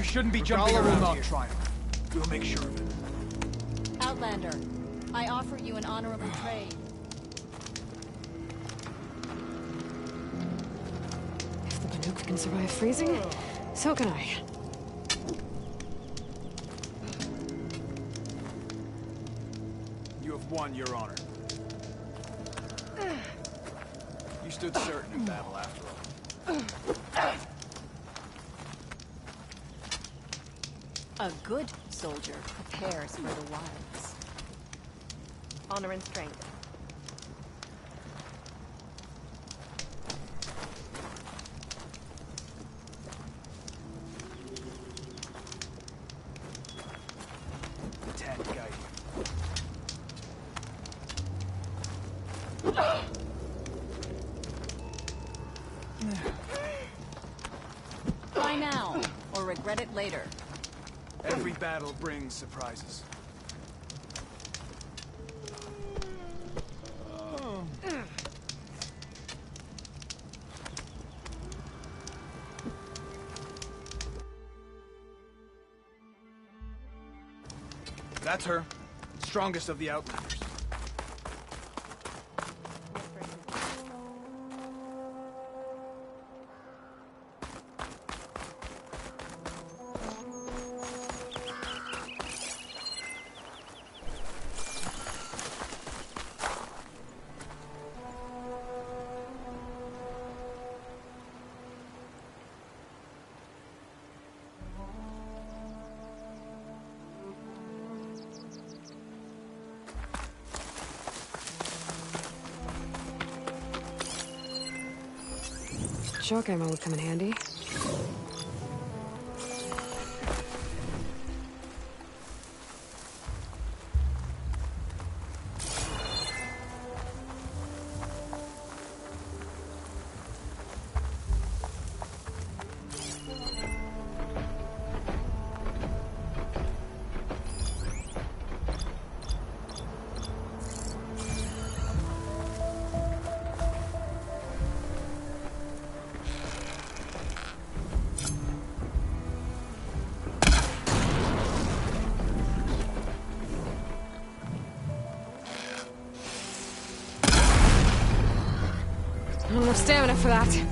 shouldn't be jumping around here. Triumph. We'll make sure of it. Outlander, I offer you an honorable trade. If the Banuk can survive freezing, so can I. You have won, Your Honor. You stood certain in battle after all. A good soldier prepares for the wilds. Honor and strength. Ted, guide Try now, or regret it later. Every battle brings surprises. That's her. Strongest of the Outlanders. Shock ammo would come in handy. Not enough stamina for that.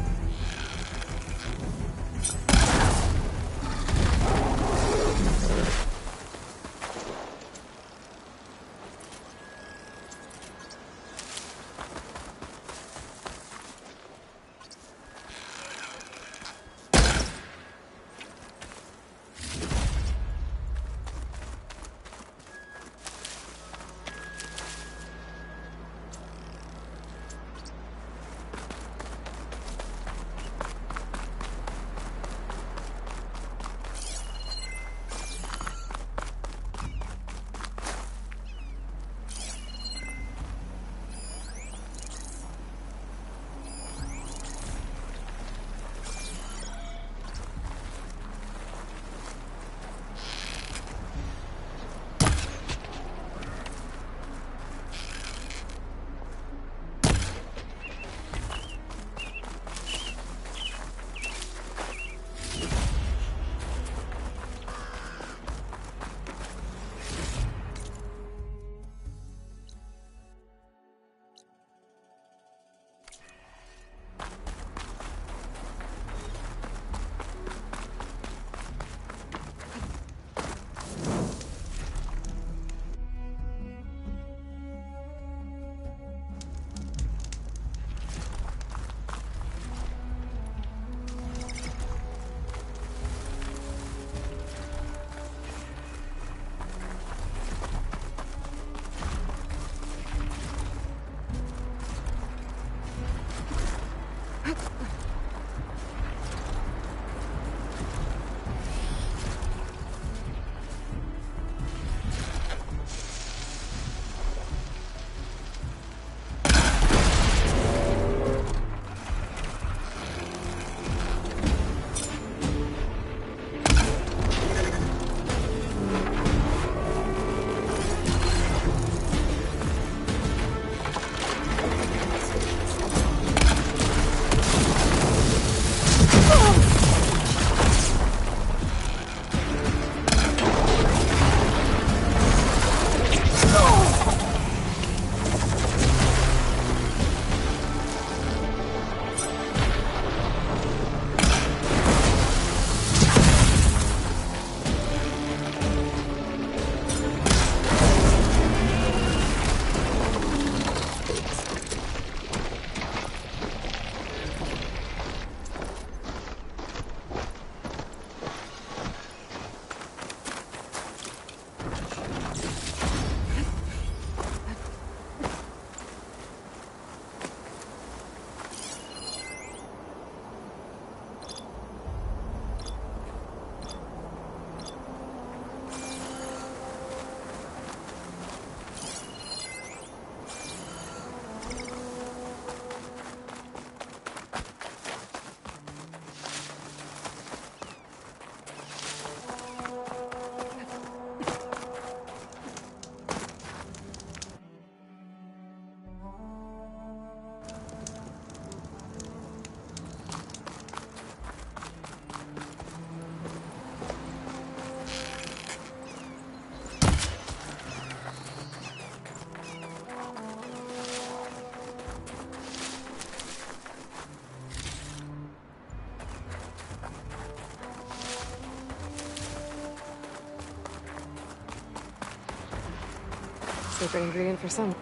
Secret ingredient for some.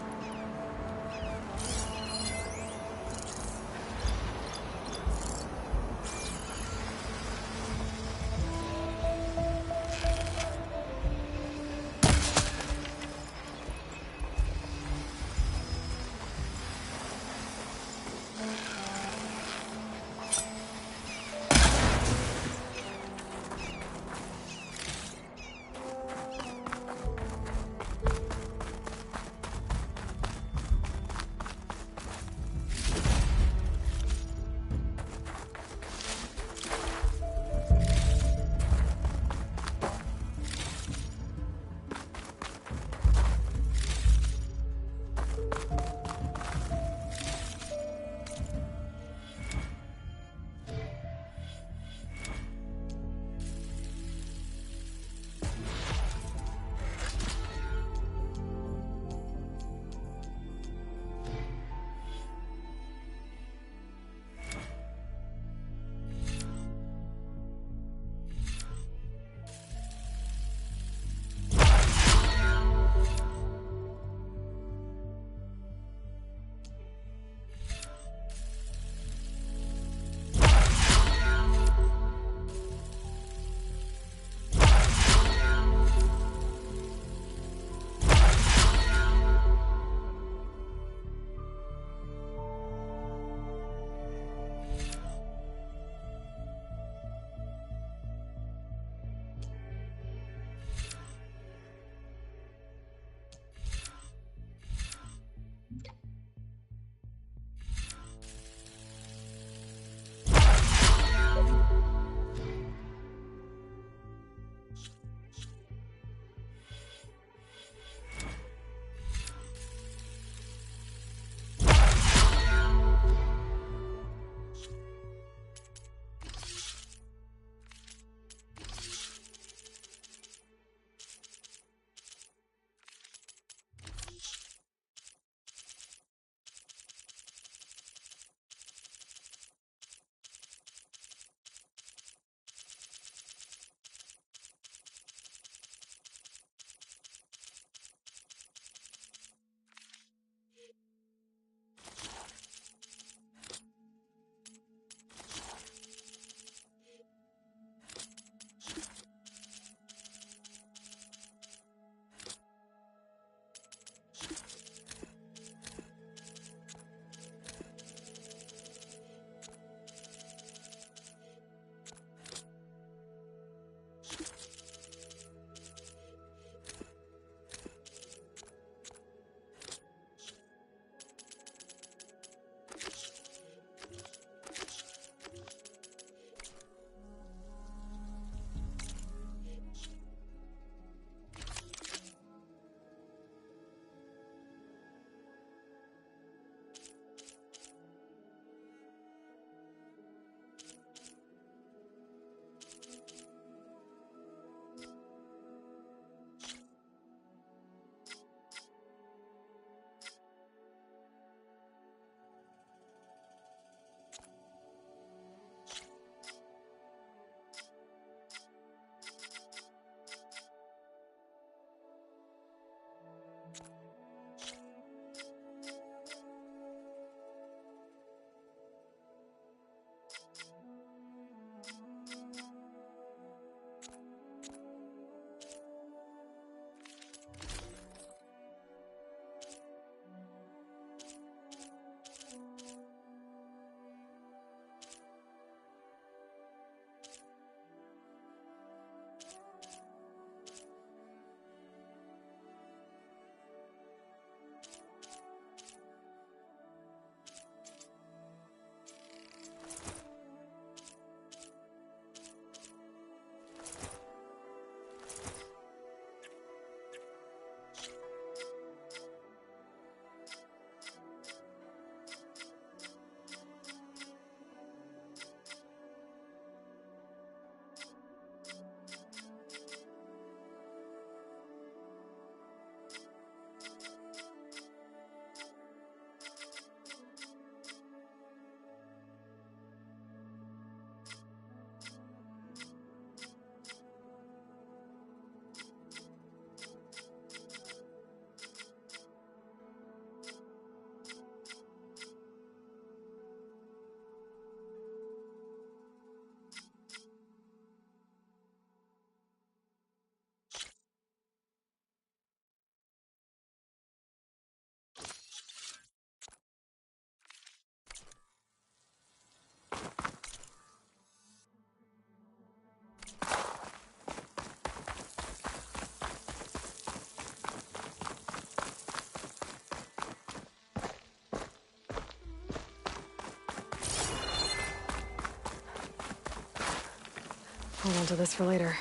Hold on to this for later.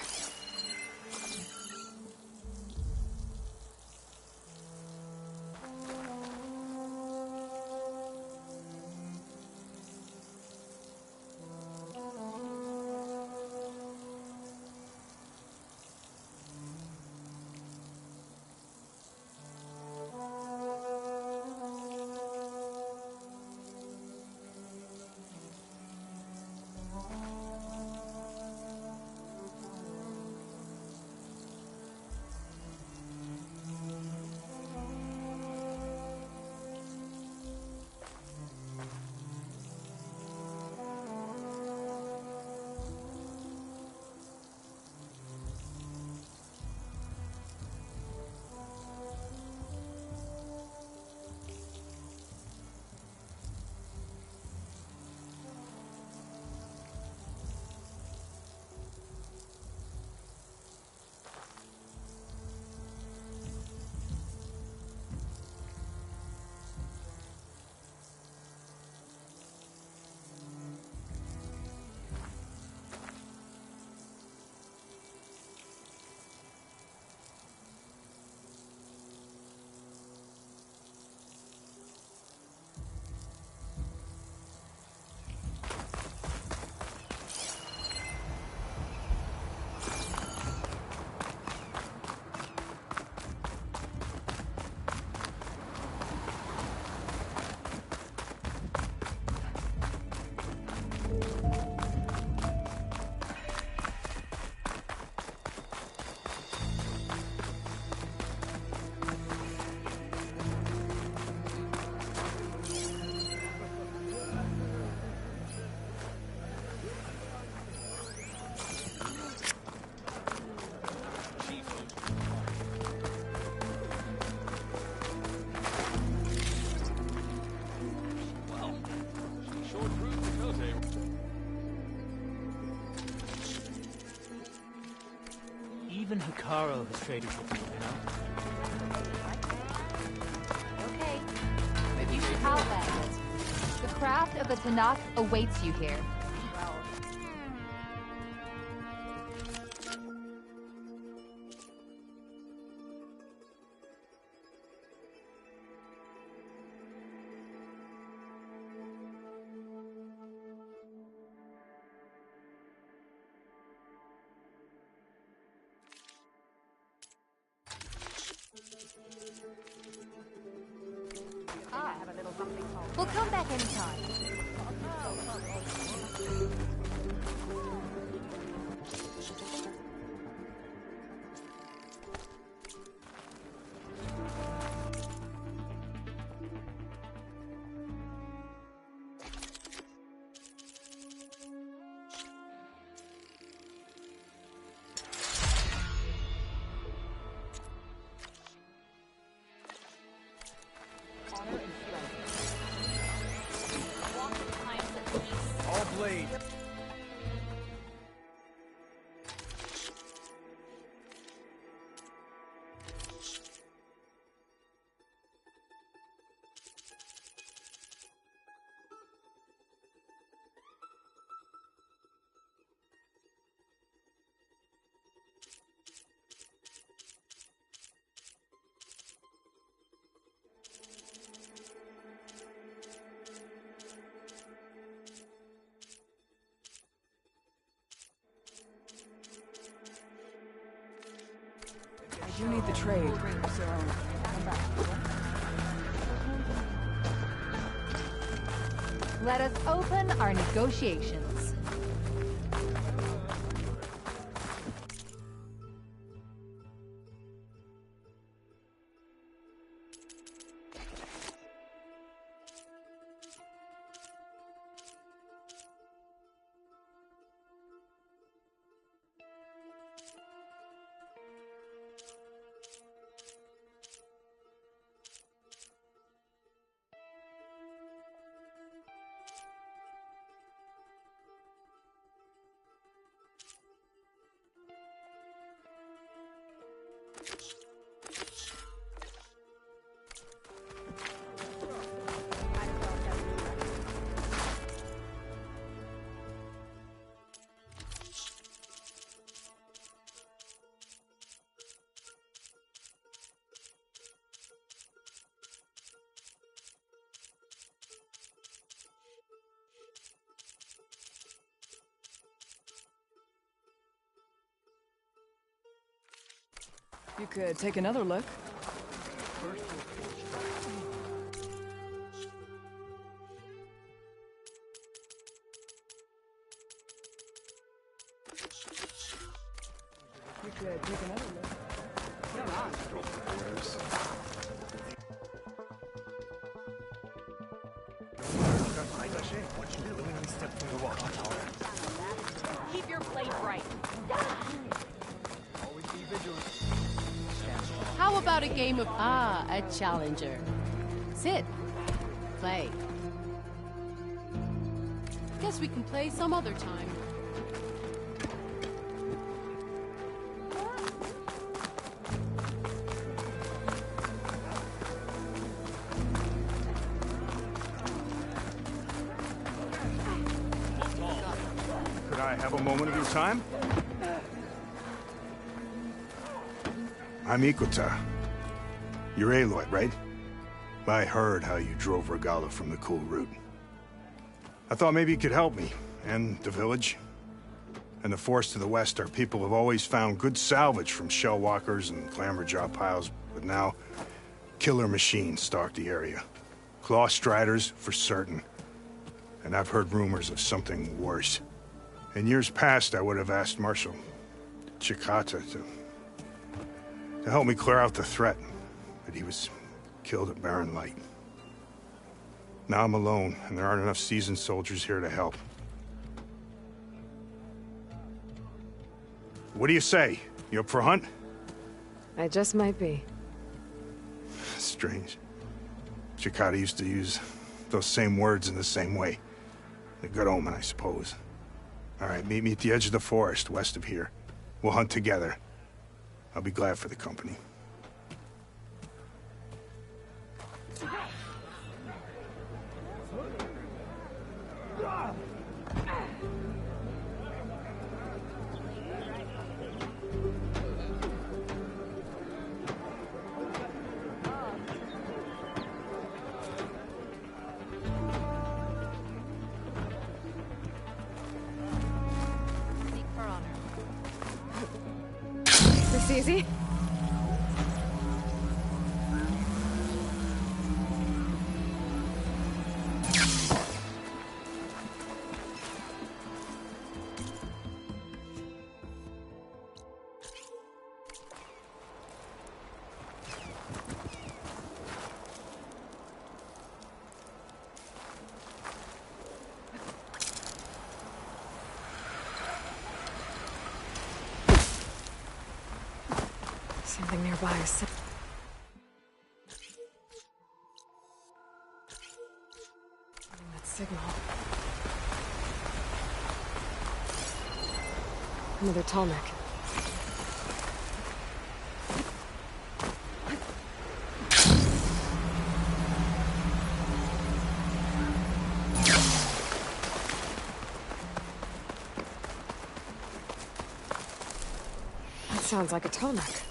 Well, she sure proved the Kote. Even Hikaru has traded with you, you know? Okay. But you should have that. The craft of the Tanakh awaits you here. I have a little something called... We'll come back anytime. All blade. I do need the trade, so come back. Let us open our negotiations. You could take another look. You could take another look. Keep your blade bright. Always be vigilant. How about a game of a challenger? Sit. Play. Guess we can play some other time. Could I have a moment of your time? I'm Ikota. You're Aloy, right? I heard how you drove Regala from the cool route. I thought maybe you could help me, and the village. And the forest to the west, our people have always found good salvage from shell walkers and clamberjaw piles, but now killer machines stalk the area. Claw striders, for certain. And I've heard rumors of something worse. In years past, I would have asked Marshal Chikata to help me clear out the threat, but he was killed at Barren Light. Now I'm alone, and there aren't enough seasoned soldiers here to help. What do you say? You up for a hunt? I just might be. Strange. Chikata used to use those same words in the same way. A good omen, I suppose. All right, meet me at the edge of the forest, west of here. We'll hunt together. I'll be glad for the company. Seek her honor. This easy? Something nearby is sending that signal. Another Tallneck. That sounds like a Tallneck.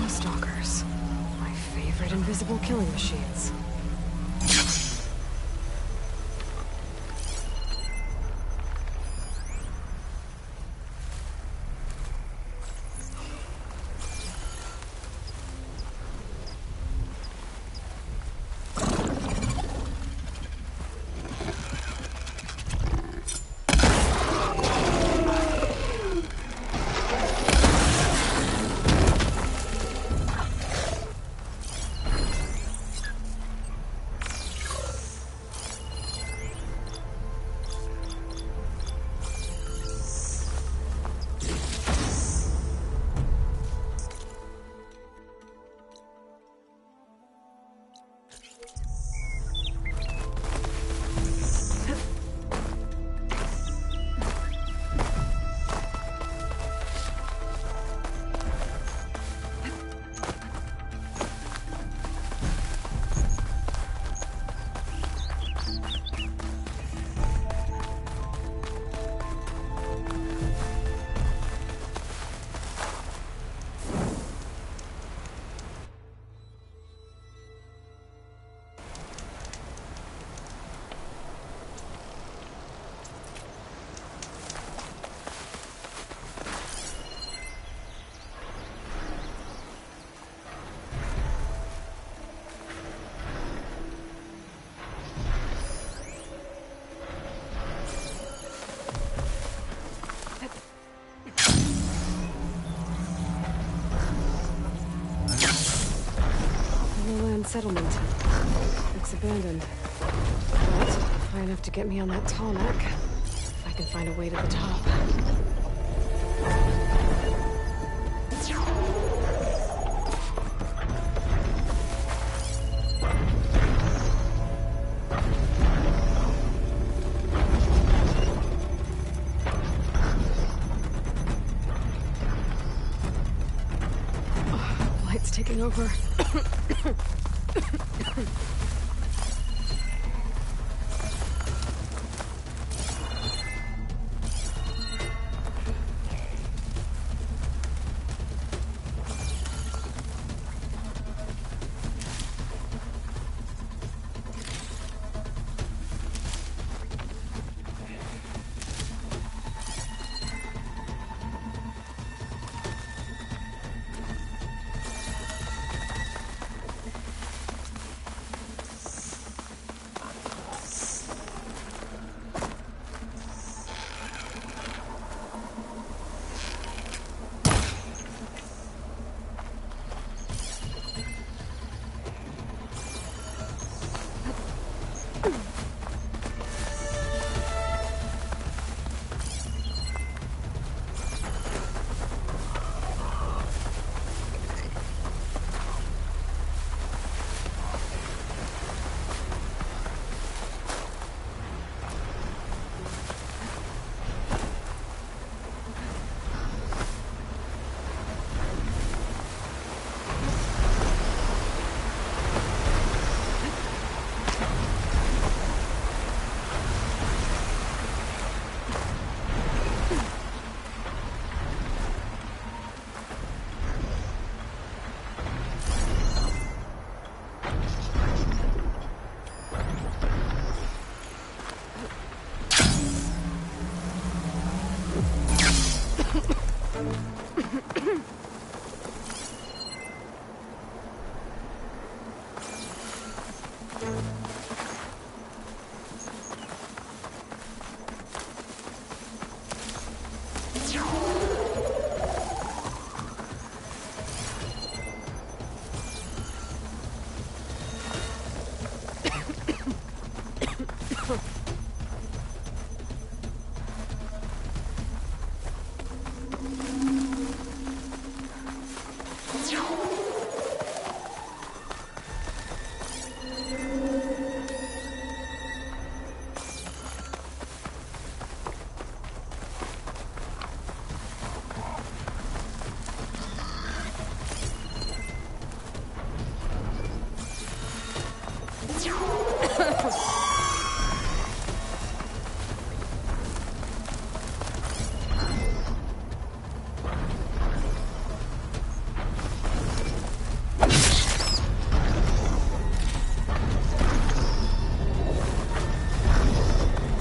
Stalkers. My favorite invisible killing machines. Overland settlement. Looks abandoned. But high enough to get me on that tall neck. If I can find a way to the top. Light's taking over.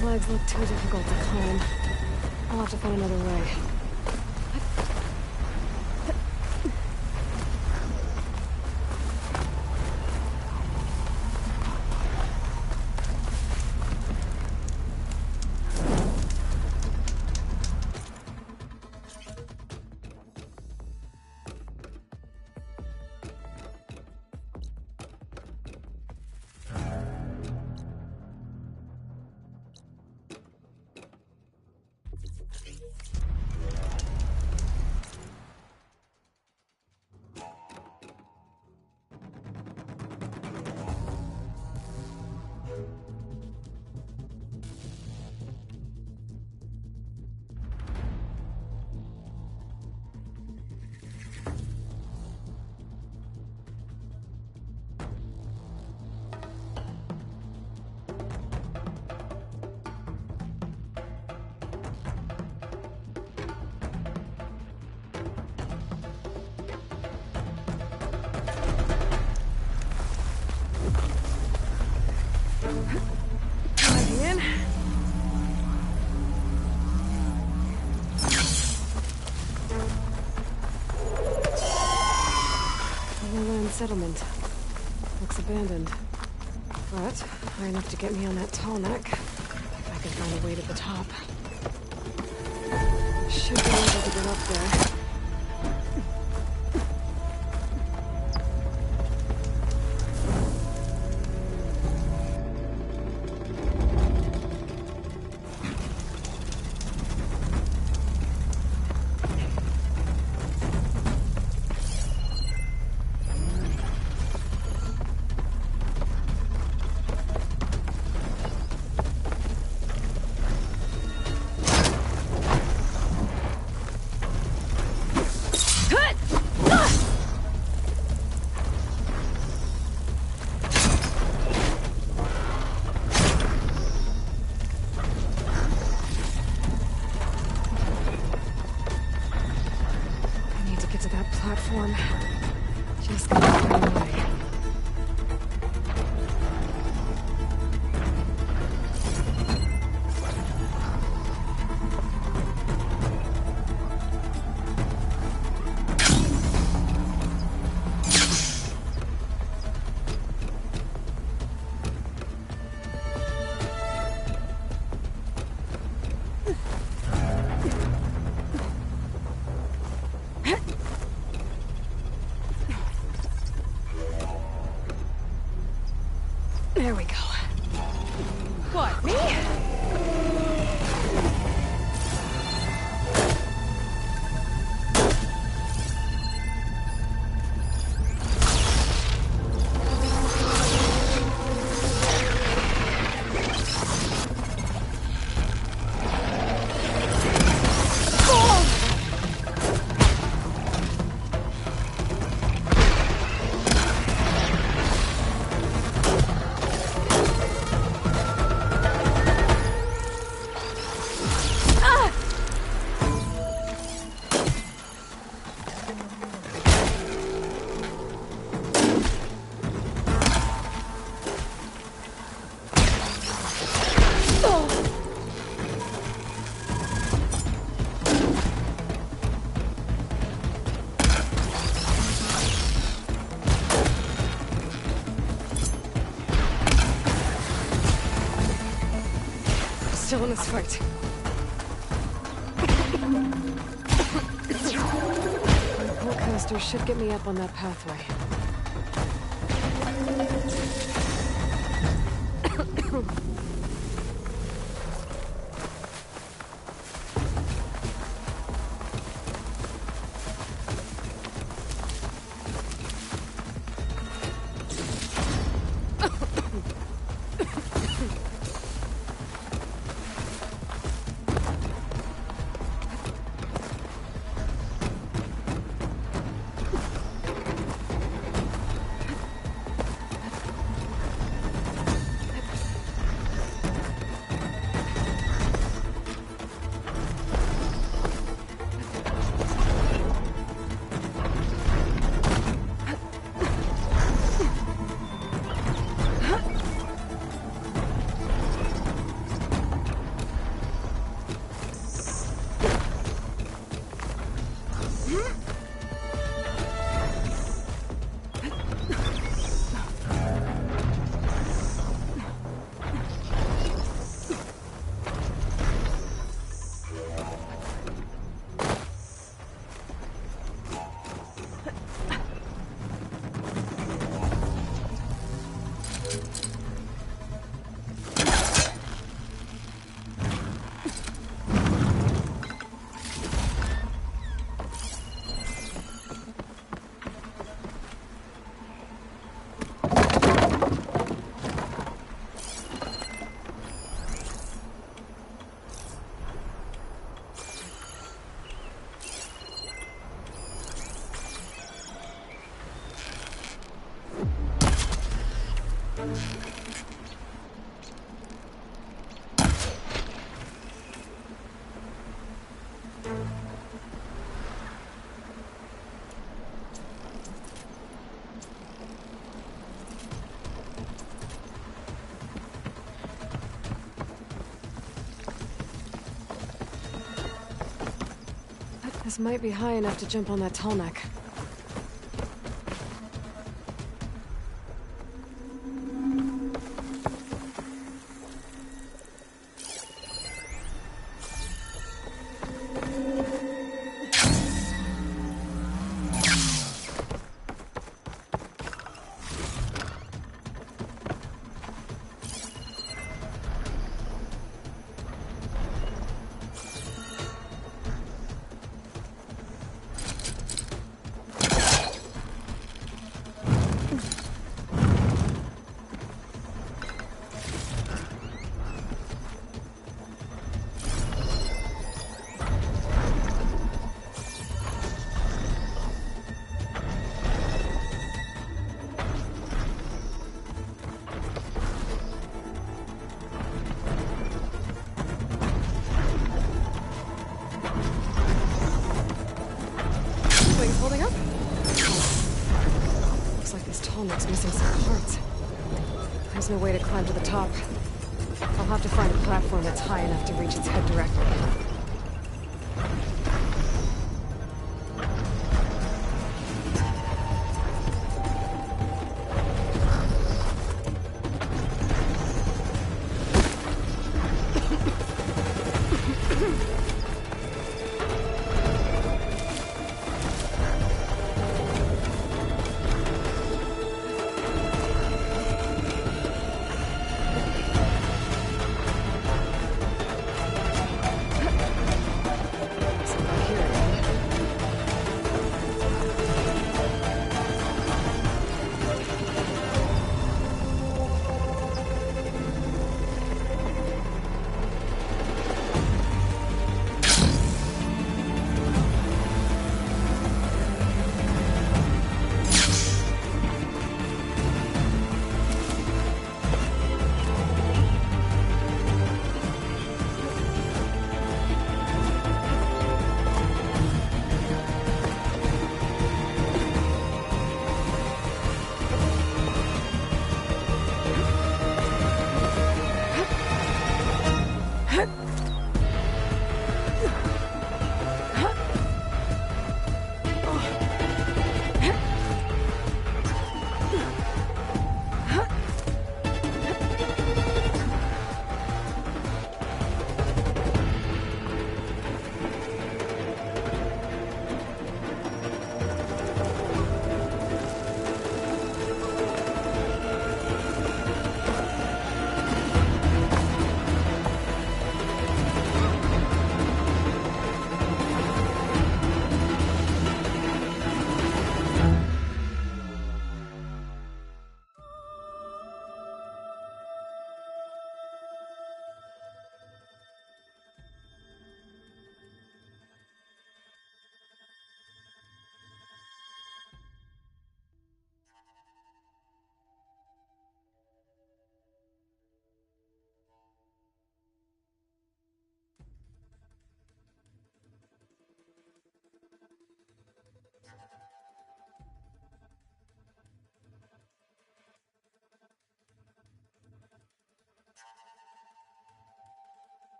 Legs look too difficult to climb. I'll have to find another way. Settlement. Looks abandoned. But high enough to get me on that tall neck. If I can find a way to the top. Should be able to get up there. There we go. What, me? Still in this fight. The pull coaster should get me up on that pathway. This might be high enough to jump on that tall neck. Holding up? Looks like this tall neck's missing some parts. There's no way to climb to the top. I'll have to find a platform that's high enough to reach its head directly.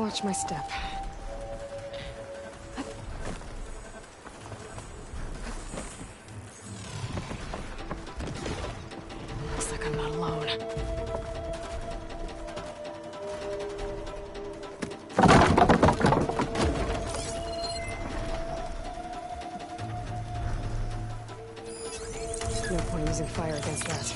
watch my step. Looks like I'm not alone. No point using fire against that.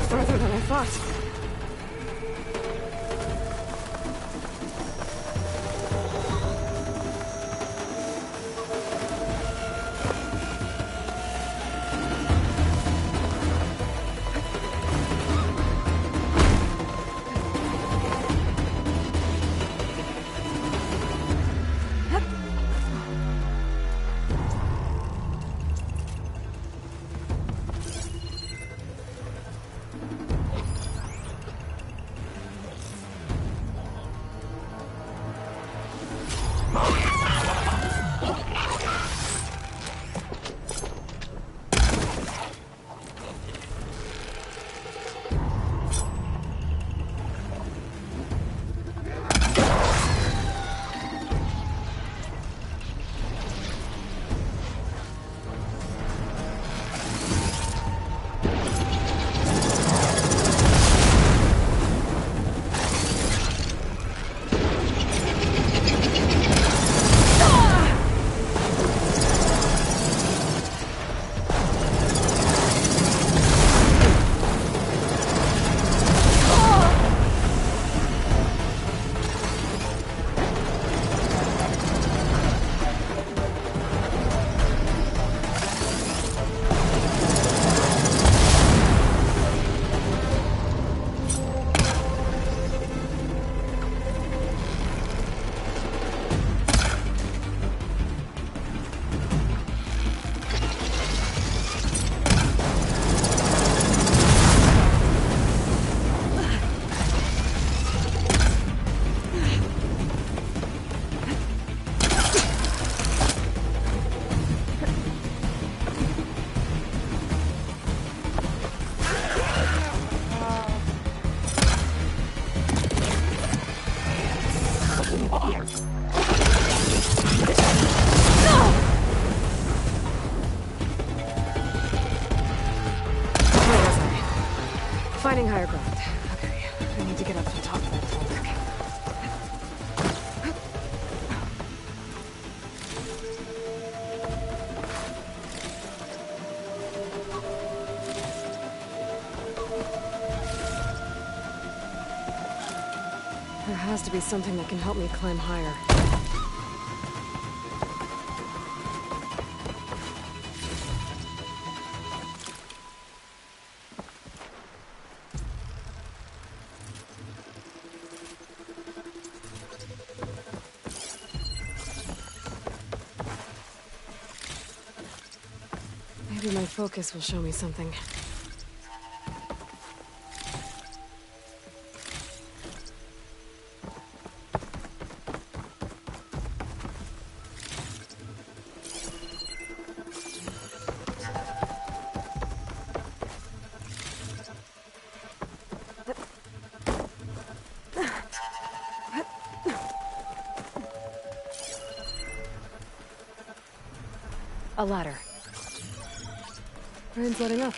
Further than I thought. Finding higher ground. Okay, I need to get up to the top of that bulwark. There has to be something that can help me climb higher. Maybe my focus will show me something. A ladder. Rain's letting up.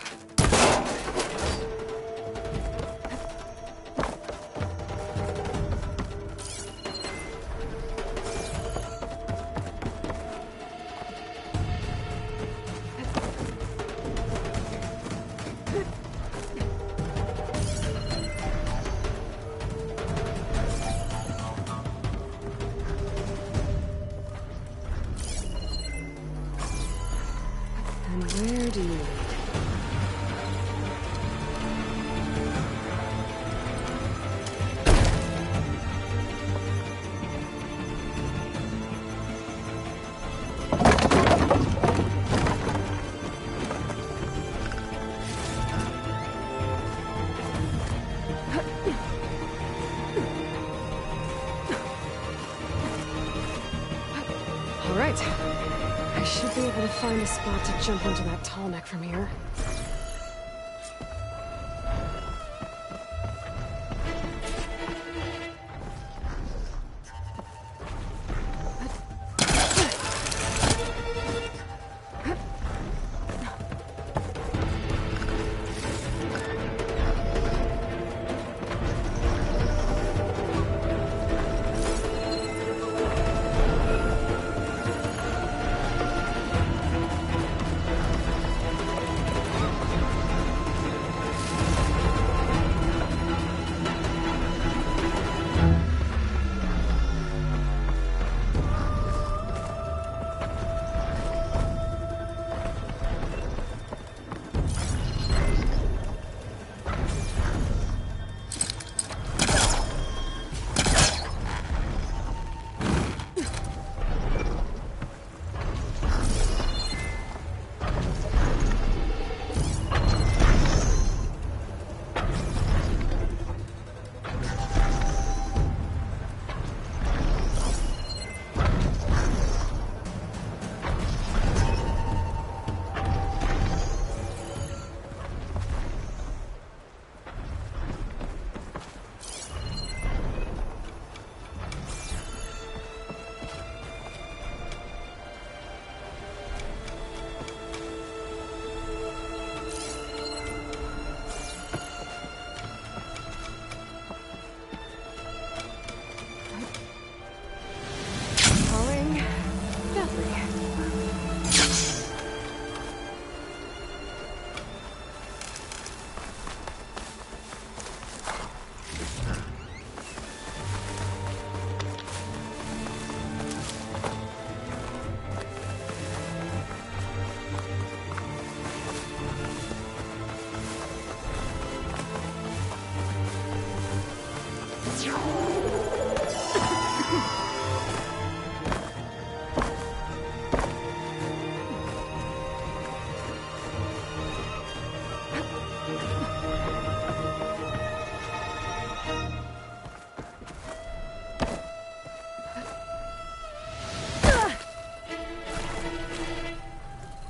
And where do you... All right. I should be able to find a spot to jump onto that tall neck from here.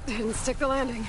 Didn't stick the landing.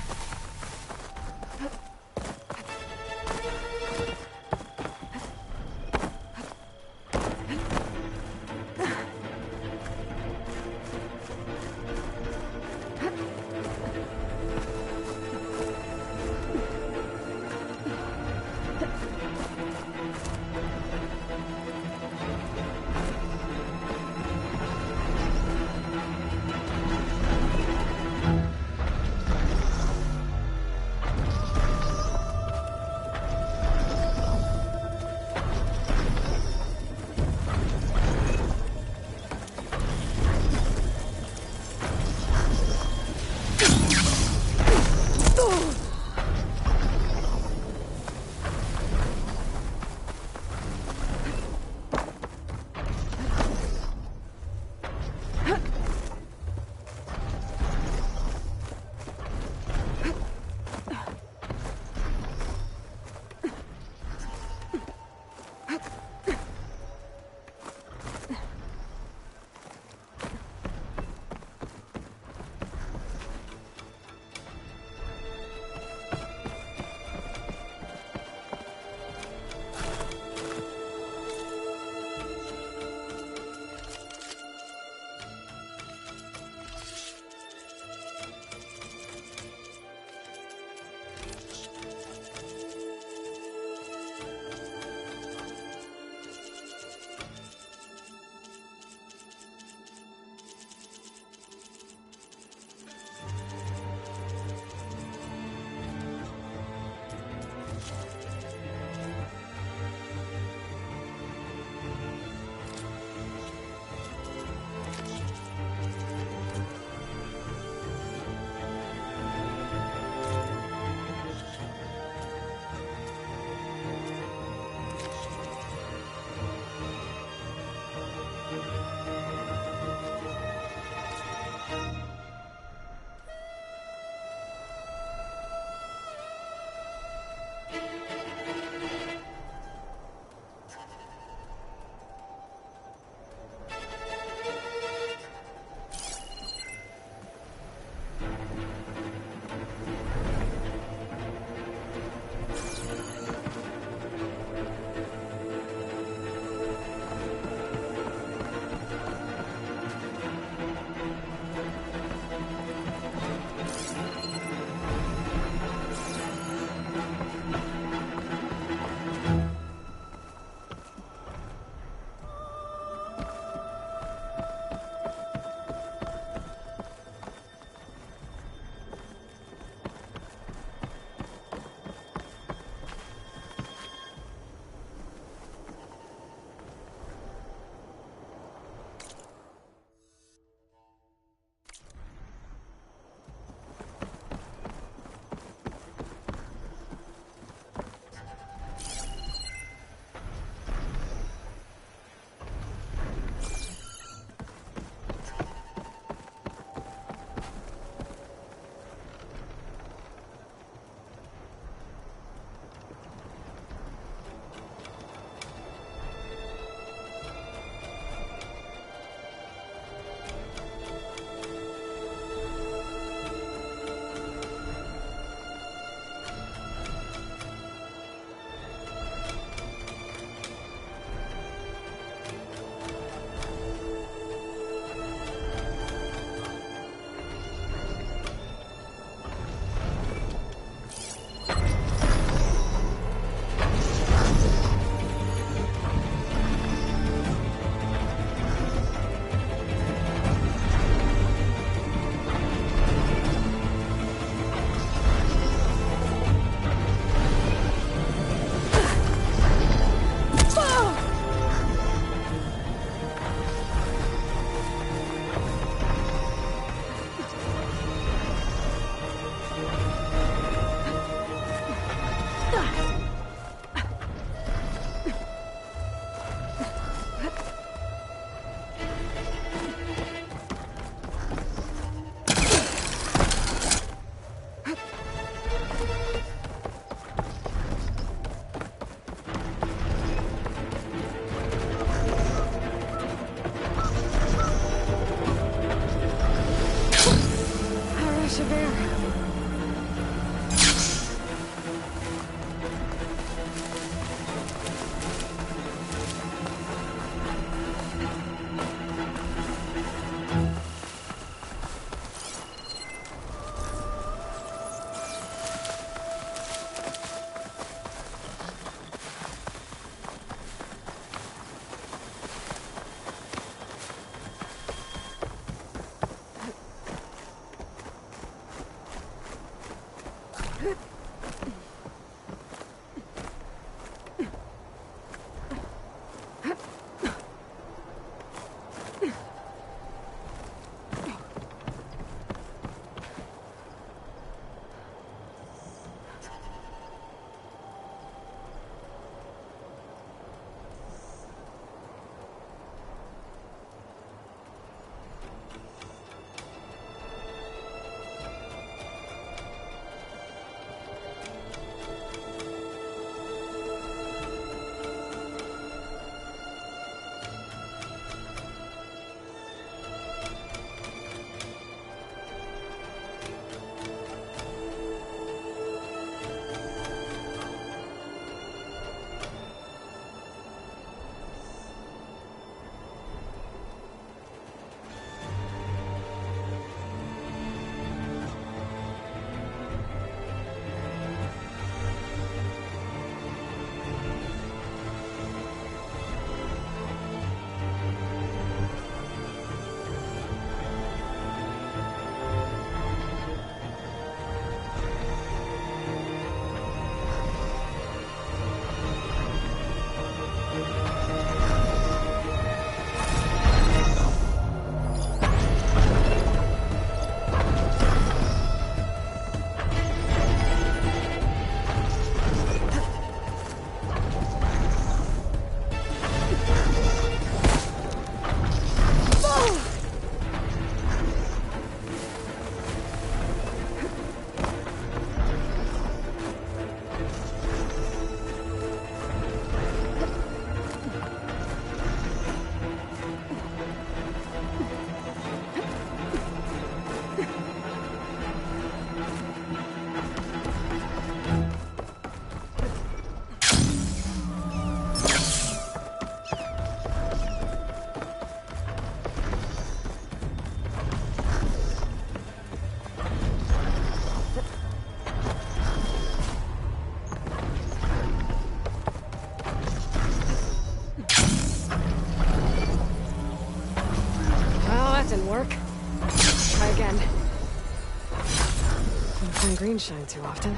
neon green shine too often.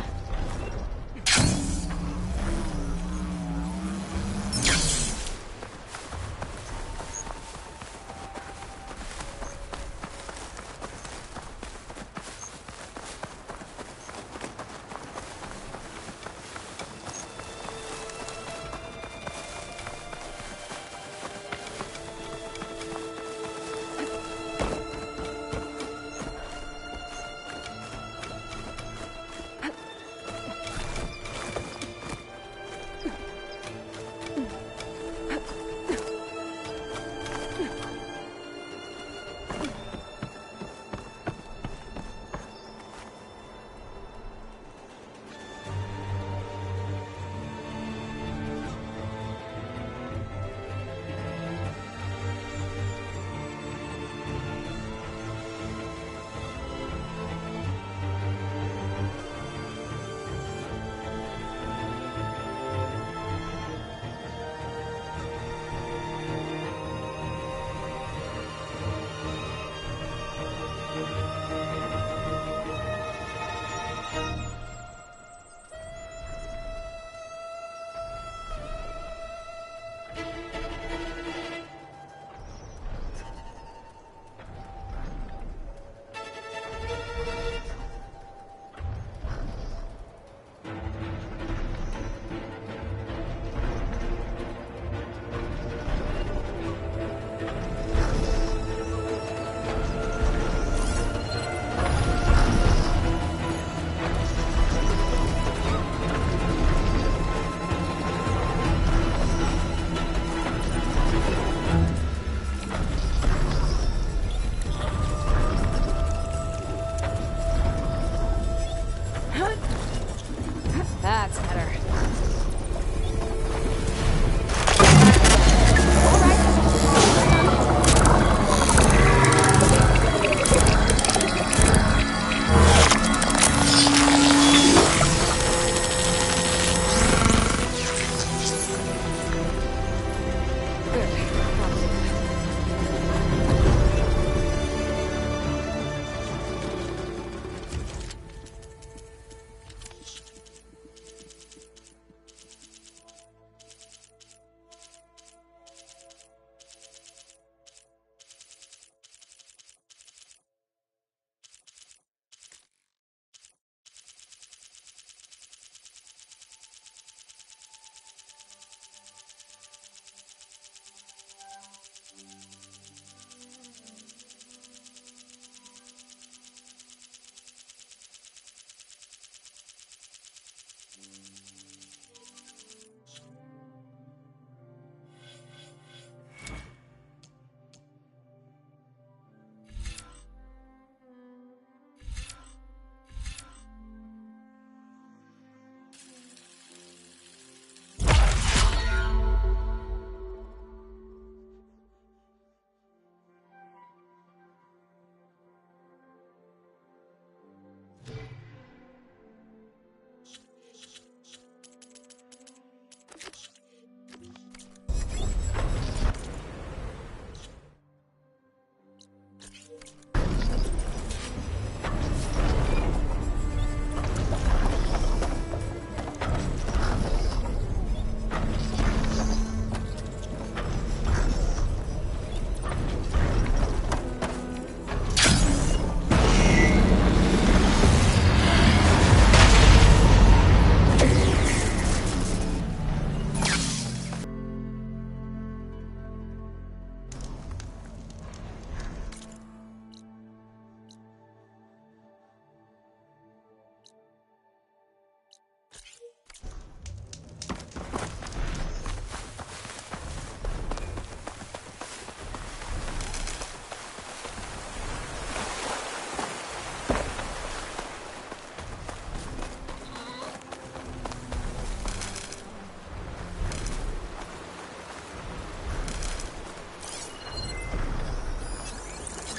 That's better.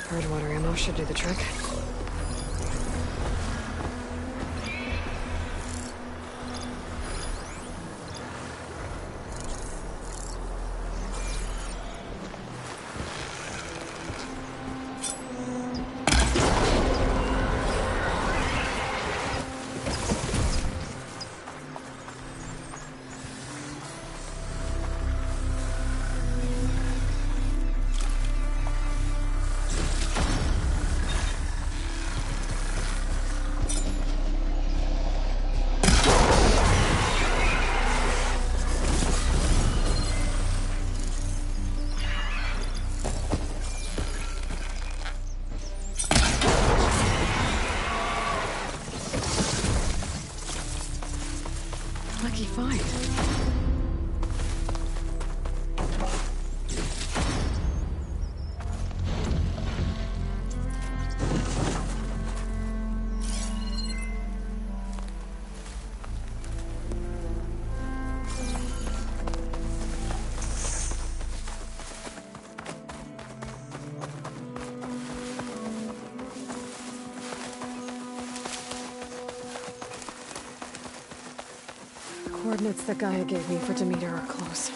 Hard water ammo should do the trick. Lucky find. Coordinates that Gaia gave me for Demeter are close.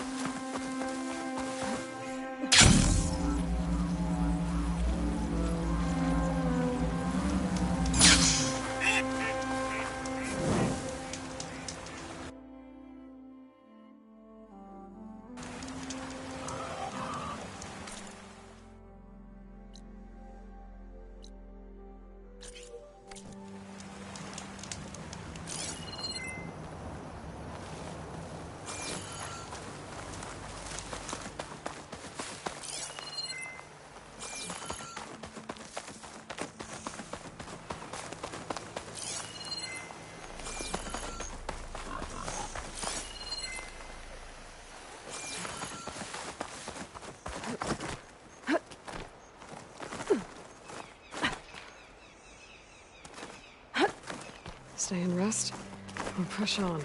Stay and rest, or push on.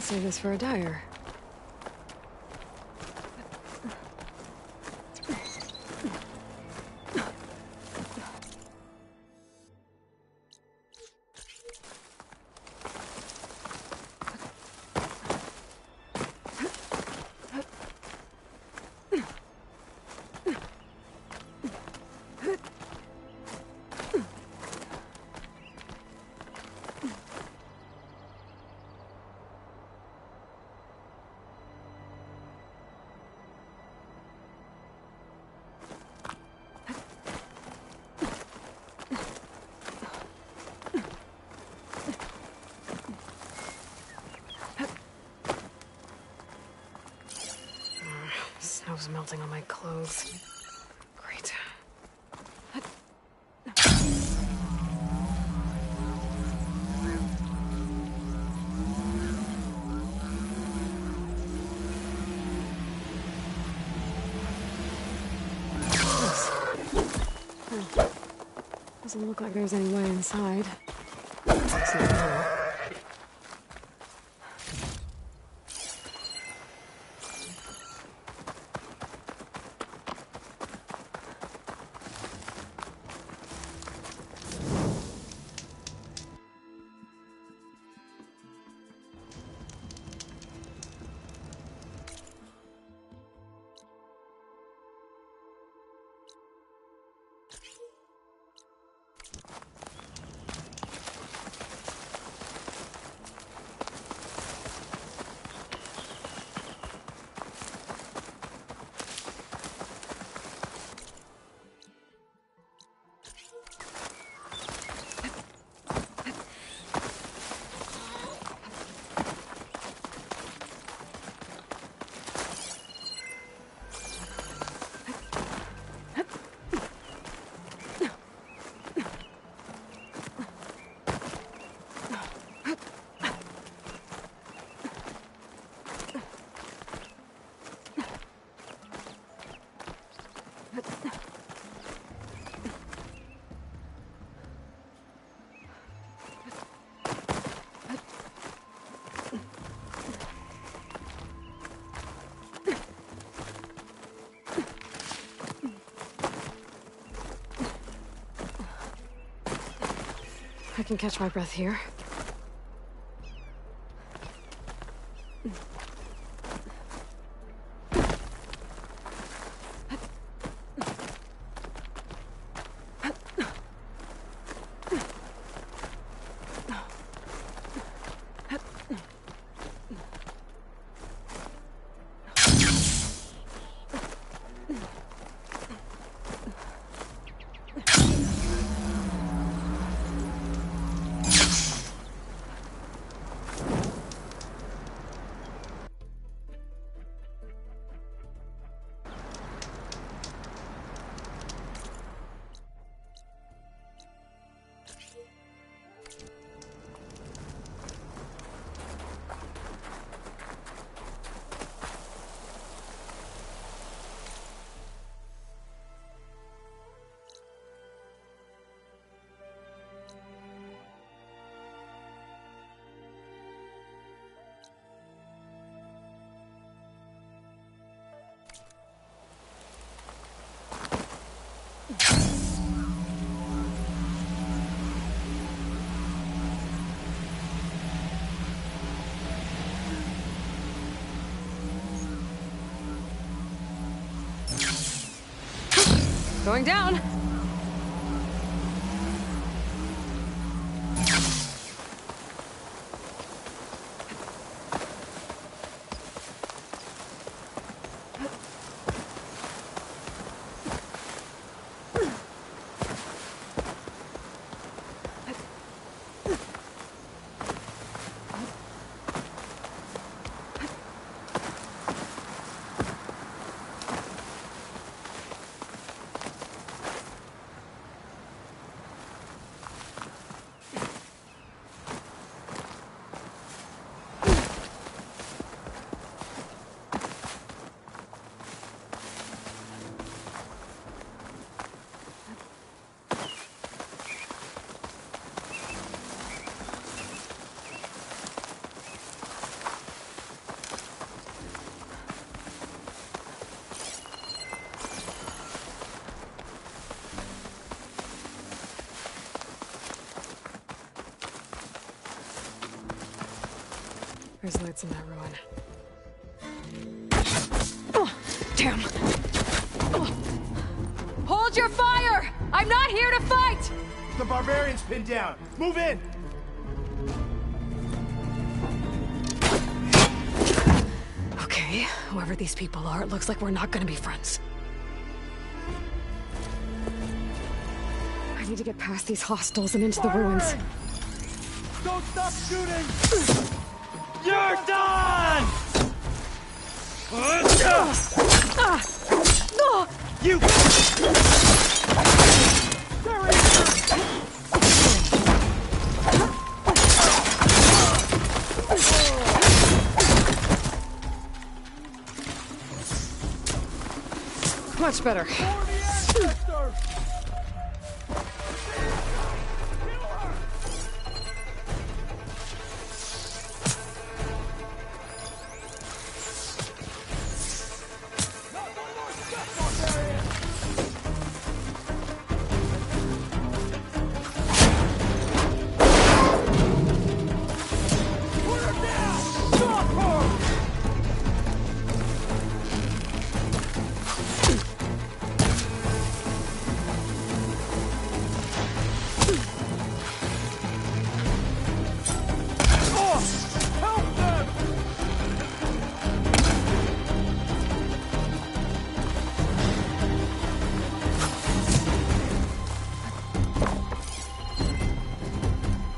Save this for a dyer. Snow's melting on my clothes. Great. Doesn't look like there's any way inside. Except here. I can catch my breath here. Going down. There's lights in that ruin. Oh, damn! Oh. Hold your fire! I'm not here to fight! The barbarian's pinned down. Move in! Okay, whoever these people are, it looks like we're not gonna be friends. I need to get past these hostiles and into the ruins. Don't stop shooting! You're done! You! Much better.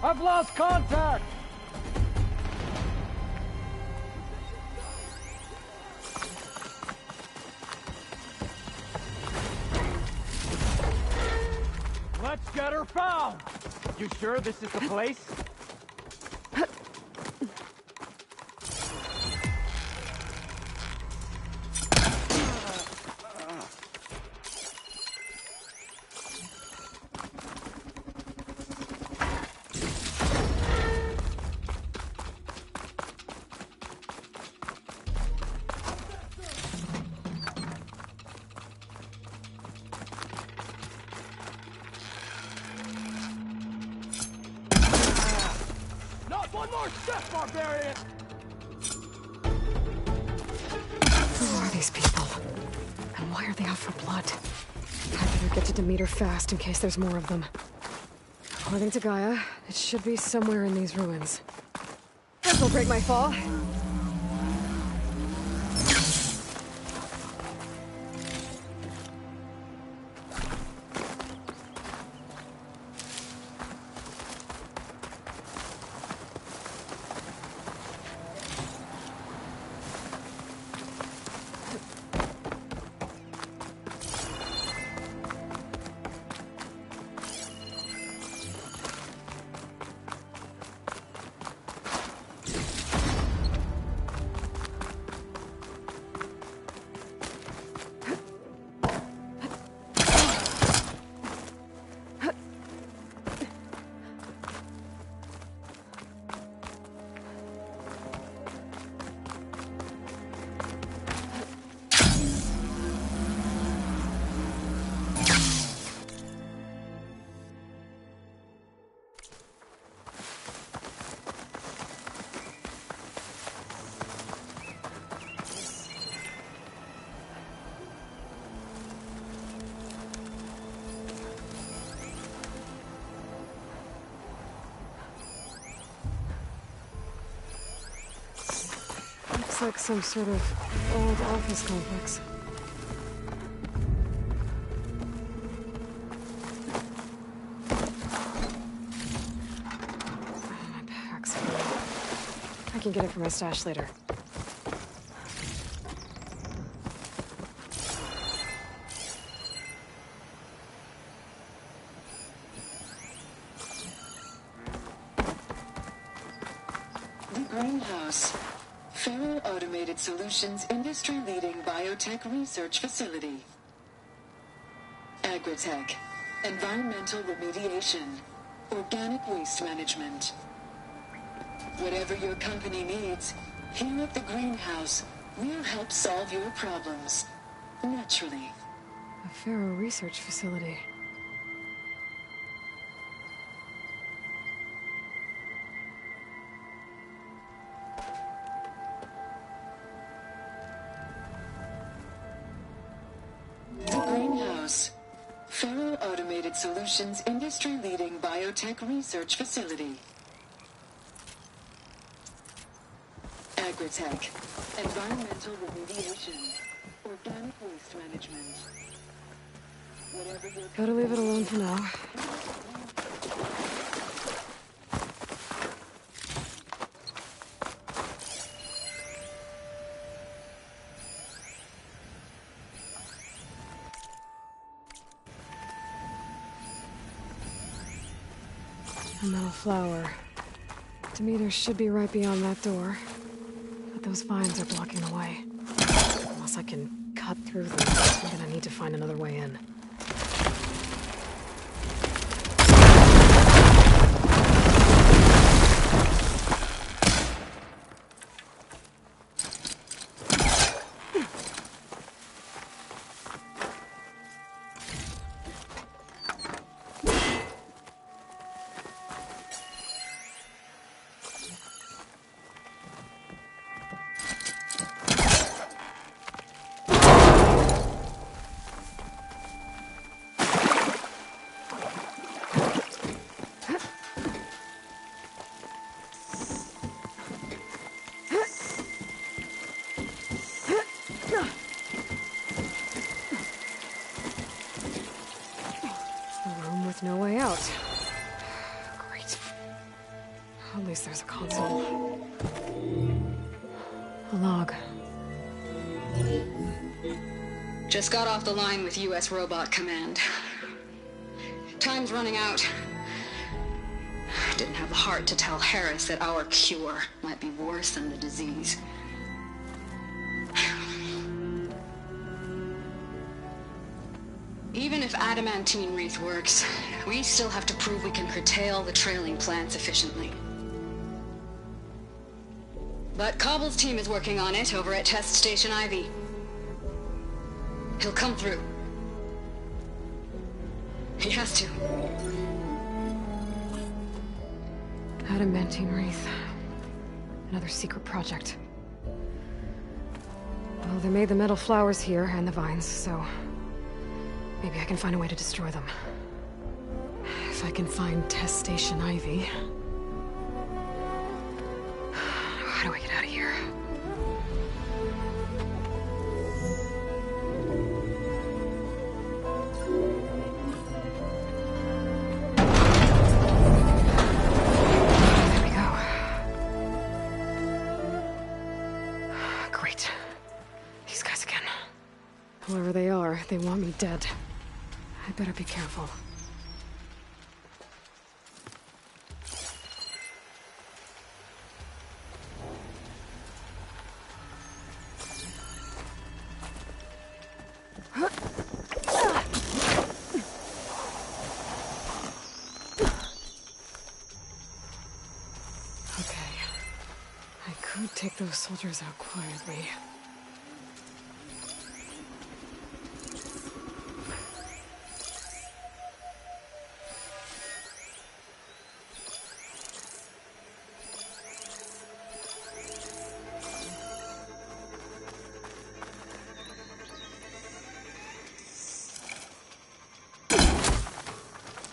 I've lost contact! Let's get her found! You sure this is the place? One more step, barbarian! Who are these people? And why are they out for blood? I better get to Demeter fast in case there's more of them. According to Gaia, it should be somewhere in these ruins. This'll break my fall. Looks like some sort of old office complex. My pack's full. I can get it for my stash later. The Greenhouse. Faro Automated Solutions industry-leading biotech research facility. Agritech. Environmental remediation. Organic waste management. Whatever your company needs, here at the Greenhouse, we'll help solve your problems. Naturally. A Faro research facility. Integrated Solutions industry-leading biotech research facility. Agritech, environmental remediation, organic waste management. Whatever your Gotta leave it alone for now. A metal flower. Demeter should be right beyond that door. But those vines are blocking the way. Unless I can cut through them, I'm gonna need to find another way in. No way out. Great. At least there's a console. A log. Just got off the line with U.S. Robot Command. Time's running out. Didn't have the heart to tell Harris that our cure might be worse than the disease. Even if adamantine wreath works, we still have to prove we can curtail the trailing plants efficiently. But Cobble's team is working on it over at Test Station Ivy. He'll come through. He has to. Adamantine wreath. Another secret project. Well, they made the metal flowers here and the vines, so maybe I can find a way to destroy them. If I can find Test Station Ivy. How do I get out of here? There we go. Great. These guys again. Whoever they are, they want me dead. I better be careful. Okay. I could take those soldiers out quietly.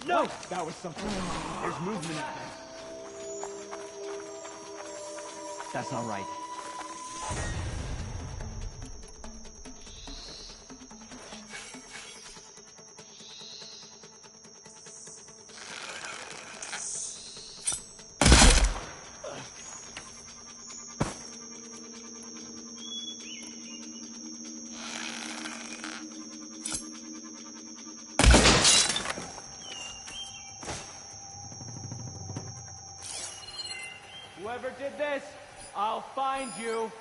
No! That was something. There's movement out there. That's all right. Whoever did this, I'll find you.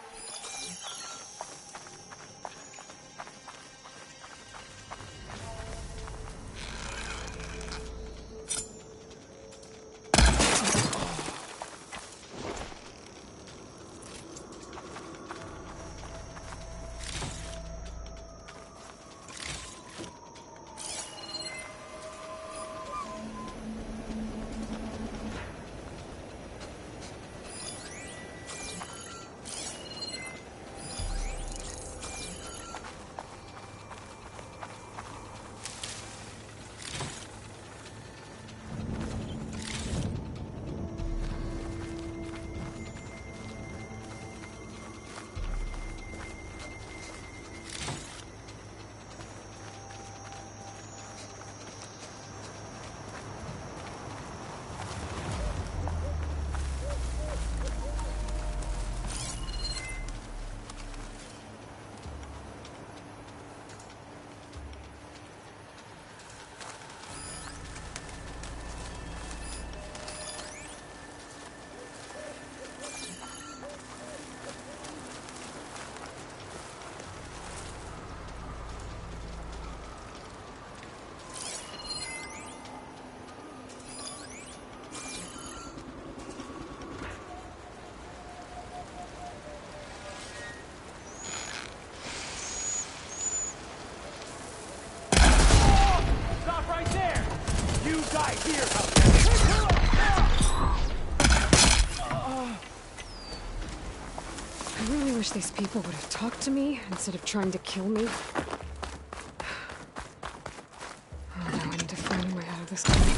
right here! I really wish these people would have talked to me instead of trying to kill me. Oh, now I need to find a way out of this courtyard.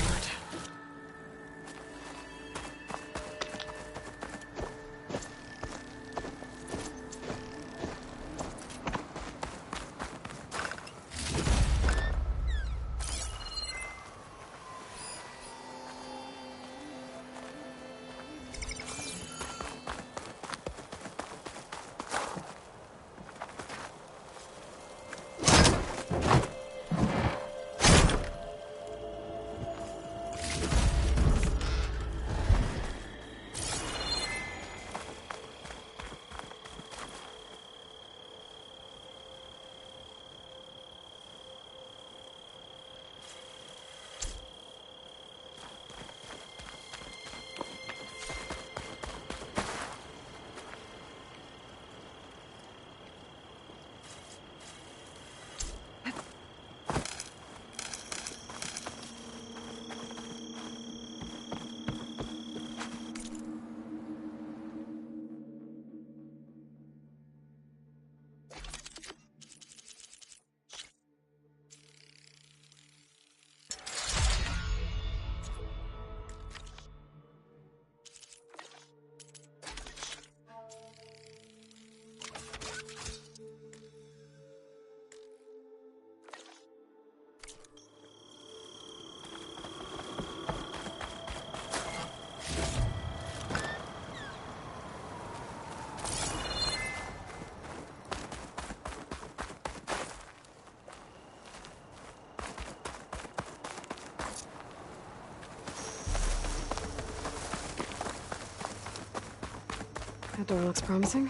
That door looks promising.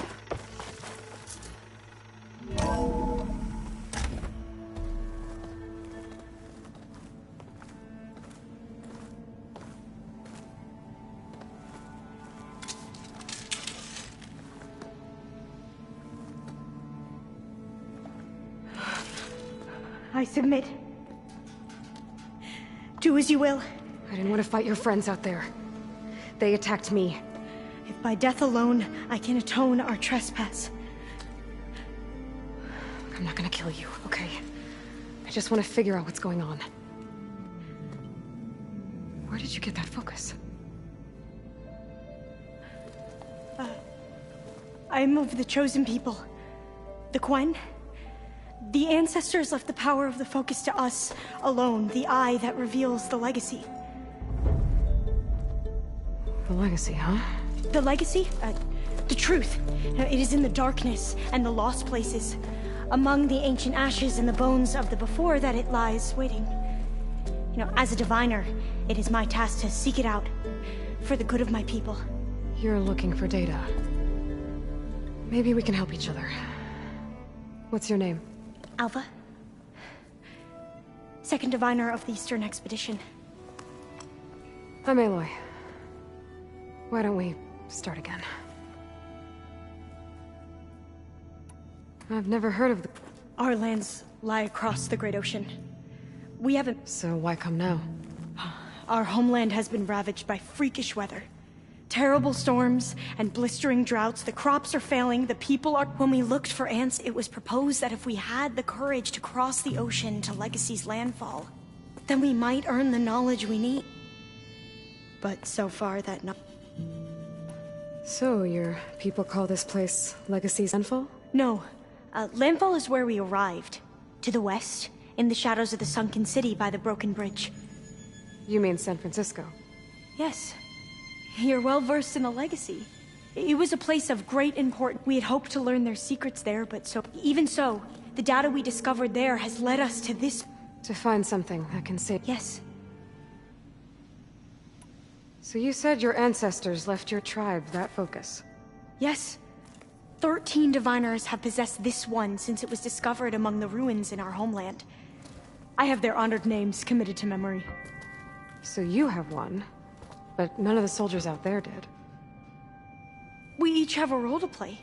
I submit. Do as you will. I didn't want to fight your friends out there. They attacked me. If by death alone I can atone our trespass. I'm not gonna kill you, okay? I just want to figure out what's going on. Where did you get that focus? I am of the chosen people. The Quen. The ancestors left the power of the focus to us alone, the eye that reveals the legacy. The legacy, huh? The legacy? The truth. It is in the darkness and the lost places. Among the ancient ashes and the bones of the before that it lies waiting. As a diviner, it is my task to seek it out. For the good of my people. You're looking for data. Maybe we can help each other. What's your name? Alva. Second diviner of the Eastern Expedition. I'm Aloy. Why don't we start again? I've never heard of the... Our lands lie across the Great Ocean. We haven't... So why come now? Our homeland has been ravaged by freakish weather. Terrible storms and blistering droughts. The crops are failing, the people are... When we looked for ants, it was proposed that if we had the courage to cross the ocean to Legacy's landfall, then we might earn the knowledge we need. But so far, that not... So, your people call this place Legacy's landfall? No. Landfall is where we arrived. To the west, in the shadows of the sunken city by the broken bridge. You mean San Francisco? Yes. You're well versed in the Legacy. It was a place of great importance. We had hoped to learn their secrets there, but even so, the data we discovered there has led us to this... To find something that can save... Yes. So you said your ancestors left your tribe that focus? Yes. 13 diviners have possessed this one since it was discovered among the ruins in our homeland. I have their honored names committed to memory. So you have one, but none of the soldiers out there did. We each have a role to play.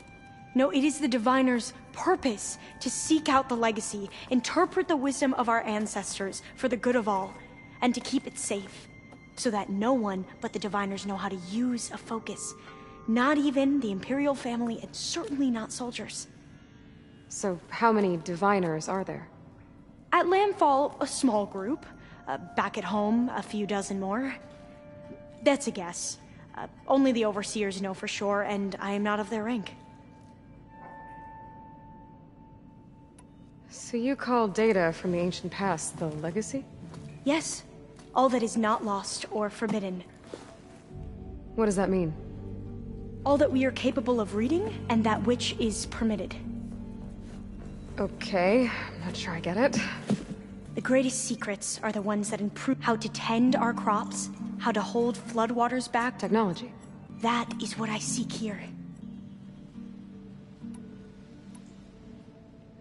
No, it is the diviner's purpose to seek out the legacy, interpret the wisdom of our ancestors for the good of all, and to keep it safe. so that no one but the Diviners know how to use a focus. Not even the Imperial family, and certainly not soldiers. So how many Diviners are there? At Landfall, a small group. Back at home, a few dozen more. That's a guess. Only the Overseers know for sure, and I am not of their rank. So you call data from the ancient past the legacy? Yes. All that is not lost or forbidden. What does that mean? All that we are capable of reading, and that which is permitted. Okay, I'm not sure I get it. The greatest secrets are the ones that improve how to tend our crops, how to hold floodwaters back. Technology. That is what I seek here.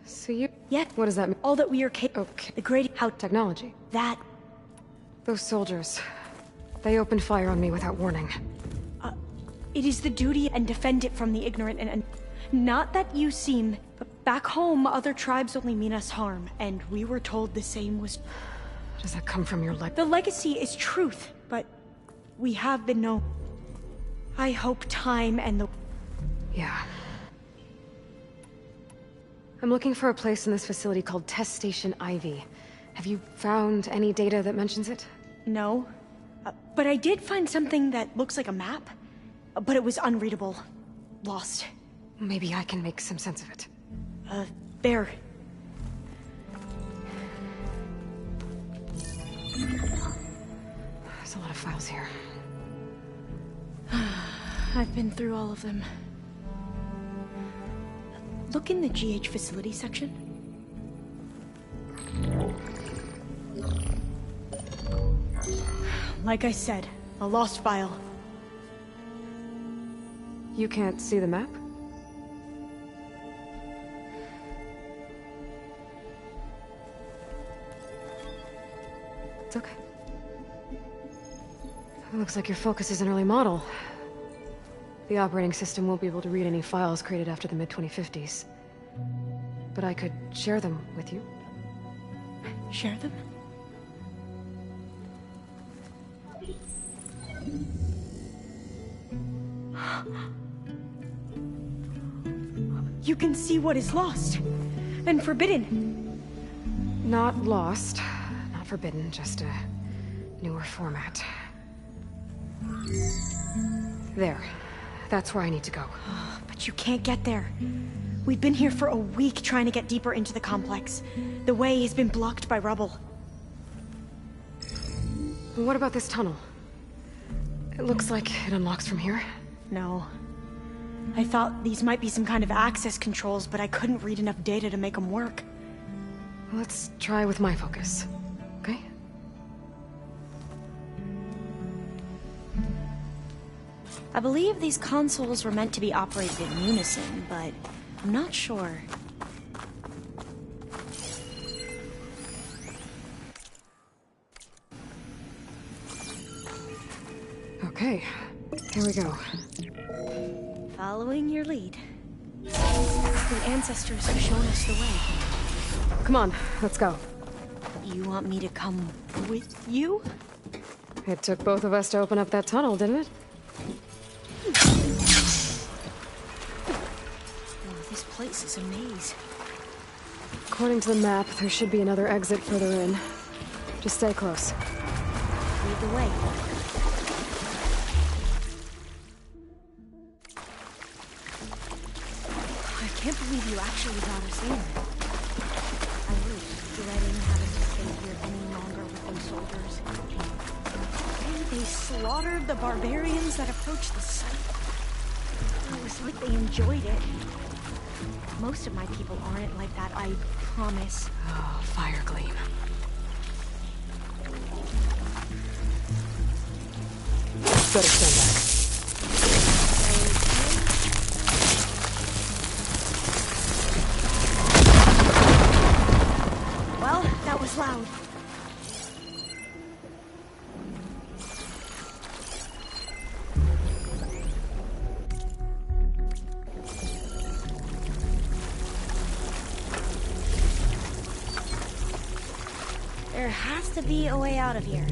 So you... Yet, what does that mean? All that we are capable... Okay. The great... How... Technology. That... Those soldiers... They opened fire on me without warning. It is the duty and defend it from the ignorant and... Not that you seem... But back home, other tribes only mean us harm, and we were told the same was... Does that come from your The legacy is truth, but... We have been known... I hope time and the... Yeah. I'm looking for a place in this facility called Test Station Ivy. Have you found any data that mentions it? No. But I did find something that looks like a map. But it was unreadable. Lost. Maybe I can make some sense of it. There. There's a lot of files here. I've been through all of them. Look in the GH facility section. Like I said, a lost file. You can't see the map? It's okay. It looks like your focus is an early model. The operating system won't be able to read any files created after the mid-2050s. But I could share them with you. Share them? You can see what is lost and forbidden. Not lost, not forbidden, just a newer format. There. That's where I need to go. But you can't get there. We've been here for a week trying to get deeper into the complex. The way has been blocked by rubble. What about this tunnel? It looks like it unlocks from here. No. I thought these might be some kind of access controls, but I couldn't read enough data to make them work. Let's try with my focus, okay? I believe these consoles were meant to be operated in unison, but I'm not sure. Okay, here we go. Following your lead. The ancestors have shown us the way. Come on, let's go. You want me to come with you? It took both of us to open up that tunnel, didn't it? Oh, this place is a maze. According to the map, there should be another exit further in. Just stay close. Lead the way. I can't believe you actually got us in. I was dreading having to stay here any longer with those soldiers. And they slaughtered the barbarians that approached the site. It was like they enjoyed it. Most of my people aren't like that, I promise. Oh, fire gleam. Better stand back. Well, that was loud. There has to be a way out of here.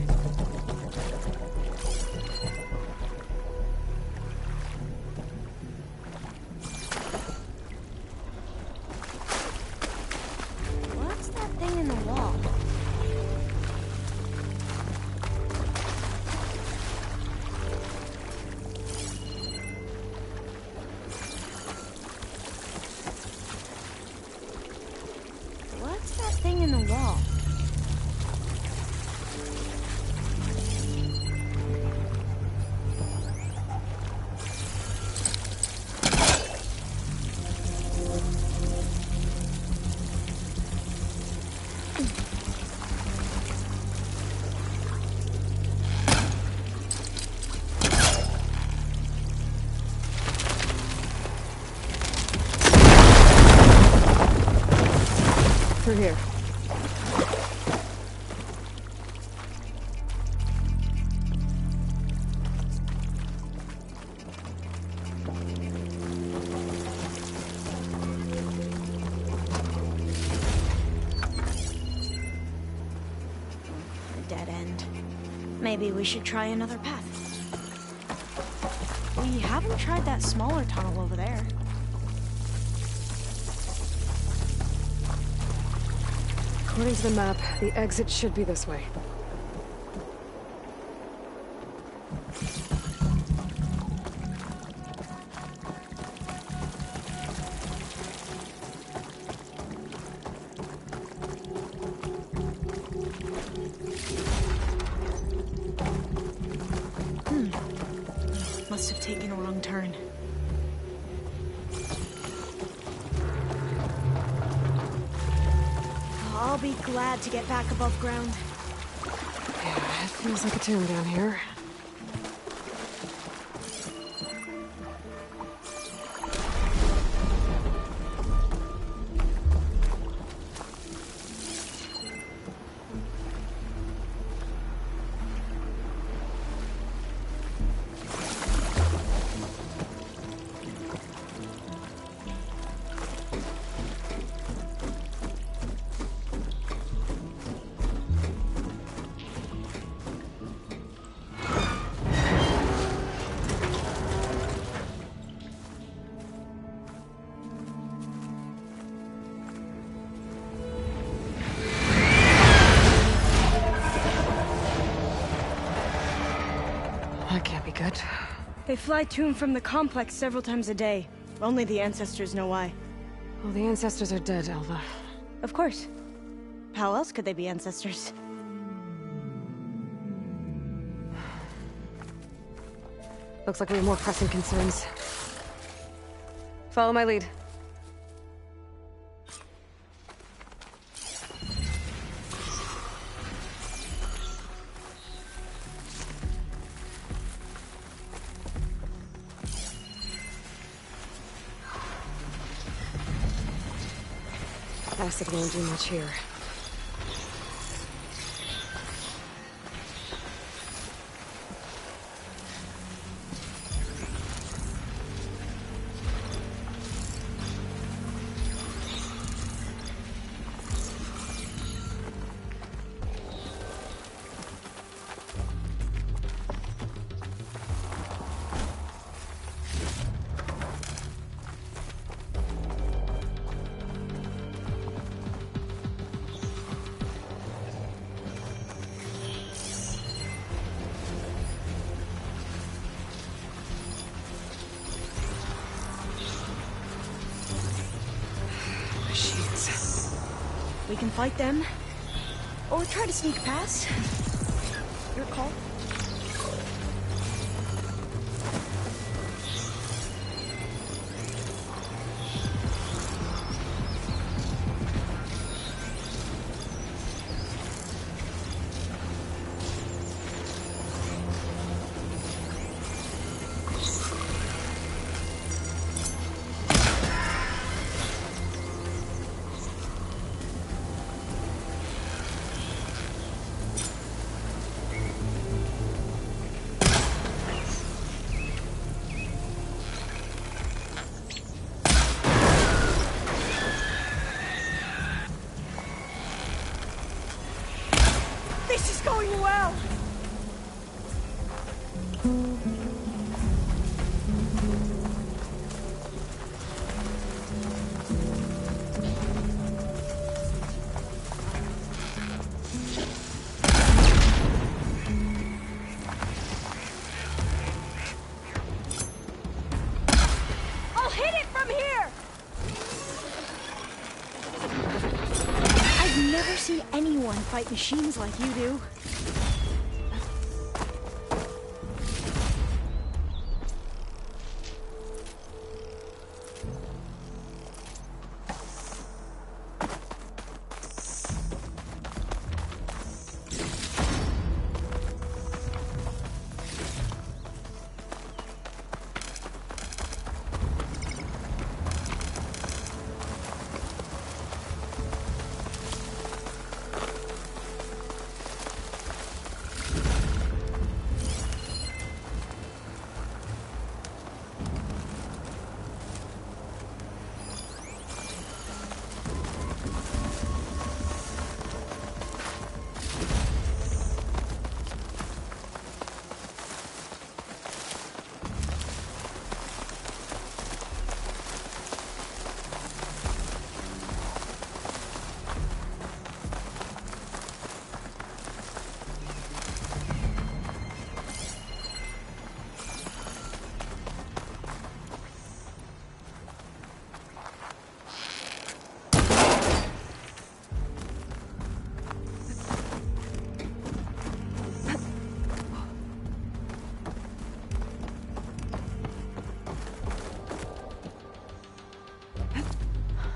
through here. A dead end. Maybe we should try another path. We haven't tried that smaller tunnel over there. According to the map, the exit should be this way. Must have taken a wrong turn. I'll be glad to get back above ground. Yeah, it feels like a tomb down here. That can't be good. They fly to and from the complex several times a day. Only the ancestors know why. Well, the ancestors are dead, Alva. Of course. How else could they be ancestors? Looks like we have more pressing concerns. Follow my lead. Acid won't do much here. We can fight them, or try to sneak past. Your call. This is going well! I'll hit it from here! I've never seen anyone fight machines like you do.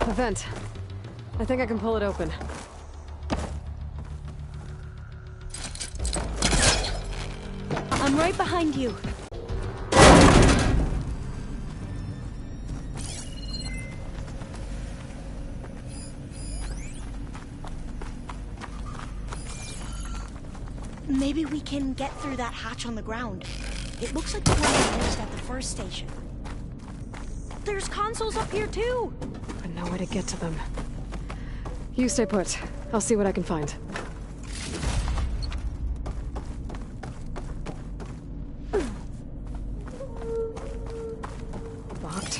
A vent. I think I can pull it open. I'm right behind you. Maybe we can get through that hatch on the ground. It looks like the one we used at the first station. There's consoles up here too! But no way to get to them. You stay put. I'll see what I can find. Locked.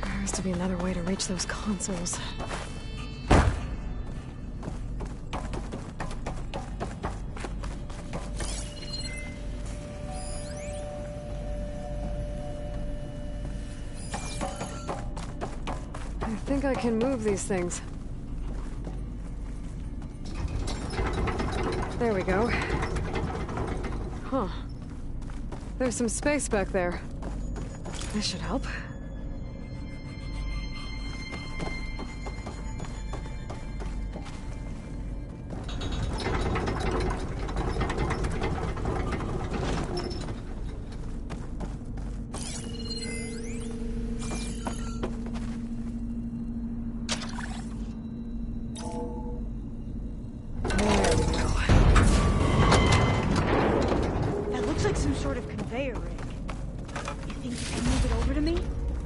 There has to be another way to reach those consoles. I think I can move these things. There we go. Huh. There's some space back there. This should help.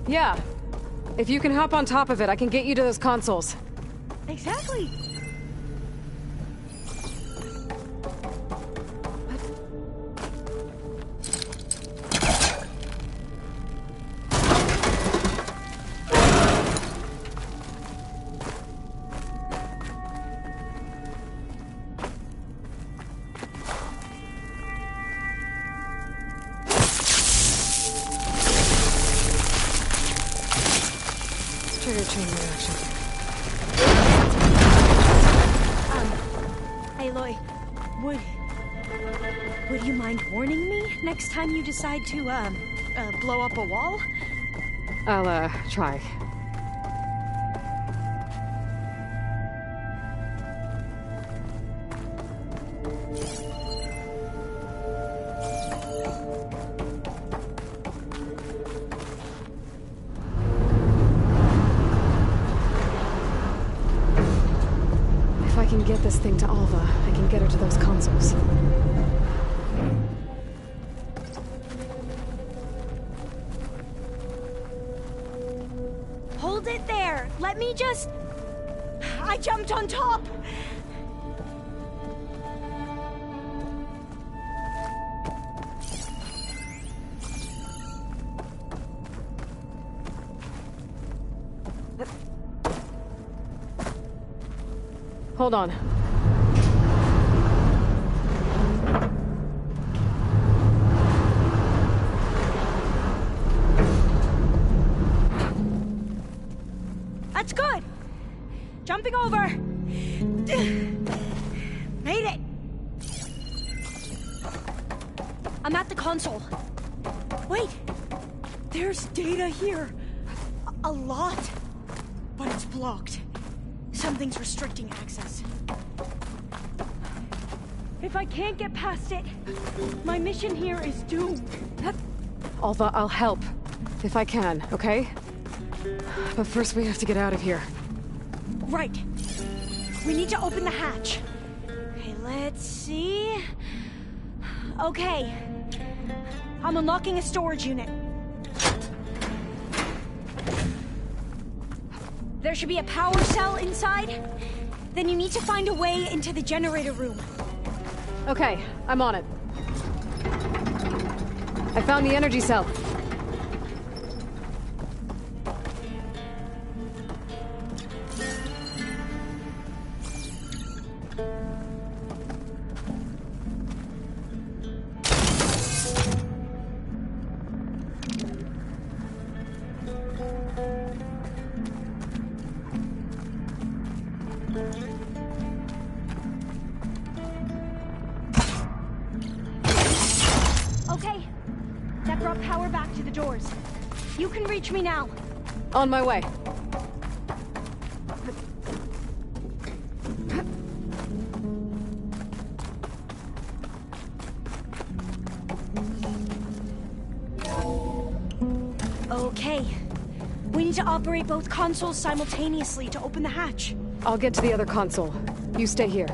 Yeah. If you can hop on top of it, I can get you to those consoles. Exactly. Trigger chain reaction. Aloy, would you mind warning me next time you decide to, blow up a wall? I'll, try. If I can get this thing to Alva, I can get her to those consoles. Hold it there! Let me just... I jumped on top! Hold on. That's good! Jumping over! Made it! I'm at the console. Wait! There's data here. A lot. But it's blocked. Something's restricting access. If I can't get past it, my mission here is doomed. Alva, I'll help. If I can, okay? But first we have to get out of here. Right. We need to open the hatch. Okay, let's see... Okay. I'm unlocking a storage unit. There should be a power cell inside. Then you need to find a way into the generator room. Okay, I'm on it. I found the energy cell. Okay. That brought power back to the doors. You can reach me now. On my way. Okay. We need to operate both consoles simultaneously to open the hatch. I'll get to the other console. You stay here.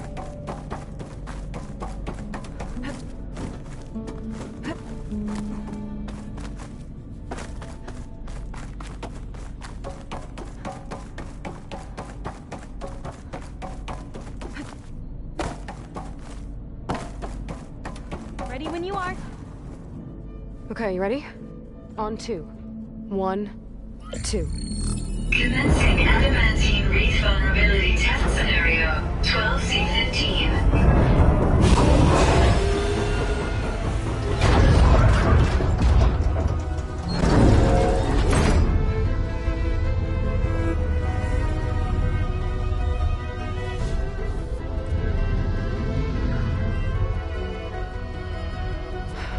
Ready when you are. Okay, you ready? On 2. 1, 2. Commencing adamantine wreath vulnerability test scenario 12C15.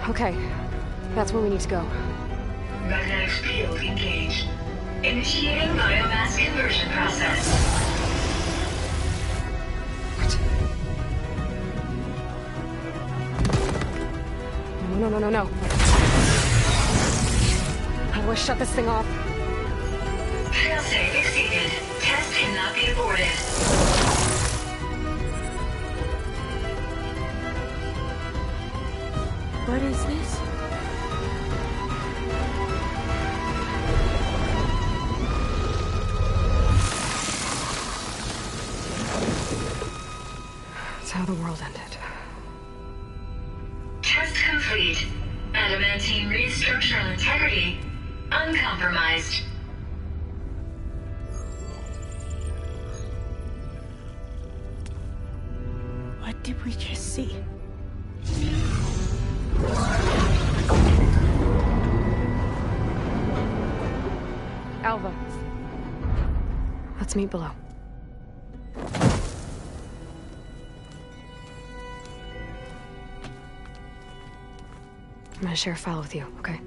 Okay, that's where we need to go. Magnetic field engaged. Initiating biomass conversion process. No. How do I shut this thing off? Failsafe exceeded. Test cannot be aborted. What is this? It's how the world ended. Test complete. Adamantine wreath structural integrity uncompromised. What did we just see? Alva. Let's meet below. I'm gonna share a file with you, okay?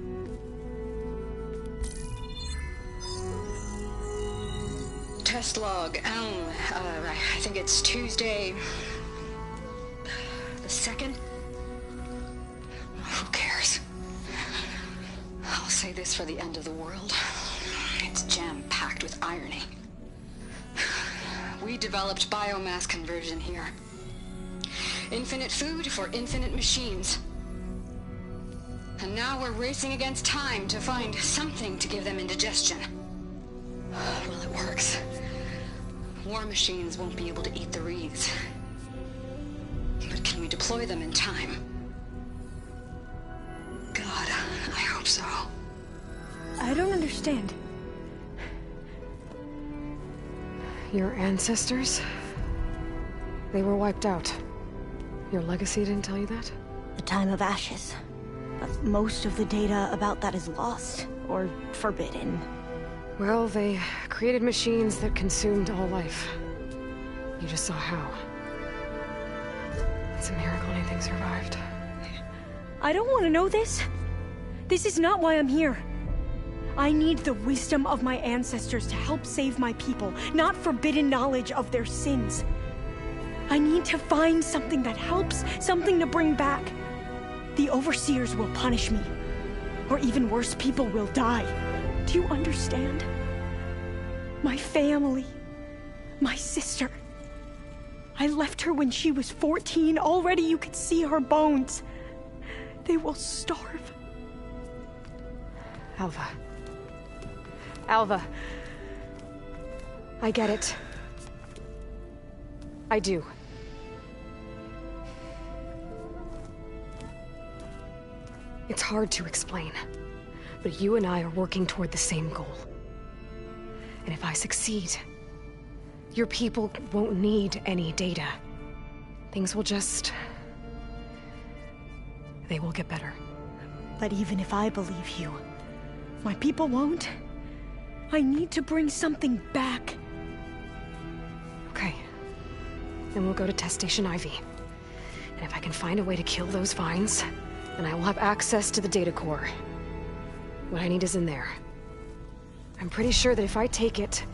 Test log, I think it's Tuesday... the 2nd? Who cares? I'll say this for the end of the world. It's jam-packed with irony. We developed biomass conversion here. Infinite food for infinite machines. And now we're racing against time to find something to give them indigestion. Well, it works. War machines won't be able to eat the wreaths. But can we deploy them in time? God, I hope so. I don't understand. Your ancestors? They were wiped out. Your legacy didn't tell you that? The time of ashes. But most of the data about that is lost, or forbidden. Well, they created machines that consumed all life. You just saw how. It's a miracle anything survived. I don't want to know this. This is not why I'm here. I need the wisdom of my ancestors to help save my people, not forbidden knowledge of their sins. I need to find something that helps, something to bring back. The Overseers will punish me. Or even worse, people will die. Do you understand? My family. My sister. I left her when she was 14. Already you could see her bones. They will starve. Alva. Alva. I get it. I do. It's hard to explain, but you and I are working toward the same goal. And if I succeed, your people won't need any data. Things will just... they will get better. But even if I believe you, my people won't. I need to bring something back. Okay. Then we'll go to Test Station Ivy. And if I can find a way to kill those vines, then I will have access to the data core. What I need is in there. I'm pretty sure that if I take it,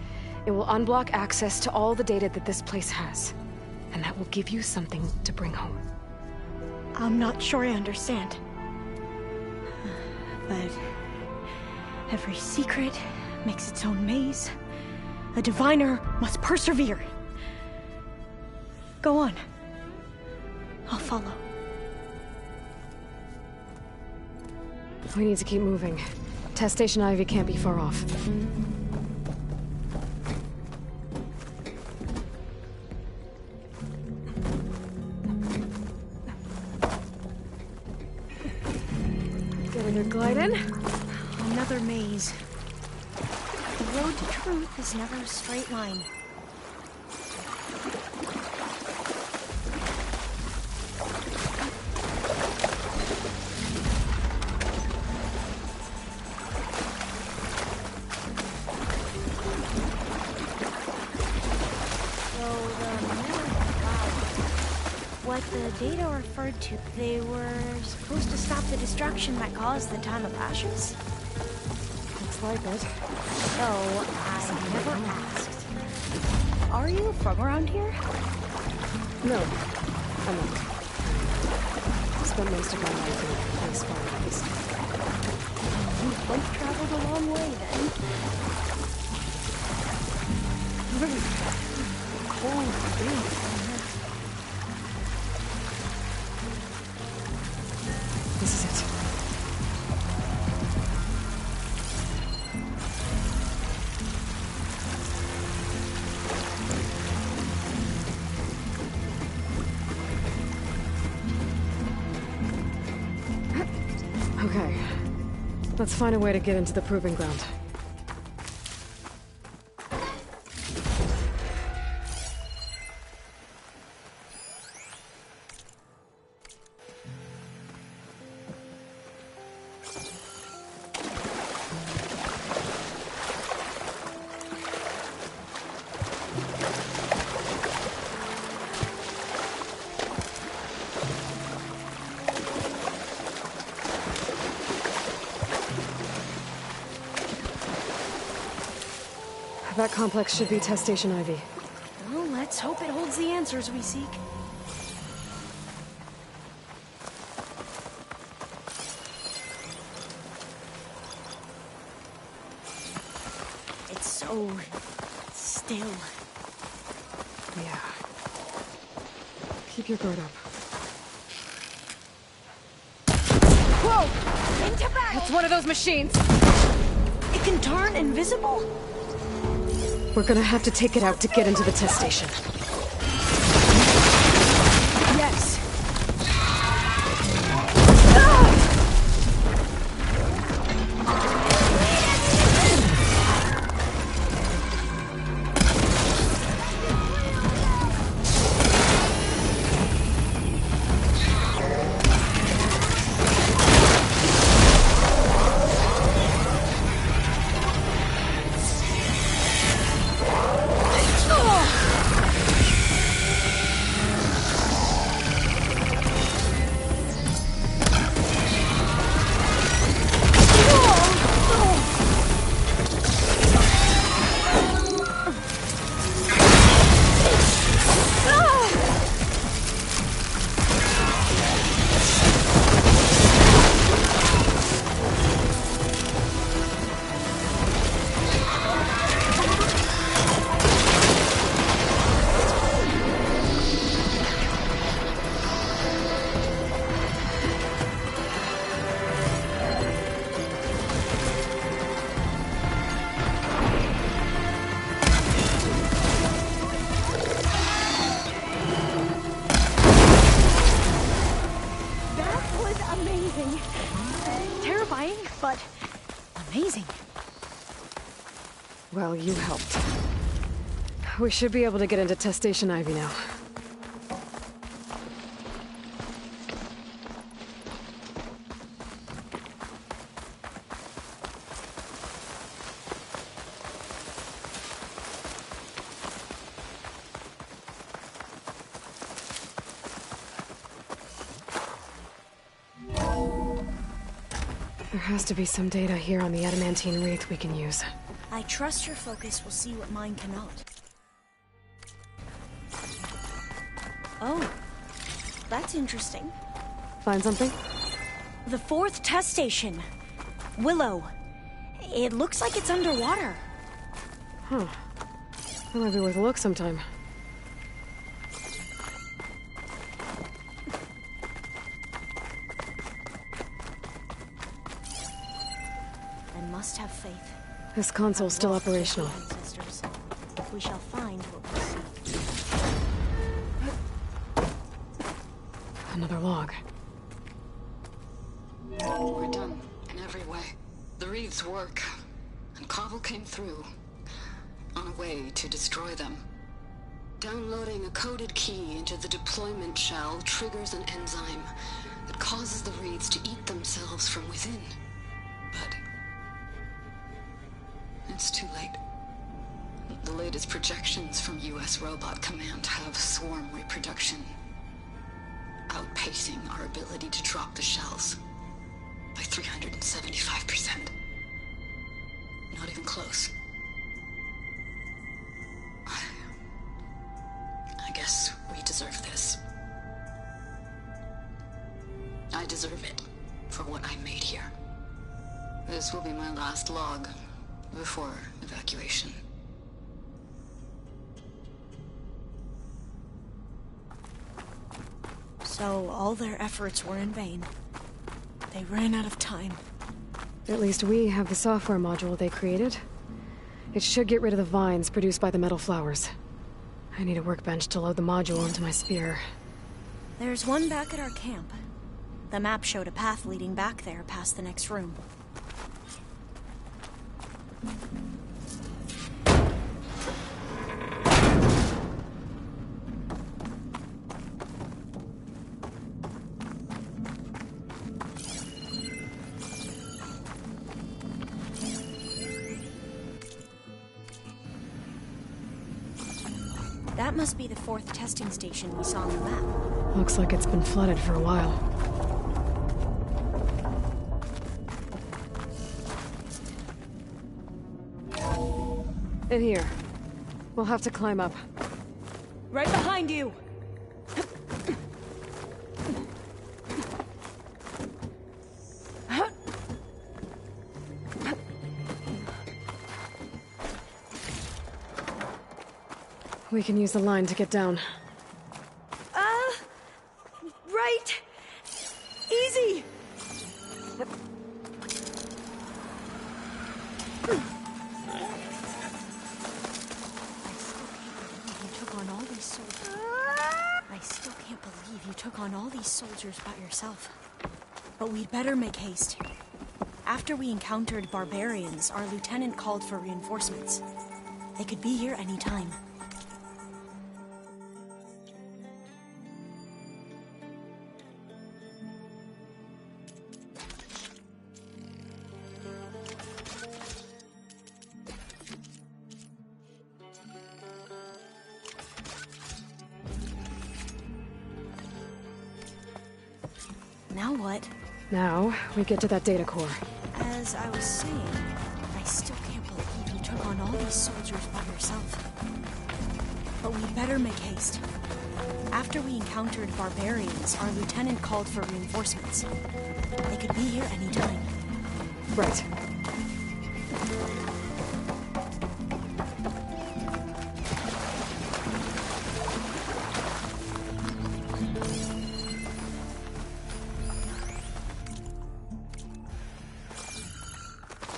it will unblock access to all the data that this place has. And that will give you something to bring home. I'm not sure I understand. But every secret makes its own maze. A diviner must persevere. Go on. I'll follow. We need to keep moving. Test Station Ivy can't be far off. Get a good glide in. Another maze. The road to truth is never a straight line. What the data referred to, they were supposed to stop the destruction that caused the Time of Ashes? Looks like it. So, I never asked. Are you from around here? No, I'm not. I spent most of my life in this far east. You both traveled a long way, then. Cold breeze. This is it. Okay. Let's find a way to get into the proving ground. That complex should be Test Station Ivy. Well, let's hope it holds the answers we seek. It's so still. Yeah. Keep your guard up. Whoa! Into battle! It's one of those machines! It can turn invisible? We're gonna have to take it out to get into the test station. Yes. Terrifying, but amazing. Well, you helped. We should be able to get into Test Station Ivy now. There has to be some data here on the adamantine wreath we can use. I trust your focus will see what mine cannot. Oh, that's interesting. Find something? The 4th test station. Willow. It looks like it's underwater. Huh. That might be worth a look sometime. I must have faith. This console's still operational. Ancestors. We shall find what we seek. Another log. We're done in every way. The Reeds work, and Cobble came through on a way to destroy them. Downloading a coded key into the deployment shell triggers an enzyme that causes the Reeds to eat themselves from within. But it's too late. The latest projections from US Robot Command have swarm reproduction outpacing our ability to drop the shells by 375%. Not even close. I guess we deserve this. I deserve it for what I made here. This will be my last log before evacuation. So all their efforts were in vain. They ran out of time. At least we have the software module they created. It should get rid of the vines produced by the metal flowers. I need a workbench to load the module onto my spear. There's one back at our camp. The map showed a path leading back there past the next room. That must be the 4th testing station we saw on the map. Looks like it's been flooded for a while. In here. We'll have to climb up. Right behind you! We can use the line to get down. Right! Easy! I still can't believe you took on all these soldiers by yourself. But we'd better make haste. After we encountered barbarians, our lieutenant called for reinforcements. They could be here any time. Now what? Now, we get to that data core. As I was saying, I still can't believe you took on all these soldiers by yourself. But we'd better make haste. After we encountered barbarians, our lieutenant called for reinforcements. They could be here any time. Right.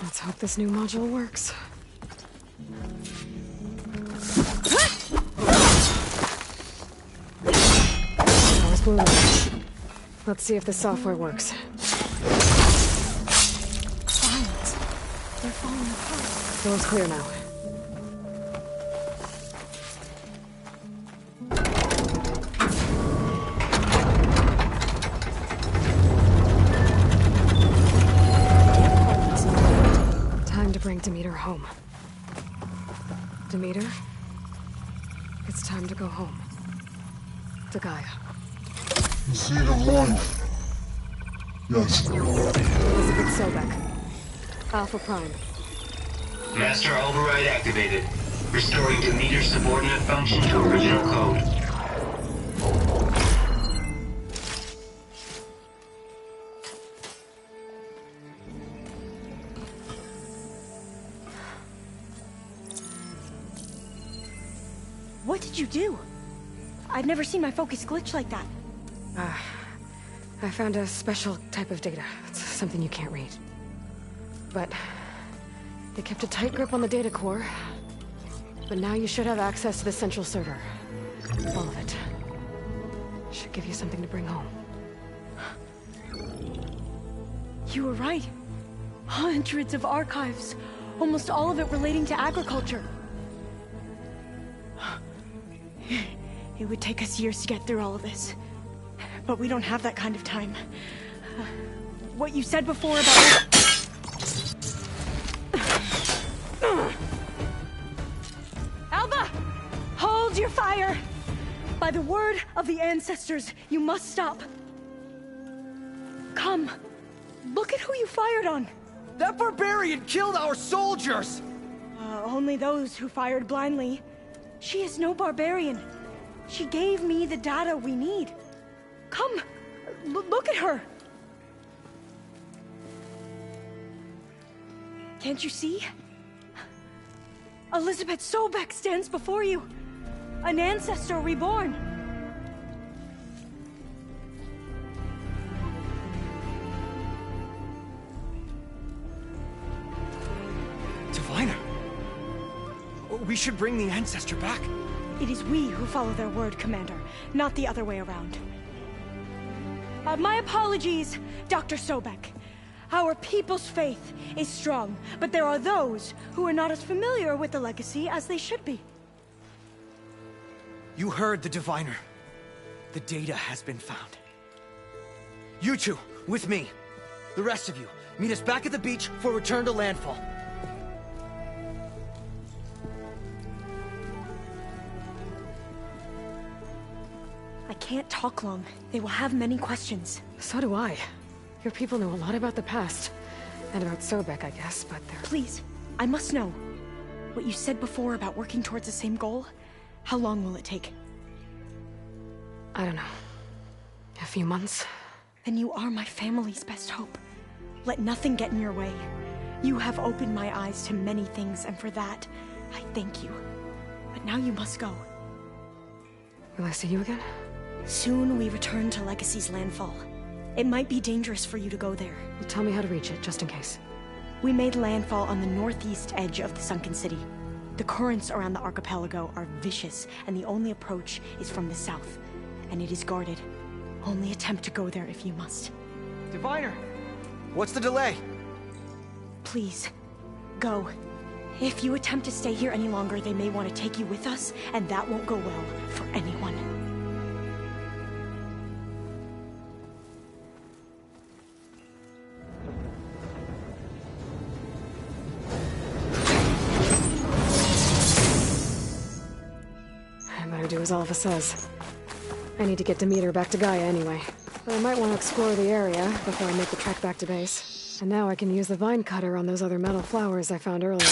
Let's hope this new module works. Power's blue. Let's see if the software works. Vines. They're falling apart. Door's clear now. Time to bring Demeter home. Demeter? It's time to go home. To Gaia. The seed of life. Yes. Elizabeth Sobek. Alpha Prime. Master override activated. Restoring Demeter subordinate function to original code. What did you do? I've never seen my focus glitch like that. I found a special type of data. It's something you can't read. But they kept a tight grip on the data core. But now you should have access to the central server. All of it. Should give you something to bring home. You were right. Hundreds of archives. Almost all of it relating to agriculture. It would take us years to get through all of this. But we don't have that kind of time. What you said before about... Alva! Hold your fire! By the word of the ancestors, you must stop. Come. Look at who you fired on. That barbarian killed our soldiers! Only those who fired blindly. She is no barbarian. She gave me the data we need. Come, look at her. Can't you see? Elizabeth Sobek stands before you. An ancestor reborn. Diviner! We should bring the ancestor back. It is we who follow their word, Commander, not the other way around. My apologies, Dr. Sobek. Our people's faith is strong, but there are those who are not as familiar with the legacy as they should be. You heard the Diviner. The data has been found. You two, with me. The rest of you, meet us back at the beach for return to landfall. I can't talk long. They will have many questions. So do I. Your people know a lot about the past. And about Sobek, I guess, but they're... Please, I must know. What you said before about working towards the same goal, how long will it take? I don't know. A few months? Then you are my family's best hope. Let nothing get in your way. You have opened my eyes to many things, and for that, I thank you. But now you must go. Will I see you again? Soon we return to Legacy's landfall. It might be dangerous for you to go there. Well, tell me how to reach it, just in case. We made landfall on the northeast edge of the sunken city. The currents around the archipelago are vicious, and the only approach is from the south. And it is guarded. Only attempt to go there if you must. Diviner! What's the delay? Please, go. If you attempt to stay here any longer, they may want to take you with us, and that won't go well for anyone. I better do as Alva says. I need to get Demeter back to Gaia anyway. But I might want to explore the area before I make the trek back to base. And now I can use the vine cutter on those other metal flowers I found earlier.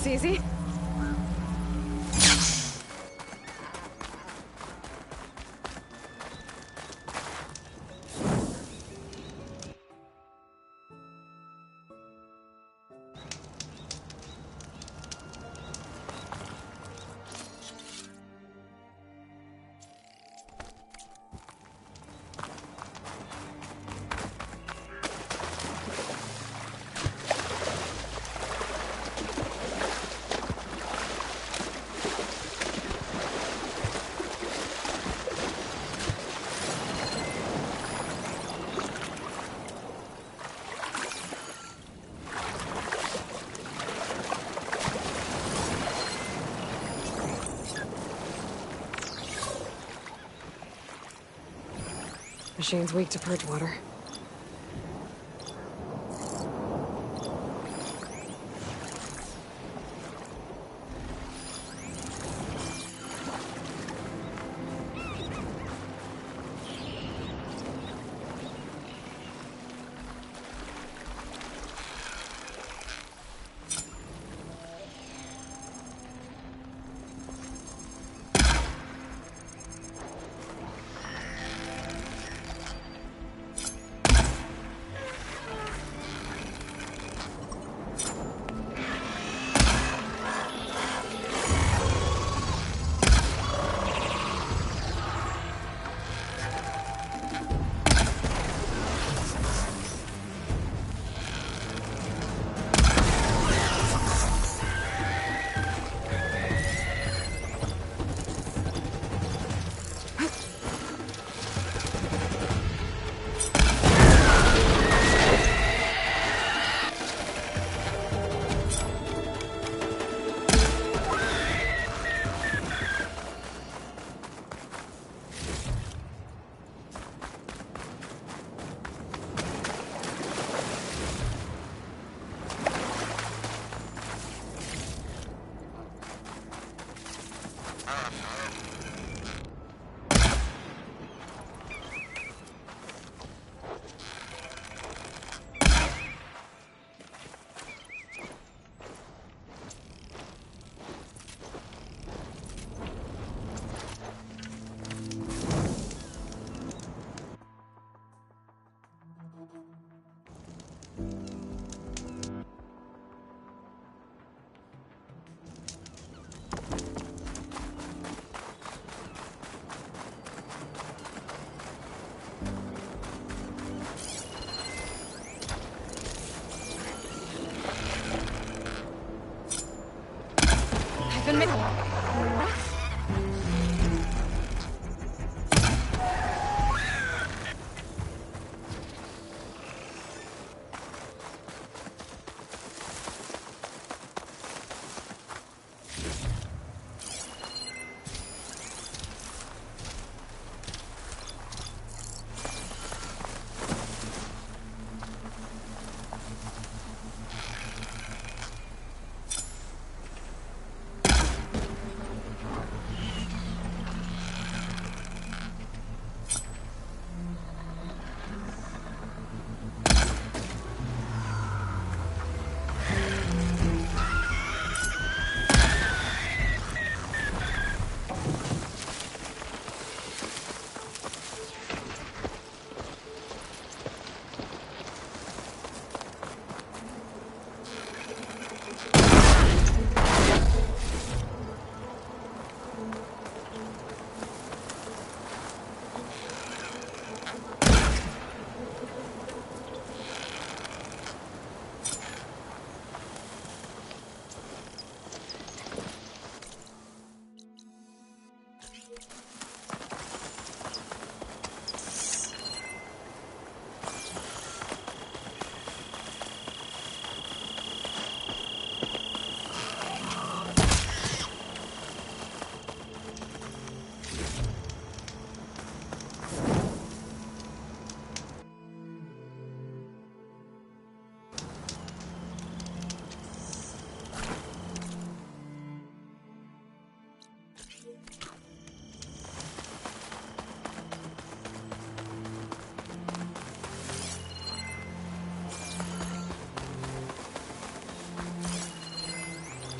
this easy? Machine's weak to purge water.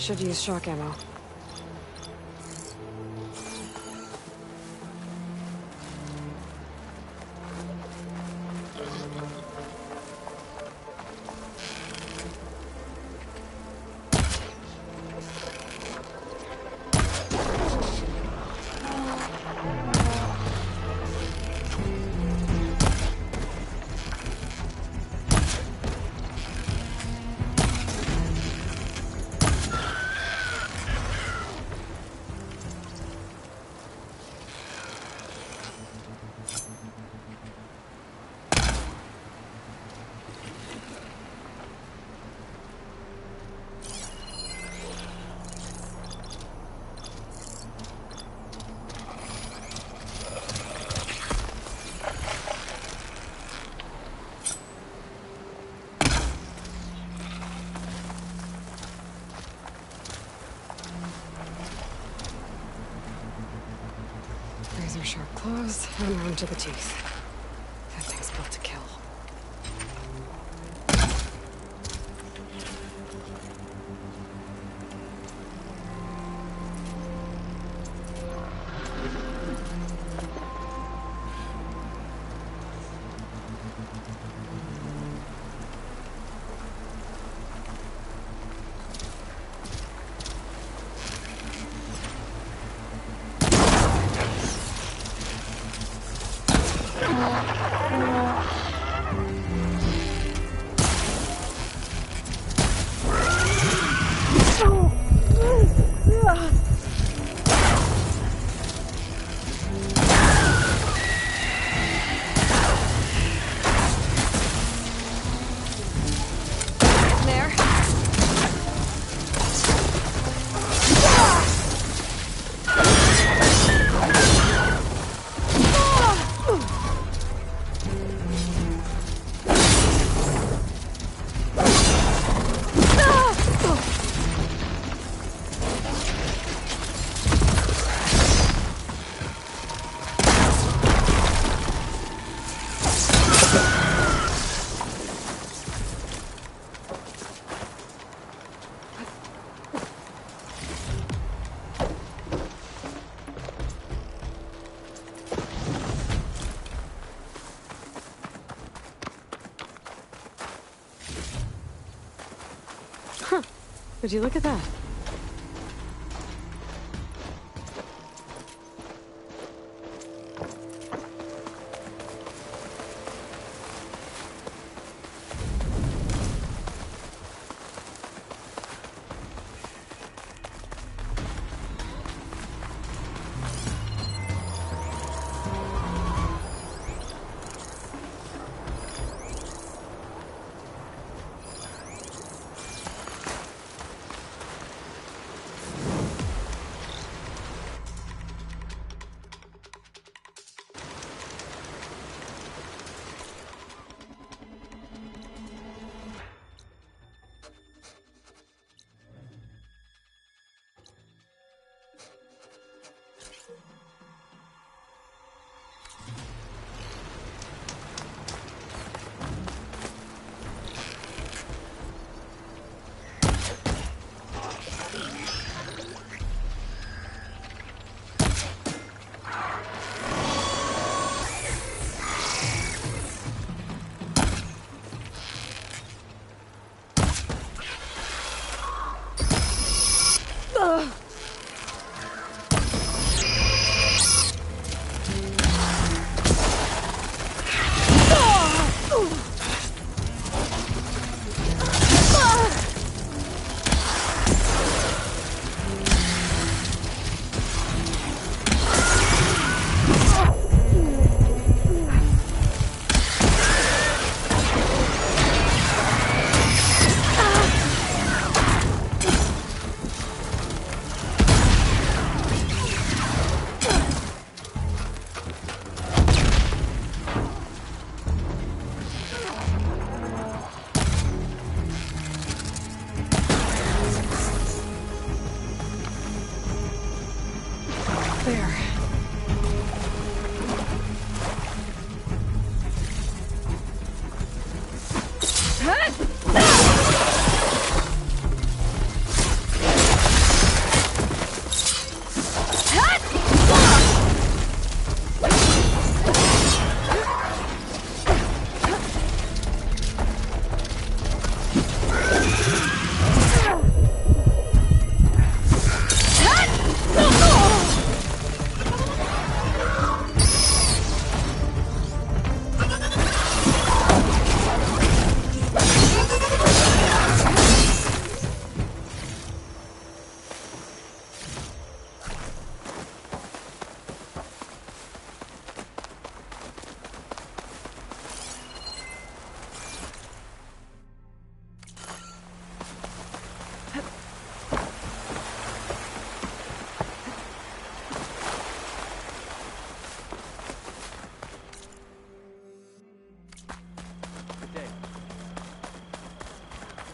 Should use shock ammo. Razor-sharp claws and armed to the teeth. That thing's built to kill. Would you look at that?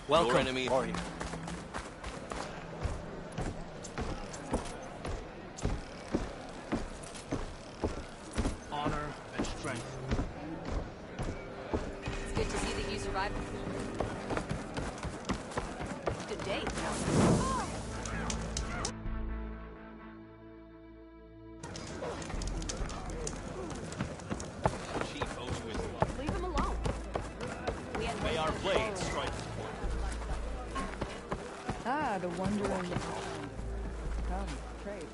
Welcome. Your enemy are here. Honor and strength. It's good to see that you survived. Good day. Chief owes you his life. Leave him alone. May our blades strike. Ah, the wonder and the come, trade.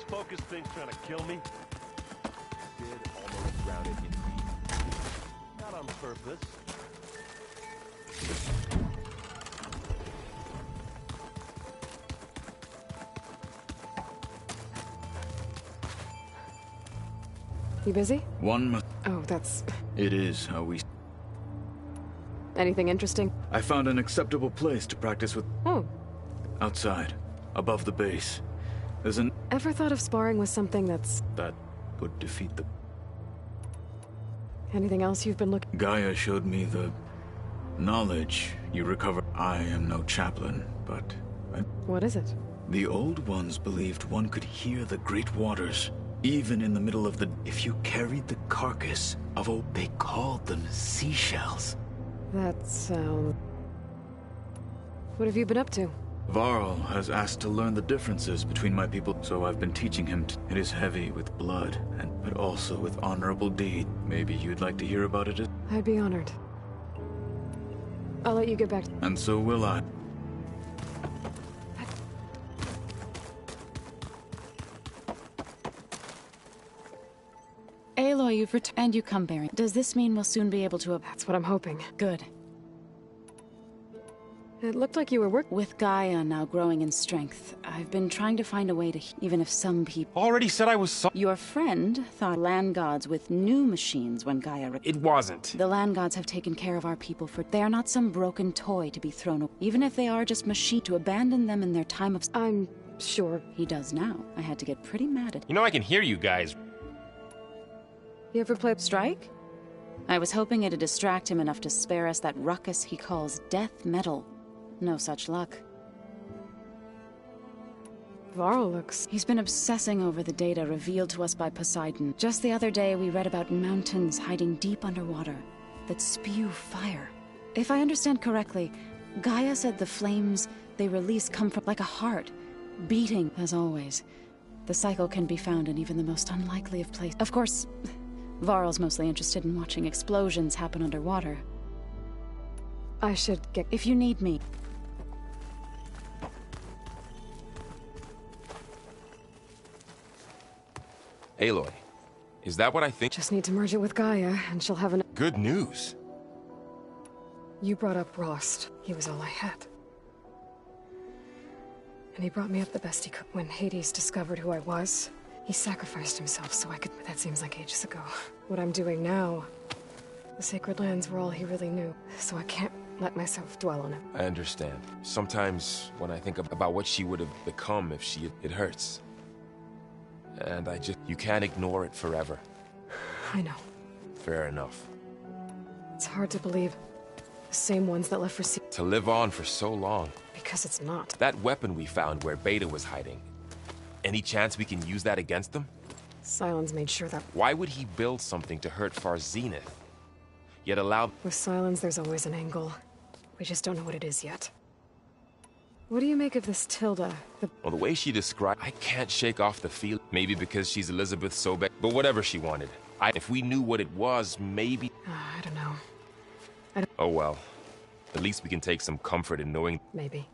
Focus thing's trying to kill me. Did almost grounded in me. Not on purpose. You busy? One must... Oh, that's... It is how we... Anything interesting? I found an acceptable place to practice with... Oh. Outside. Above the base. There's an... Ever thought of sparring with something that's... That would defeat the... Anything else you've been looking... Gaia showed me the... knowledge you recover. I am no chaplain, but... What is it? The old ones believed one could hear the great waters, even in the middle of the... If you carried the carcass of a... They called them seashells. That sounds... What have you been up to? Varl has asked to learn the differences between my people, so I've been teaching him. It is heavy with blood, but also with honorable deed. Maybe you'd like to hear about it? I'd be honored. I'll let you get back. And so will I. Aloy, you've returned and you come bearing. Does this mean we'll soon be able to... That's what I'm hoping. Good. It looked like you were working. With Gaia now growing in strength, I've been trying to find a way to even if some people... Already said I was Your friend thought land gods with new machines when Gaia... It wasn't. The land gods have taken care of our people for... They are not some broken toy to be thrown away. Even if they are just machine to abandon them in their time of... I'm sure. He does now. I had to get pretty mad at... You know I can hear you guys. You ever play Strike? I was hoping it'd distract him enough to spare us that ruckus he calls death metal. No such luck. Varl looks... He's been obsessing over the data revealed to us by Poseidon. Just the other day, we read about mountains hiding deep underwater that spew fire. If I understand correctly, Gaia said the flames they release come from like a heart, beating as always. The cycle can be found in even the most unlikely of places. Of course, Varl's mostly interested in watching explosions happen underwater. I should get... If you need me. Aloy, is that what I think? Just need to merge it with Gaia, and she'll have an... Good news. You brought up Rost. He was all I had. And he brought me up the best he could. When Hades discovered who I was, he sacrificed himself so I could... That seems like ages ago. What I'm doing now... The Sacred Lands were all he really knew, so I can't let myself dwell on it. I understand. Sometimes when I think about what she would have become if she... It hurts. And you can't ignore it forever. I know. Fair enough. It's hard to believe. The same ones that left for sea. To live on for so long. Because it's not. That weapon we found where Beta was hiding. Any chance we can use that against them? Sylens made sure that... Why would he build something to hurt Far Zenith? Yet allow... With Sylens, there's always an angle. We just don't know what it is yet. What do you make of this Tilda? Well, the way she described... I can't shake off the feel. Maybe because she's Elizabeth Sobek. But whatever she wanted. If we knew what it was, maybe... I don't know. Oh well. At least we can take some comfort in knowing... Maybe.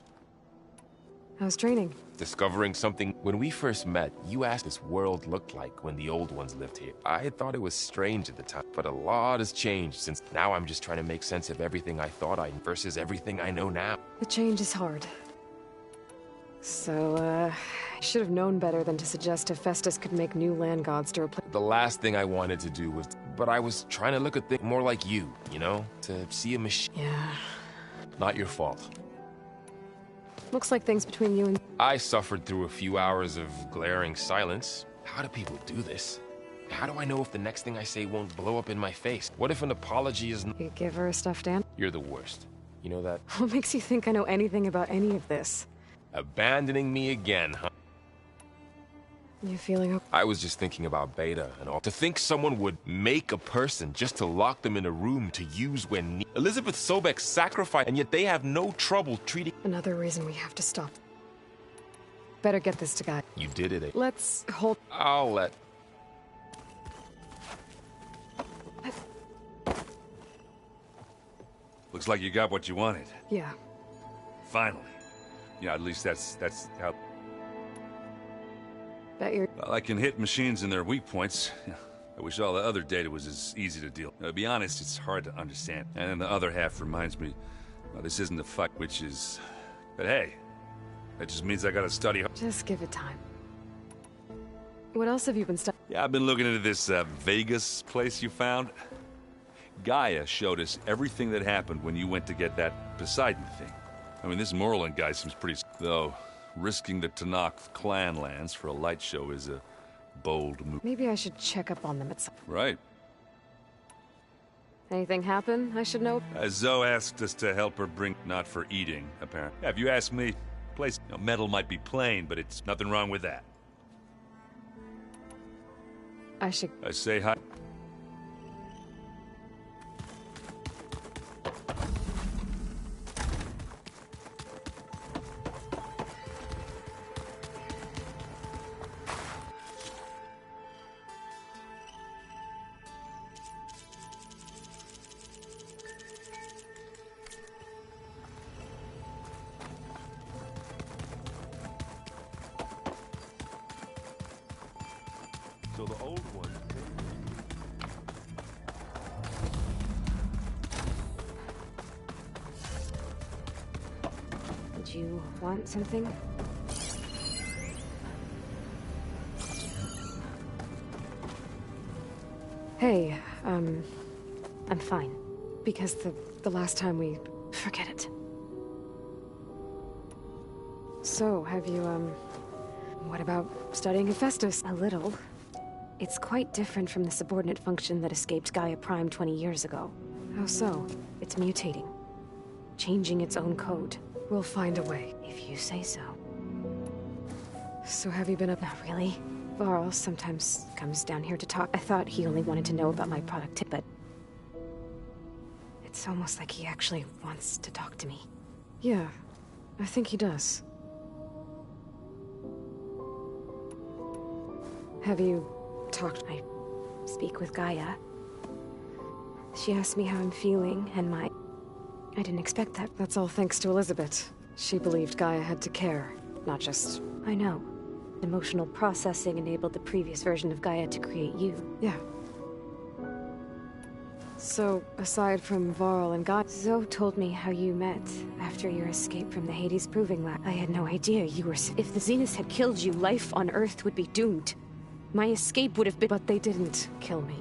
How's training? Discovering something. When we first met, you asked this world looked like when the old ones lived here. I had thought it was strange at the time, but a lot has changed since now I'm just trying to make sense of everything I thought I versus everything I know now. The change is hard. So, I should have known better than to suggest Hephaestus could make new land gods to replace... The last thing I wanted to do was... But I was trying to look at things more like you know? To see a machine. Yeah. Not your fault. Looks like things between you and... I suffered through a few hours of glaring silence. How do people do this? How do I know if the next thing I say won't blow up in my face? What if an apology is... You give her a stuffed animal? You're the worst. You know that? What makes you think I know anything about any of this? Abandoning me again, huh? You feeling okay? I was just thinking about Beta and all. To think someone would make a person just to lock them in a room to use when Elizabeth Sobek sacrificed, and yet they have no trouble treating... Another reason we have to stop. Better get this to Guy. You did it. Let's hold... I'll let... Looks like you got what you wanted. Yeah. Finally. Yeah, at least that's how... Bet you're... Well, I can hit machines in their weak points. I wish all the other data was as easy to deal. To be honest, it's hard to understand. And then the other half reminds me, well, this isn't a fight, which is... But hey, that just means I gotta study hard. Just give it time. What else have you been studying? Yeah, I've been looking into this Vegas place you found. Gaia showed us everything that happened when you went to get that Poseidon thing. I mean, this Morland guy seems pretty... Though, risking the Tanakh clan lands for a light show is a bold move. Maybe I should check up on them at some... Right. Anything happen I should know? Zoe asked us to help her bring... Not for eating, apparently. Yeah, if you ask me, place... metal might be plain, but it's nothing wrong with that. I should... say hi... So the old one... you want something? Hey, I'm fine. Because the last time we... Forget it. So, have you, what about studying Hephaestus? A little. It's quite different from the subordinate function that escaped Gaia Prime 20 years ago. How so? It's mutating. Changing its own code. We'll find a way. If you say so. So have you been up? Not really. Varl sometimes comes down here to talk. I thought he only wanted to know about my product, but... It's almost like he actually wants to talk to me. Yeah, I think he does. Have you talked? I speak with Gaia. She asked me how I'm feeling, and I didn't expect that. That's all thanks to Elizabeth. She believed Gaia had to care, not just... I know. Emotional processing enabled the previous version of Gaia to create you. Yeah. So, aside from Varl and Gaia, Zoe told me how you met after your escape from the Hades Proving Lab. I had no idea you were... If the Zeniths had killed you, life on Earth would be doomed. My escape would have been... But they didn't kill me.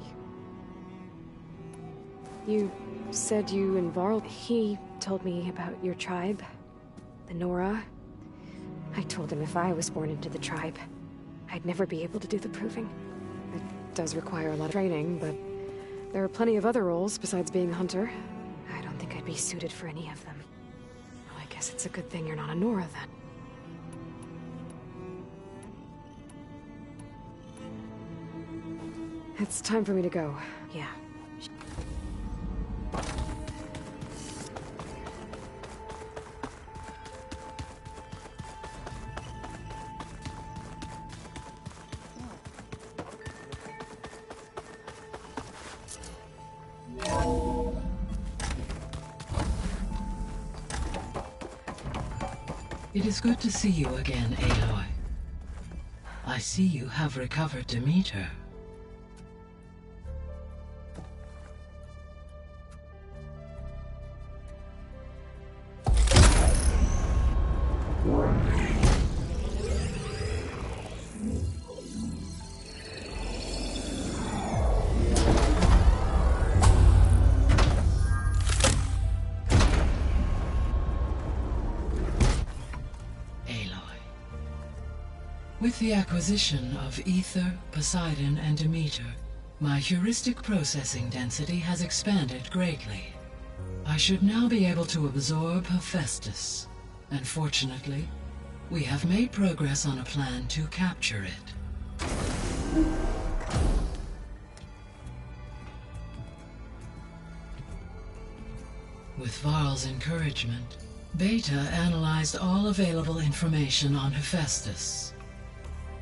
You said you and Varl... He told me about your tribe, the Nora. I told him if I was born into the tribe, I'd never be able to do the proving. It does require a lot of training, but there are plenty of other roles besides being a hunter. I don't think I'd be suited for any of them. Well, I guess it's a good thing you're not a Nora, then. It's time for me to go. Yeah. It is good to see you again, Aloy. I see you have recovered Demeter. With the acquisition of Ether, Poseidon, and Demeter, my heuristic processing density has expanded greatly. I should now be able to absorb Hephaestus, and fortunately, we have made progress on a plan to capture it. With Varl's encouragement, Beta analyzed all available information on Hephaestus.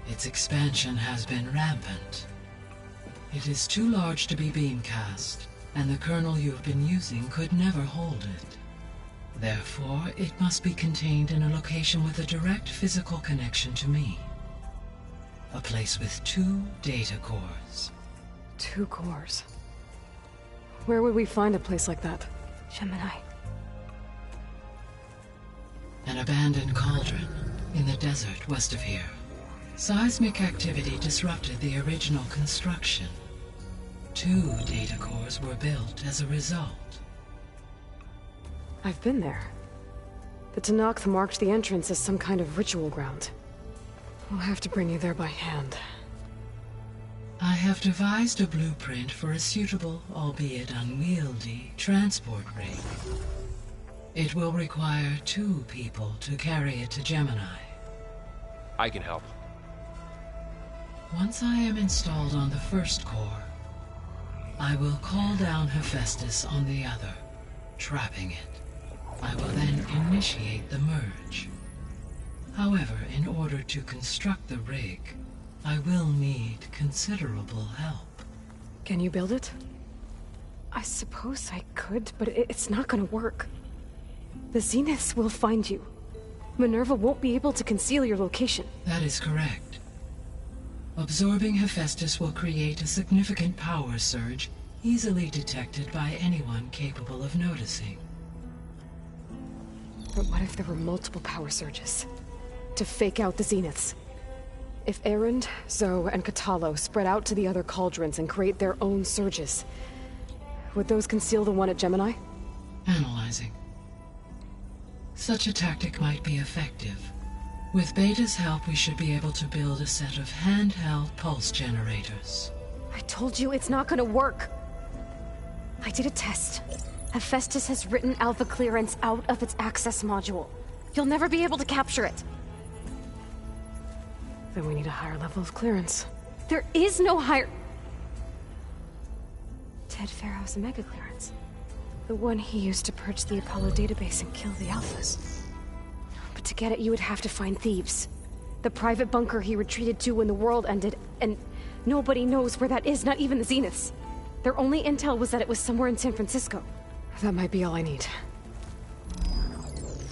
Its expansion has been rampant. It is too large to be beamcast, and the kernel you've been using could never hold it. Therefore, it must be contained in a location with a direct physical connection to me. A place with 2 data cores. 2 cores? Where would we find a place like that? Gemini. An abandoned cauldron in the desert west of here. Seismic activity disrupted the original construction. 2 data cores were built as a result. I've been there. The Tenakth marked the entrance as some kind of ritual ground. We'll have to bring you there by hand. I have devised a blueprint for a suitable, albeit unwieldy, transport rig. It will require 2 people to carry it to Gemini. I can help. Once I am installed on the first core, I will call down Hephaestus on the other, trapping it. I will then initiate the merge. However, in order to construct the rig, I will need considerable help. Can you build it? I suppose I could, but it's not gonna work. The Zeniths will find you. Minerva won't be able to conceal your location. That is correct. Absorbing Hephaestus will create a significant power surge, easily detected by anyone capable of noticing. But what if there were multiple power surges? To fake out the Zeniths? If Erend, Zoe, and Kotallo spread out to the other cauldrons and create their own surges, would those conceal the one at Gemini? Analyzing. Such a tactic might be effective. With Beta's help, we should be able to build a set of handheld pulse generators. I told you it's not gonna work. I did a test. Hephaestus has written Alpha clearance out of its access module. You'll never be able to capture it. Then we need a higher level of clearance. There is no higher... Ted Pharaoh's Omega clearance. The one he used to purge the Apollo database and kill the Alphas. But to get it, you would have to find Thieves. The private bunker he retreated to when the world ended, and nobody knows where that is, not even the Zeniths. Their only intel was that it was somewhere in San Francisco. That might be all I need.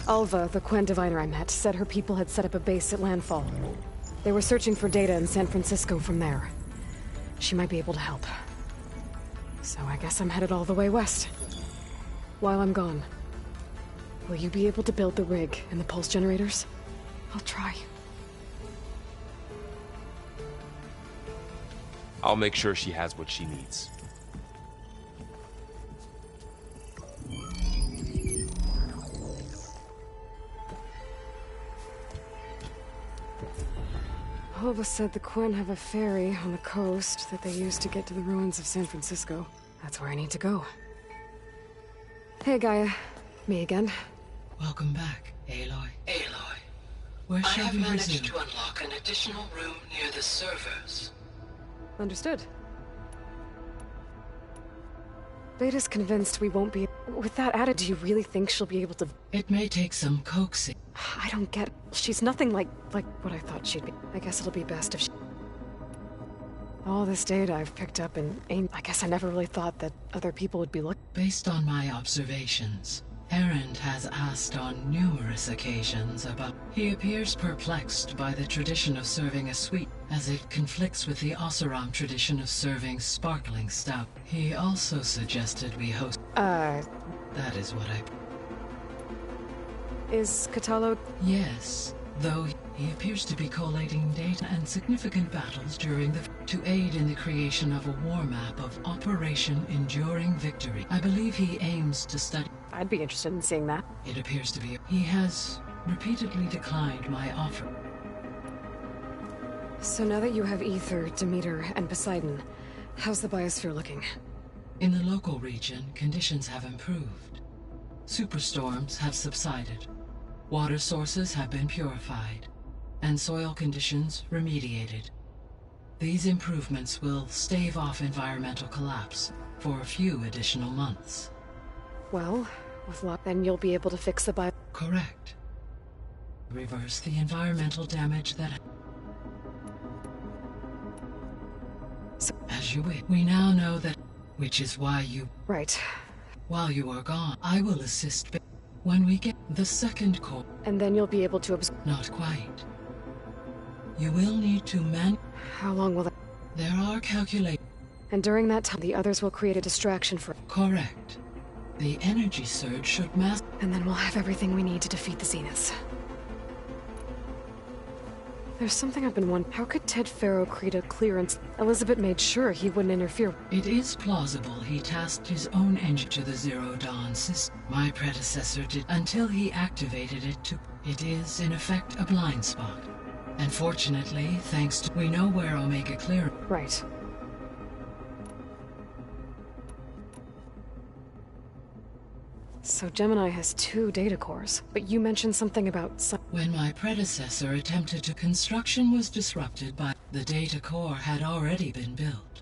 Alva, the Quen diviner I met, said her people had set up a base at Landfall. They were searching for data in San Francisco from there. She might be able to help. So I guess I'm headed all the way west. While I'm gone, will you be able to build the rig and the pulse generators? I'll try. I'll make sure she has what she needs. Alva said the Quen have a ferry on the coast that they use to get to the ruins of San Francisco. That's where I need to go. Hey, Gaia. Me again. Welcome back, Aloy. Aloy, Where I shall have we managed resume? to unlock an additional room near the servers. Understood. Beta's convinced we won't be... With that attitude, do you really think she'll be able to... It may take some coaxing. I don't get... She's nothing like what I thought she'd be. I guess it'll be best if she... All this data I've picked up and aimed... I guess I never really thought that other people would be looking... Based on my observations, Erend has asked on numerous occasions about... He appears perplexed by the tradition of serving a sweet, as it conflicts with the Oseram tradition of serving sparkling stout. He also suggested we host... That is what I... Is Kotallo... Yes, though he appears to be collating data and significant battles during the... to aid in the creation of a war map of Operation Enduring Victory. I believe he aims to study... I'd be interested in seeing that. It appears to be... He has repeatedly declined my offer. So now that you have Aether, Demeter, and Poseidon, how's the biosphere looking? In the local region, conditions have improved. Superstorms have subsided. Water sources have been purified, and soil conditions remediated. These improvements will stave off environmental collapse for a few additional months. Well, with luck, then you'll be able to fix the bio... Correct. Reverse the environmental damage that... So, as you wish. We now know that... Which is why you... Right. While you are gone, I will assist... When we get the second core... And then you'll be able to absorb... Not quite. You will need to How long will that... There are calculations... And during that time, the others will create a distraction for... Correct. The energy surge should mass... And then we'll have everything we need to defeat the Zeniths. There's something I've been wondering. How could Ted Pharaoh create a clearance? Elizabeth made sure he wouldn't interfere. It is plausible he tasked his own engine to the Zero Dawn system. My predecessor did until he activated it to... It is, in effect, a blind spot. And fortunately, thanks to... We know where Omega clear... Right. So Gemini has 2 data cores, but you mentioned something about some... When my predecessor attempted to... Construction was disrupted by... The data core had already been built.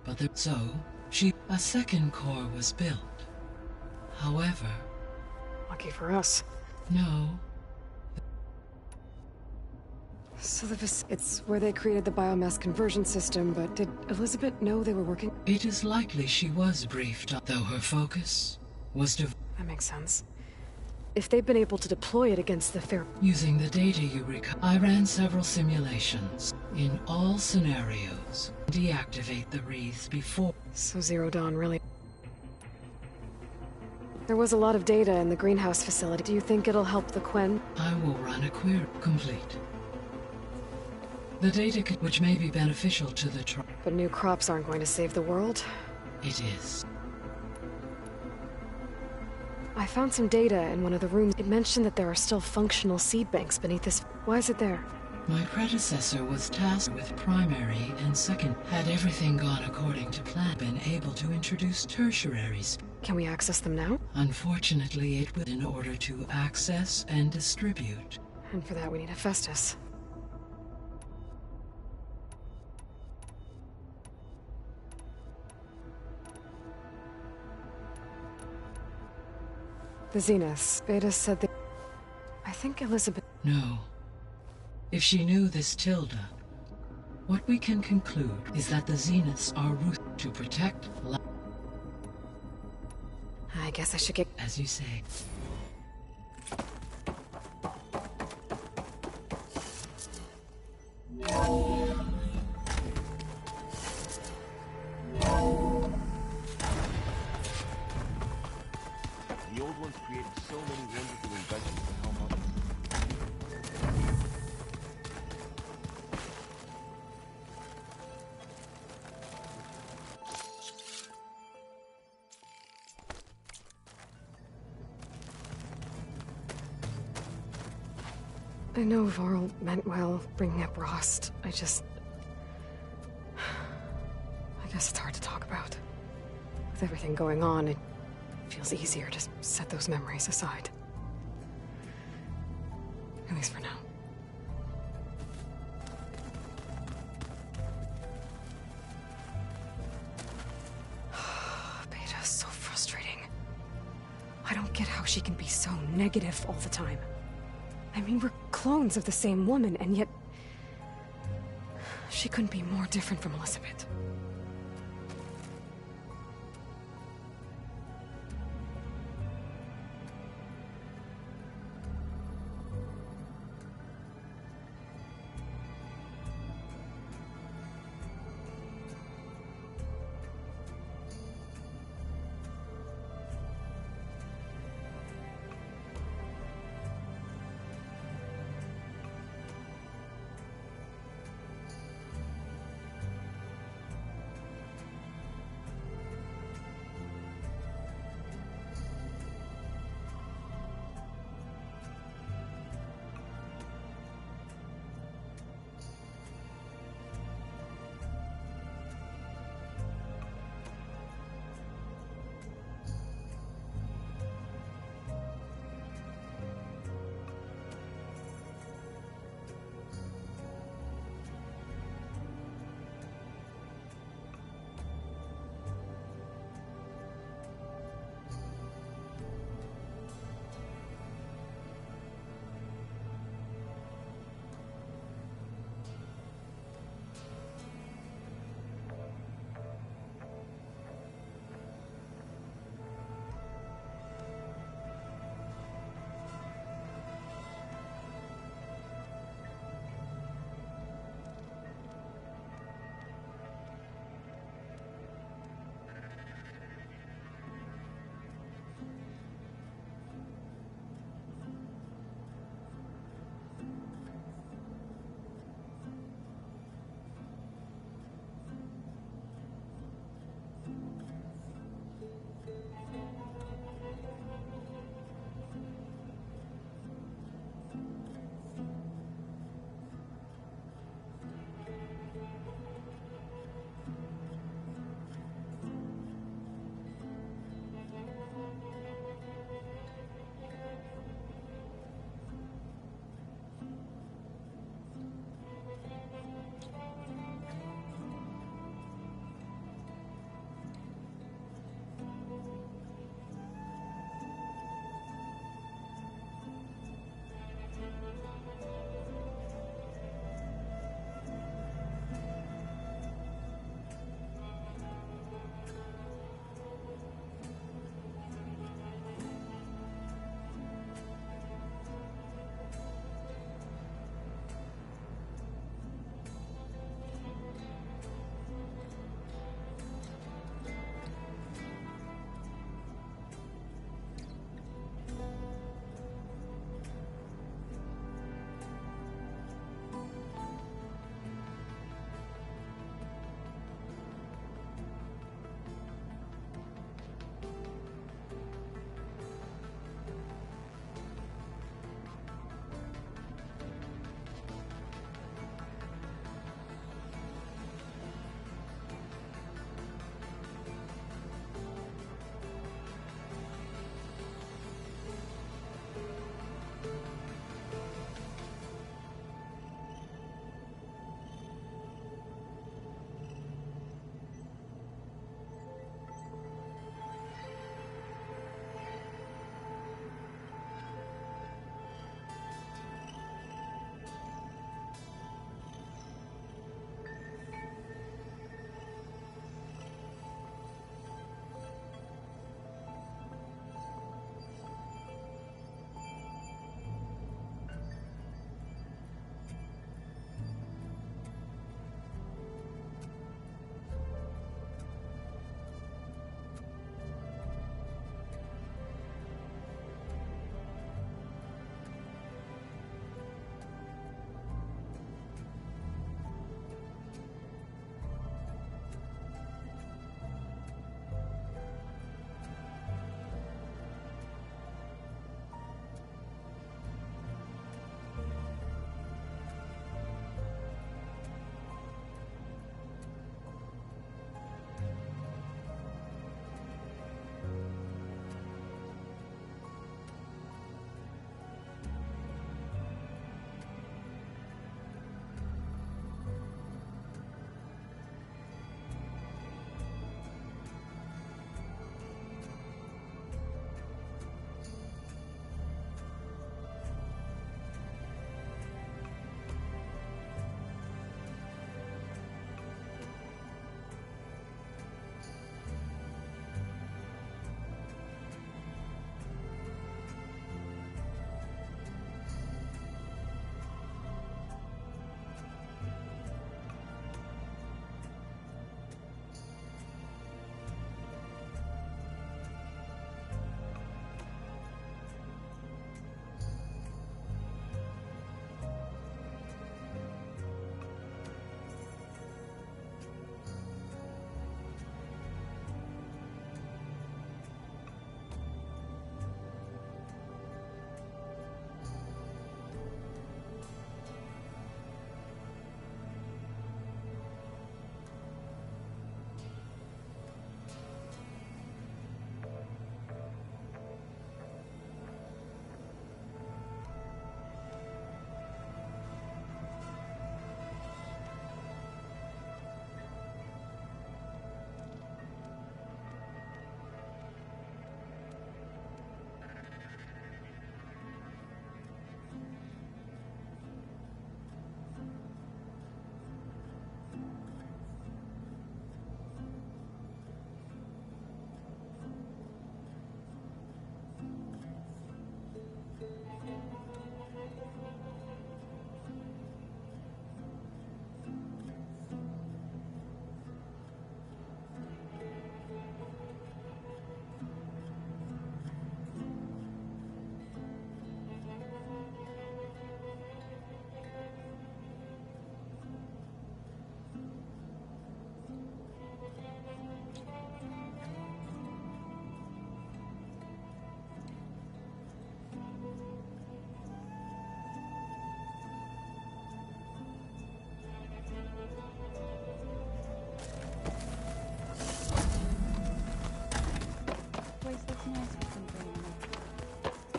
But a second core was built. However... Lucky for us. No. So it's where they created the biomass conversion system, but did Elizabeth know they were working? It is likely she was briefed, though her focus was to... That makes sense. If they've been able to deploy it against the fair... Using the data you I ran several simulations. In all scenarios, deactivate the wreaths before... So Zero Dawn really... There was a lot of data in the greenhouse facility. Do you think it'll help the Quen? I will run a query. Complete. The data which may be beneficial to the tribe. But new crops aren't going to save the world. It is. I found some data in one of the rooms. It mentioned that there are still functional seed banks beneath this. Why is it there? My predecessor was tasked with primary and second. Had everything gone according to plan, been able to introduce tertiaries. Can we access them now? Unfortunately, it will in order to access and distribute. And for that we need Hephaestus. The Zeniths. Beta said they... I think Elizabeth... No. If she knew this Tilda, what we can conclude is that the Zeniths are ruthless to protect life. I guess I should get... As you say. The old ones created so many wonderful inventions to help others. I know Varl meant well, bringing up Rost. I guess it's hard to talk about. With everything going on, it feels easier to set those memories aside. At least for now. Beta's so frustrating. I don't get how she can be so negative all the time. I mean, we're clones of the same woman, and yet... she couldn't be more different from Elizabeth.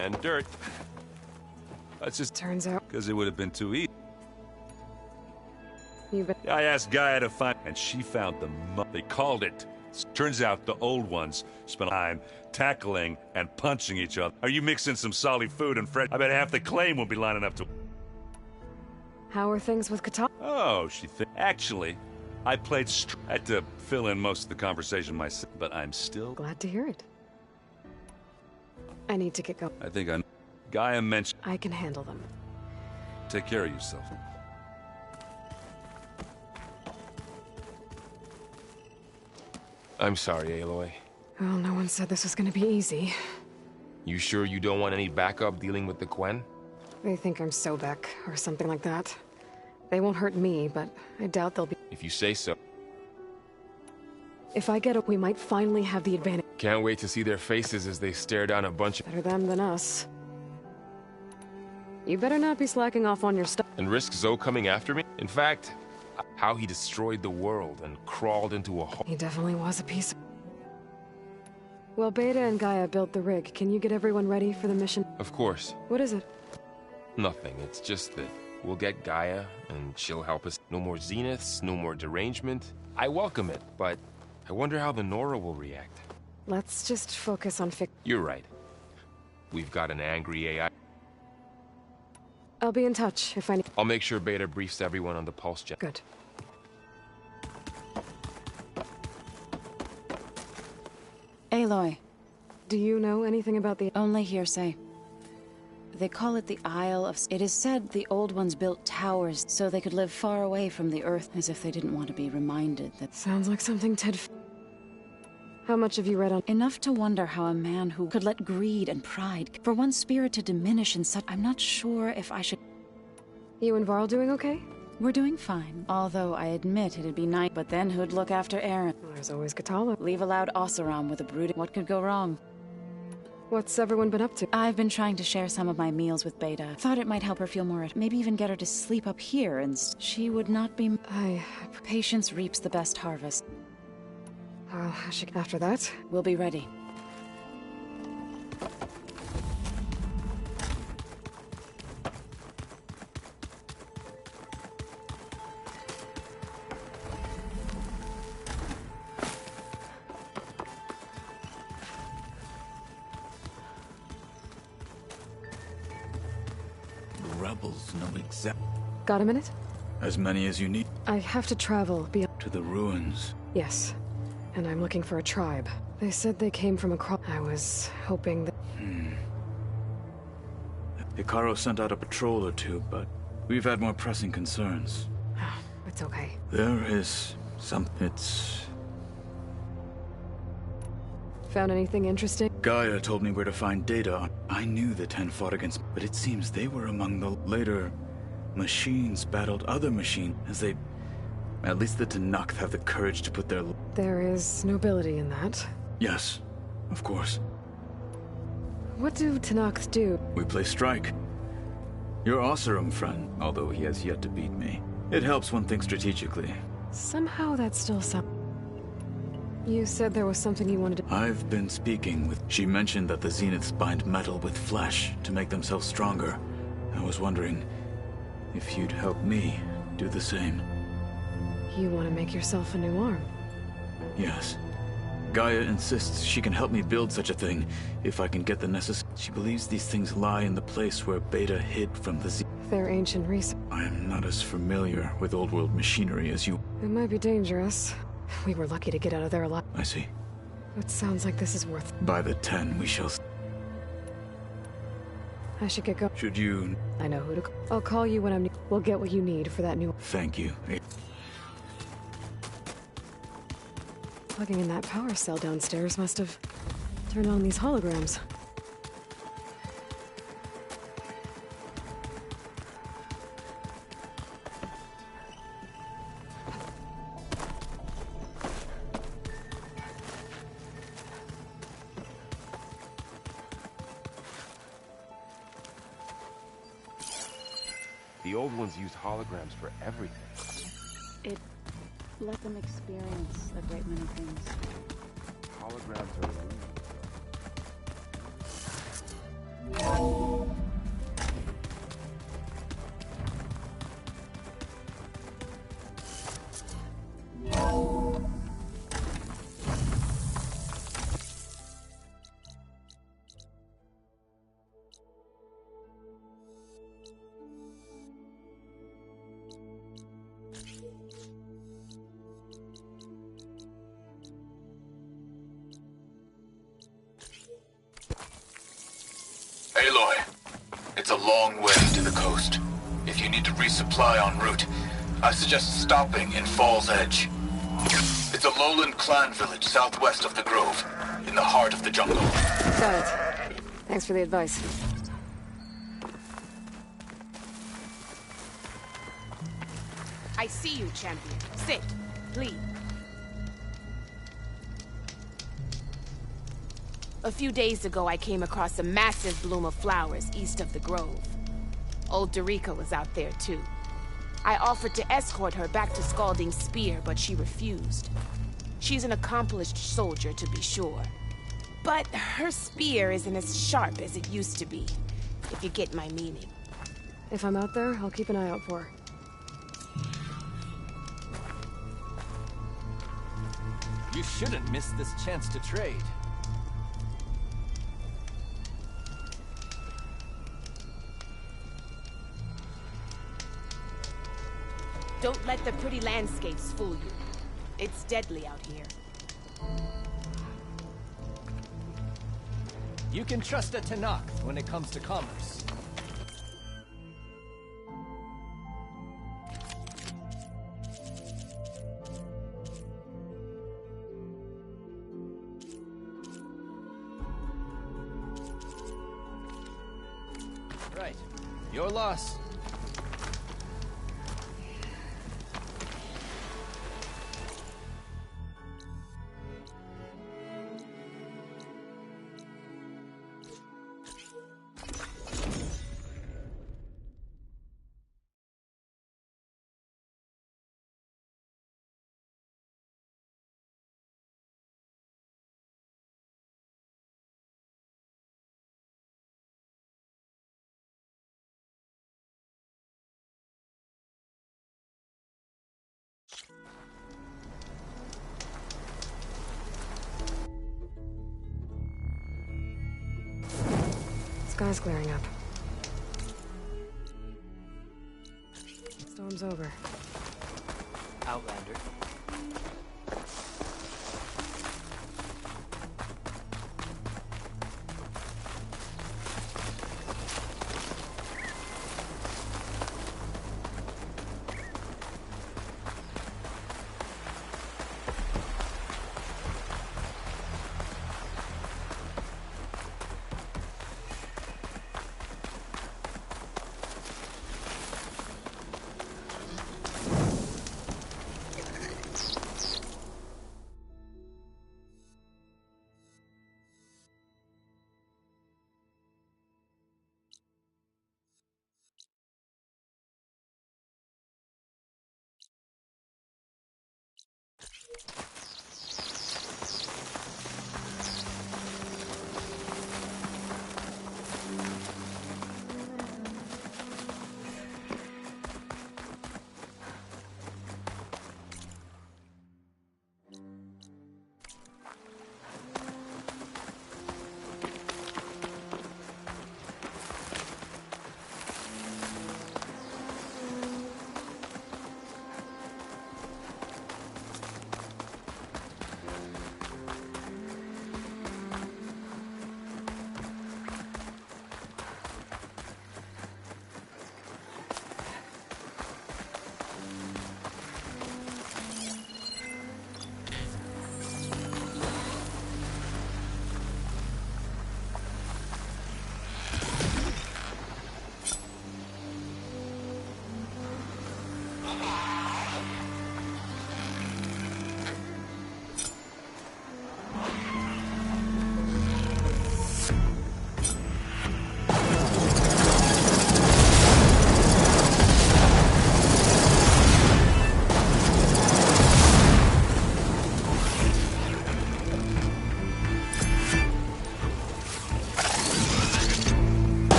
And dirt. That's just... Turns out... Because it would have been too easy. You bet. I asked Gaia to find... And she found the... They called it. Turns out the old ones spent time tackling and punching each other. Are you mixing some solid food and fresh? I bet half the claim will be lining up to... How are things with Katana? Oh, Actually, I played I had to fill in most of the conversation myself, but I'm still... Glad to hear it. I need to get going. I think I... Gaia mentioned... I can handle them. Take care of yourself. I'm sorry, Aloy. Well, no one said this was gonna be easy. You sure you don't want any backup dealing with the Quen? They think I'm Sobek, or something like that. They won't hurt me, but I doubt they'll be... If you say so. If I get up, we might finally have the advantage. Can't wait to see their faces as they stare down a bunch of... Better them than us. You better not be slacking off on your stuff. And risk Zoe coming after me? In fact, how he destroyed the world and crawled into a hole. He definitely was a piece of... Well, Beta and Gaia built the rig. Can you get everyone ready for the mission? Of course. What is it? Nothing. It's just that we'll get Gaia, and she'll help us. No more zeniths, no more derangement. I welcome it, but I wonder how the Nora will react. Let's just focus on You're right. We've got an angry AI. I'll be in touch if I need... I'll make sure Beta briefs everyone on the pulse gen. Good. Aloy. Do you know anything about the... Only hearsay. They call it the Isle of... It is said the Old Ones built towers so they could live far away from the Earth, as if they didn't want to be reminded that... Sounds like something Ted... How much have you read on... Enough to wonder how a man who could let greed and pride... For one's spirit to diminish in such... I'm not sure if I should... You and Varl doing okay? We're doing fine. Although I admit it'd be nice, but then who'd look after Aaron? Well, there's always Katala. Leave a loud Oseram with a brooding... What could go wrong? What's everyone been up to? I've been trying to share some of my meals with Beta. Thought it might help her feel more at... Maybe even get her to sleep up here, and she would not be... Patience reaps the best harvest. Well, after that... We'll be ready. Rebels know exactly. Got a minute? As many as you need. I have to travel beyond... To the ruins. Yes. And I'm looking for a tribe. They said they came from across... I was hoping that... Hikaru sent out a patrol or two, but we've had more pressing concerns. It's okay. There is something... It's... Found anything interesting? Gaia told me where to find data. I knew the 10 fought against, but it seems they were among the later machines battled other machines as they... At least the Tenakth have the courage to put their... There is nobility in that. Yes, of course. What do Tenakth do? We play strike. Your Oseram friend, although he has yet to beat me. It helps one think strategically. Somehow that's still some... You said there was something you wanted to... I've been speaking with... She mentioned that the Zeniths bind metal with flesh to make themselves stronger. I was wondering if you'd help me do the same. You want to make yourself a new arm? Yes. Gaia insists she can help me build such a thing if I can get the necessary... She believes these things lie in the place where Beta hid from the Z... They're ancient research. I am not as familiar with old world machinery as you... It might be dangerous. We were lucky to get out of there alive. I see. It sounds like this is worth... By the 10, we shall... I should get going. Should you... I know who to call. I'll call you when I'm... We'll get what you need for that new... Thank you. Plugging in that power cell downstairs must have turned on these holograms. The old ones used holograms for everything. It let them experience a great many things. Holograms are Aloy, it's a long way to the coast. If you need to resupply en route, I suggest stopping in Fall's Edge. It's a lowland clan village southwest of the Grove, in the heart of the jungle. Got it. Thanks for the advice. I see you, champion. Sit, please. A few days ago, I came across a massive bloom of flowers east of the Grove. Old Darika was out there, too. I offered to escort her back to Scalding Spear, but she refused. She's an accomplished soldier, to be sure. But her spear isn't as sharp as it used to be, if you get my meaning. If I'm out there, I'll keep an eye out for her. You shouldn't miss this chance to trade. Don't let the pretty landscapes fool you. It's deadly out here. You can trust a Tenakth when it comes to commerce. Right. Your loss. Sky's clearing up. Storm's over. Outlander.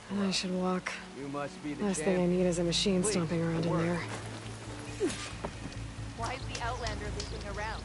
And I should walk. You must be the Last thing I need is a machine Please, stomping around in there. Why is the Outlander looping around?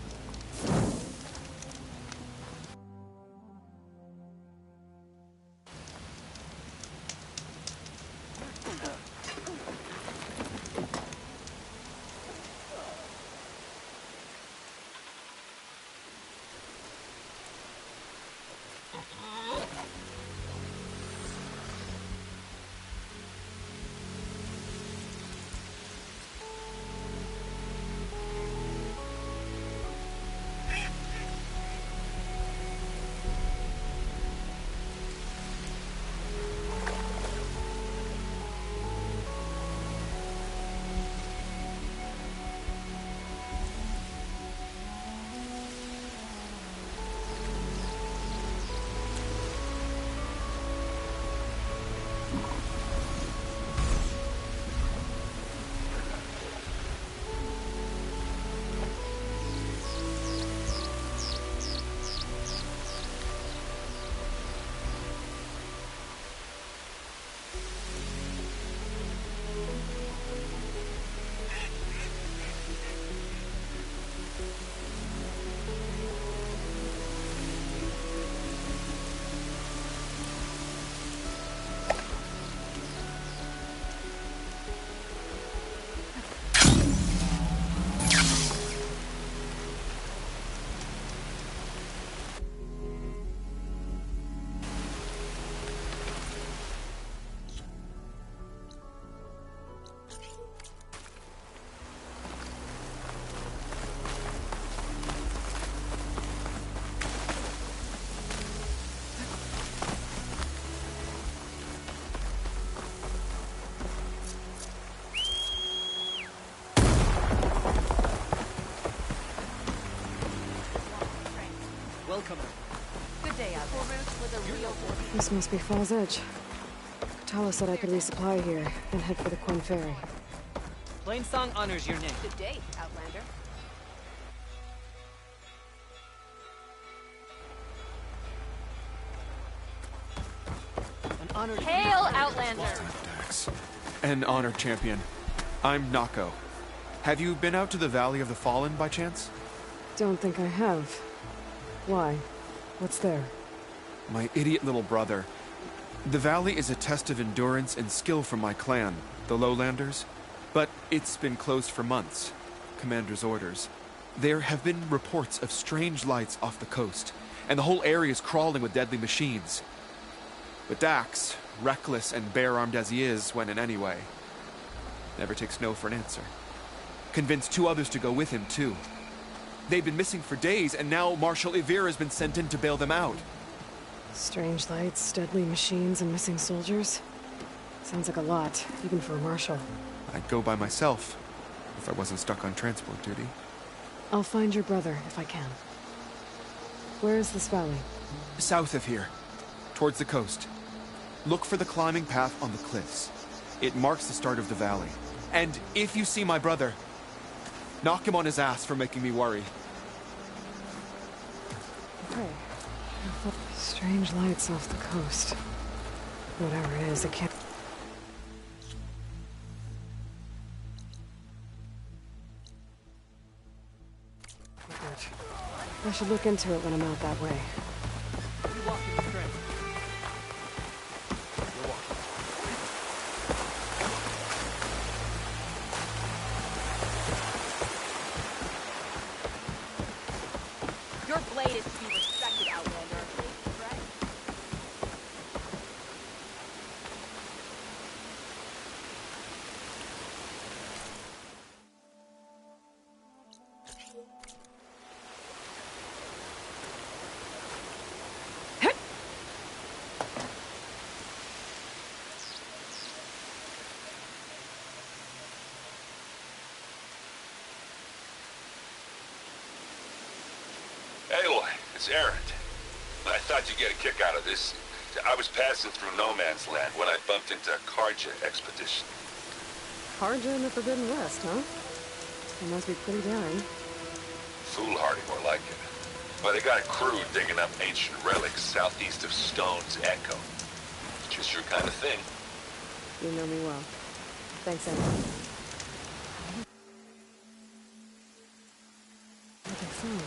Welcome. Good day, Outlander. With a real This must be Falls Edge. Tala said I could resupply here, then head for the Quinn Ferry. Plainsong honors your name. Good day, Outlander. An honored Hail, Outlander! An honor, champion. I'm Nako. Have you been out to the Valley of the Fallen by chance? Don't think I have. Why? What's there? My idiot little brother. The valley is a test of endurance and skill for my clan, the Lowlanders. But it's been closed for months. Commander's orders. There have been reports of strange lights off the coast, and the whole area is crawling with deadly machines. But Dax, reckless and bare-armed as he is, went in anyway. Never takes no for an answer. Convinced 2 others to go with him, too. They've been missing for days, and now Marshal Ivir has been sent in to bail them out. Strange lights, deadly machines, and missing soldiers. Sounds like a lot, even for a marshal. I'd go by myself, if I wasn't stuck on transport duty. I'll find your brother, if I can. Where is this valley? South of here, towards the coast. Look for the climbing path on the cliffs. It marks the start of the valley. And if you see my brother, knock him on his ass for making me worry. Okay. Strange lights off the coast. Whatever it is, it can't... I should look into it when I'm out that way. You walk in the train. You're walking. Your blade is to be respected, Outlander. Right? Aloy, it's Erend. I thought you'd get a kick out of this. I was passing through No Man's Land when I bumped into a Karja expedition. Karja in the Forbidden West, huh? It must be pretty daring. Foolhardy, more like it. Well, they got a crew digging up ancient relics southeast of Stone's Echo. Did you Just your kind of thing. You know me well. Thanks, Emma. What they found?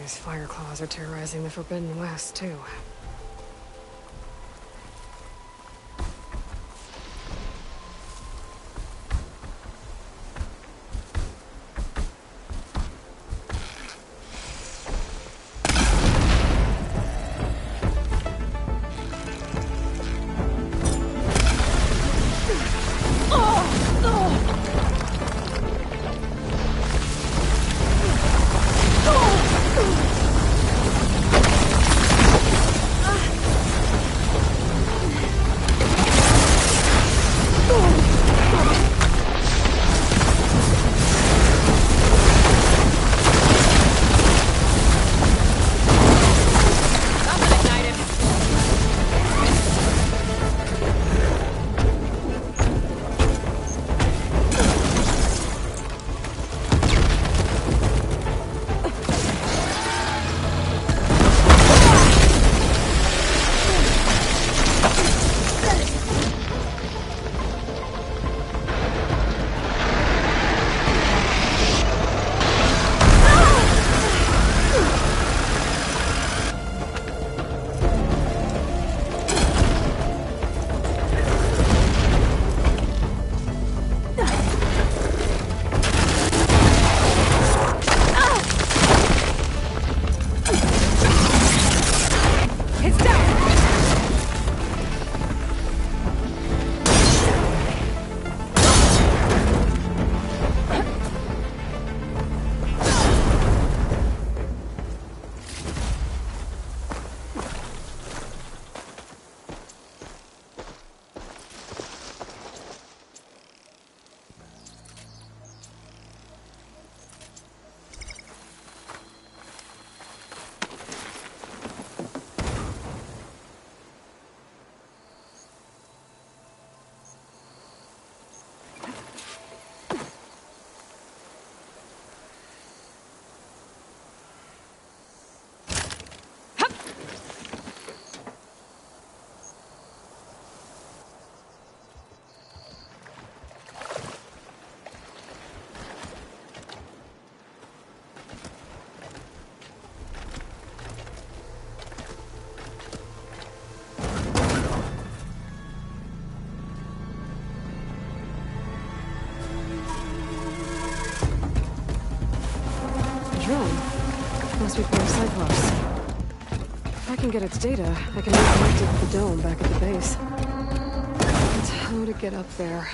These fire claws are terrorizing the Forbidden West, too. drone. Must be part of Cyclops. If I can get its data, I can reconnect it with the dome back at the base. But how to get up there?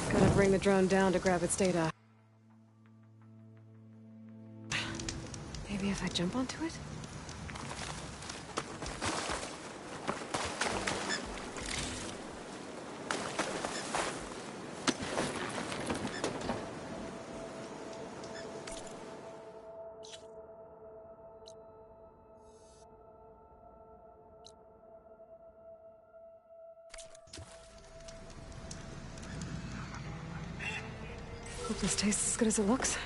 Gotta bring the drone down to grab its data. Maybe if I jump onto it? Hope this tastes as good as it looks.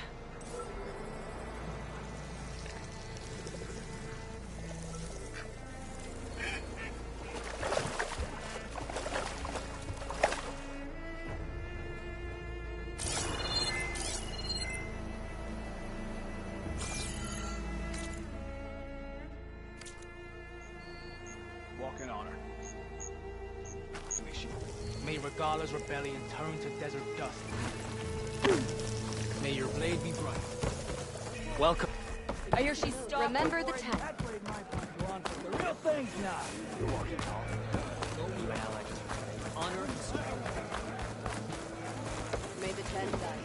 Walking on her. May Regala's rebellion turn to desert dust. May your blade be bright. Welcome. I hear she's stopped. Remember the 10. The real thing's now. You're walking on. Go be Alex. Honor and strength. May the 10 die.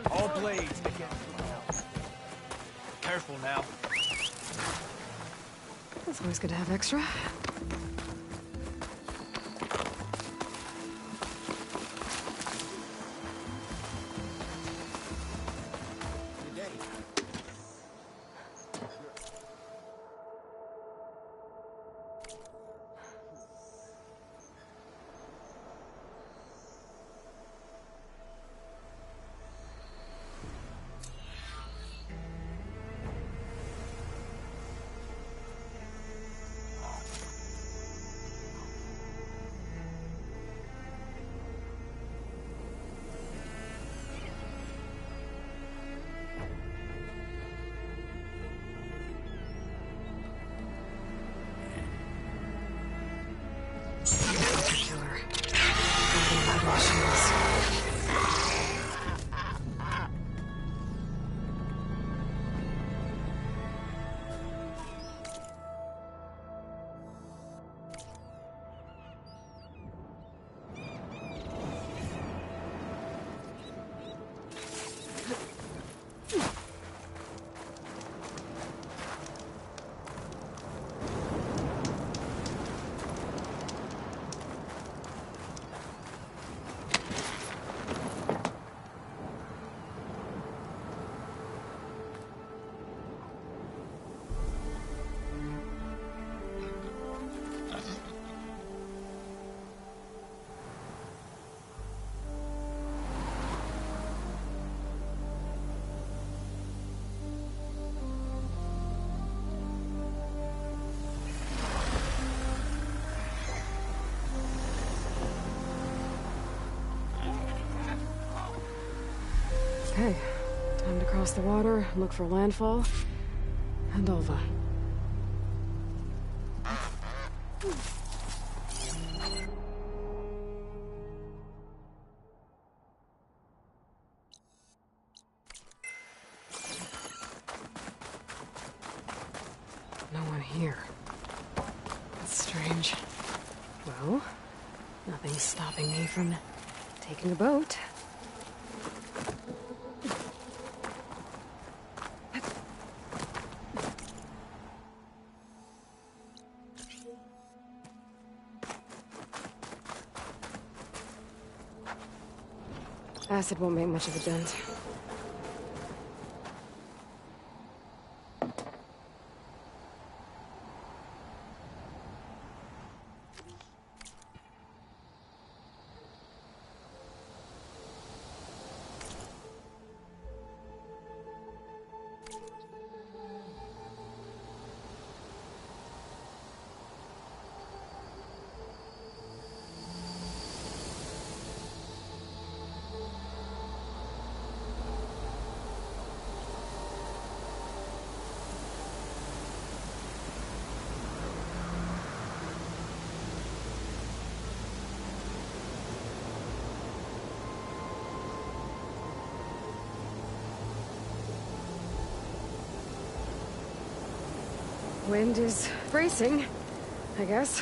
All blades against the wall. Careful now. It's always good to have extra. Okay, time to cross the water, look for landfall, and Ulva. No one here. That's strange. Well, nothing's stopping me from taking a boat. Acid won't make much of a dent. Wind is bracing, I guess.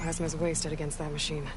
Plasma's wasted against that machine.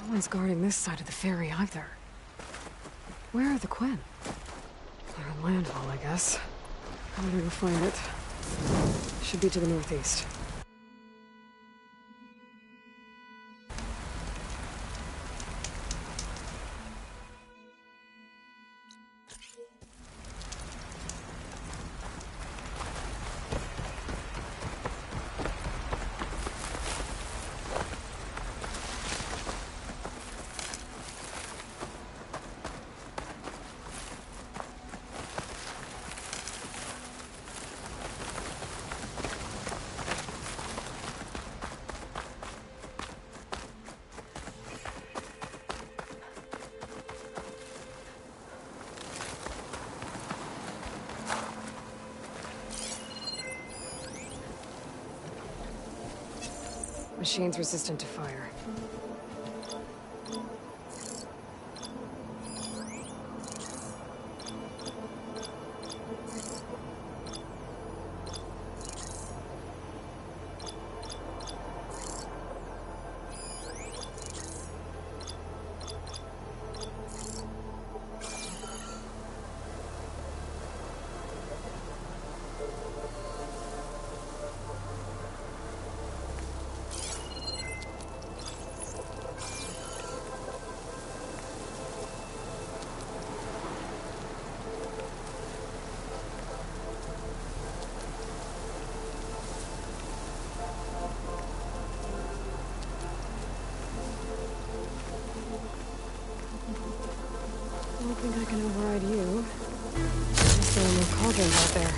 No one's guarding this side of the ferry either. Where are the Quen? They're on landfall, I guess. I better go find it. Should be to the northeast. Machine's resistant to fire. I don't think I can override you. Unless there are more cauldrons out there.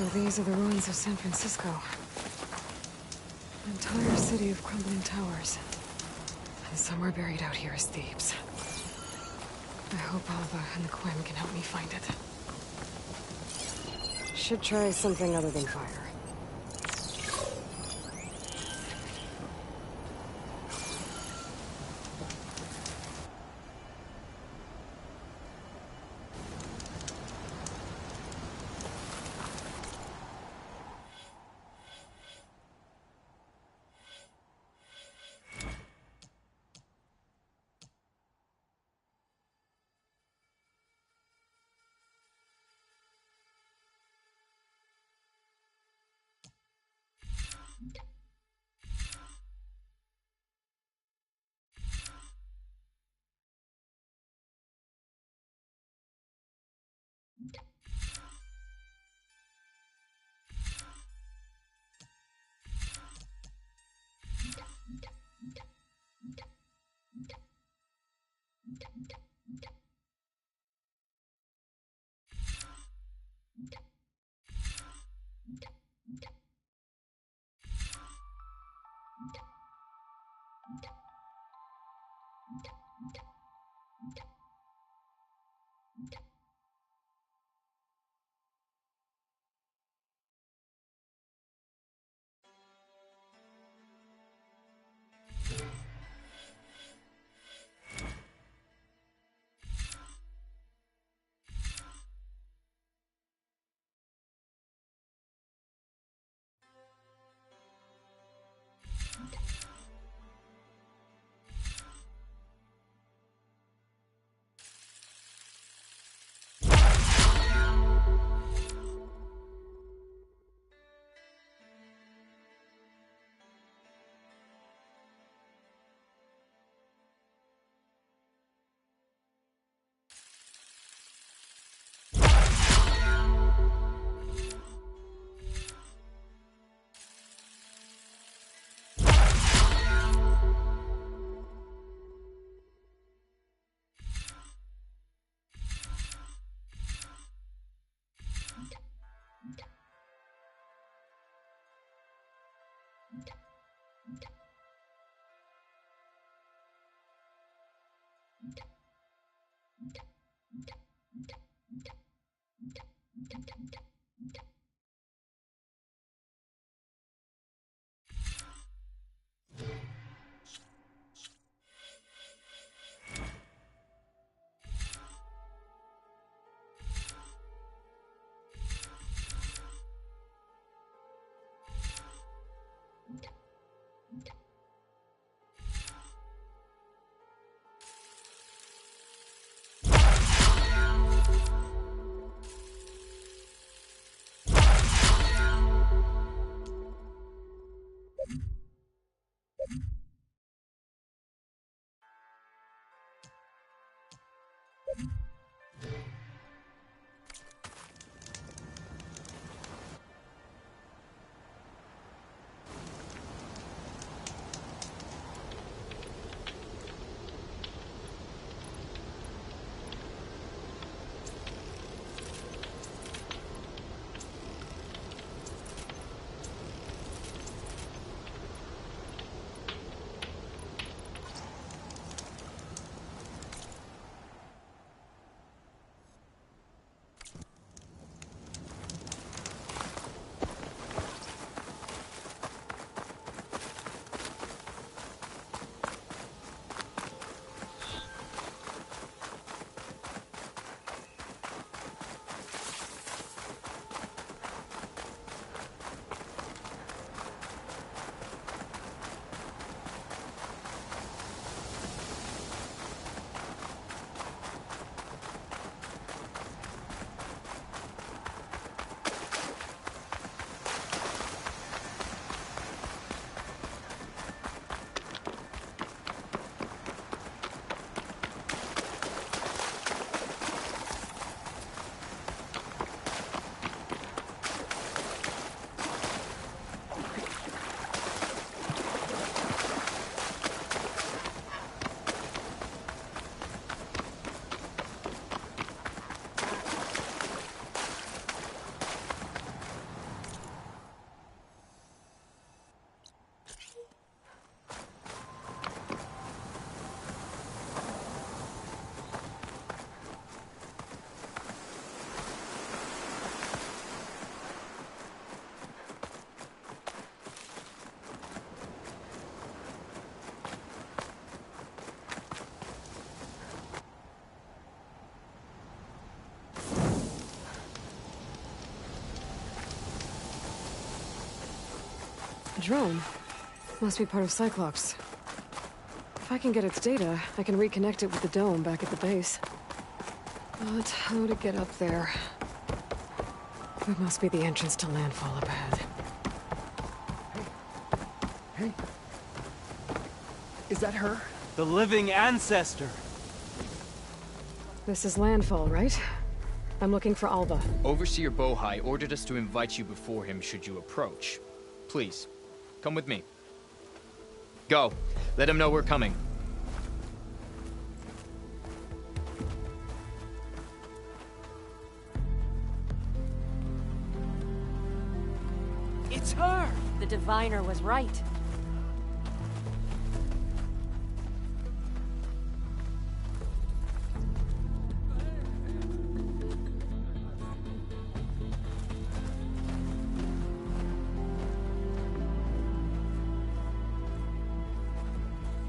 So these are the ruins of San Francisco. An entire city of crumbling towers. And somewhere buried out here is Thebes. I hope Alva and the Quen can help me find it. Should try something other than fire. A drone. Must be part of Cyclops. If I can get its data, I can reconnect it with the dome back at the base. But how to get up there? It must be the entrance to landfall up ahead. Hey. Is that her? The living ancestor. This is landfall, right? I'm looking for Alva. Overseer Bohai ordered us to invite you before him should you approach. Please, come with me. Go. Let him know we're coming. It's her! The diviner was right.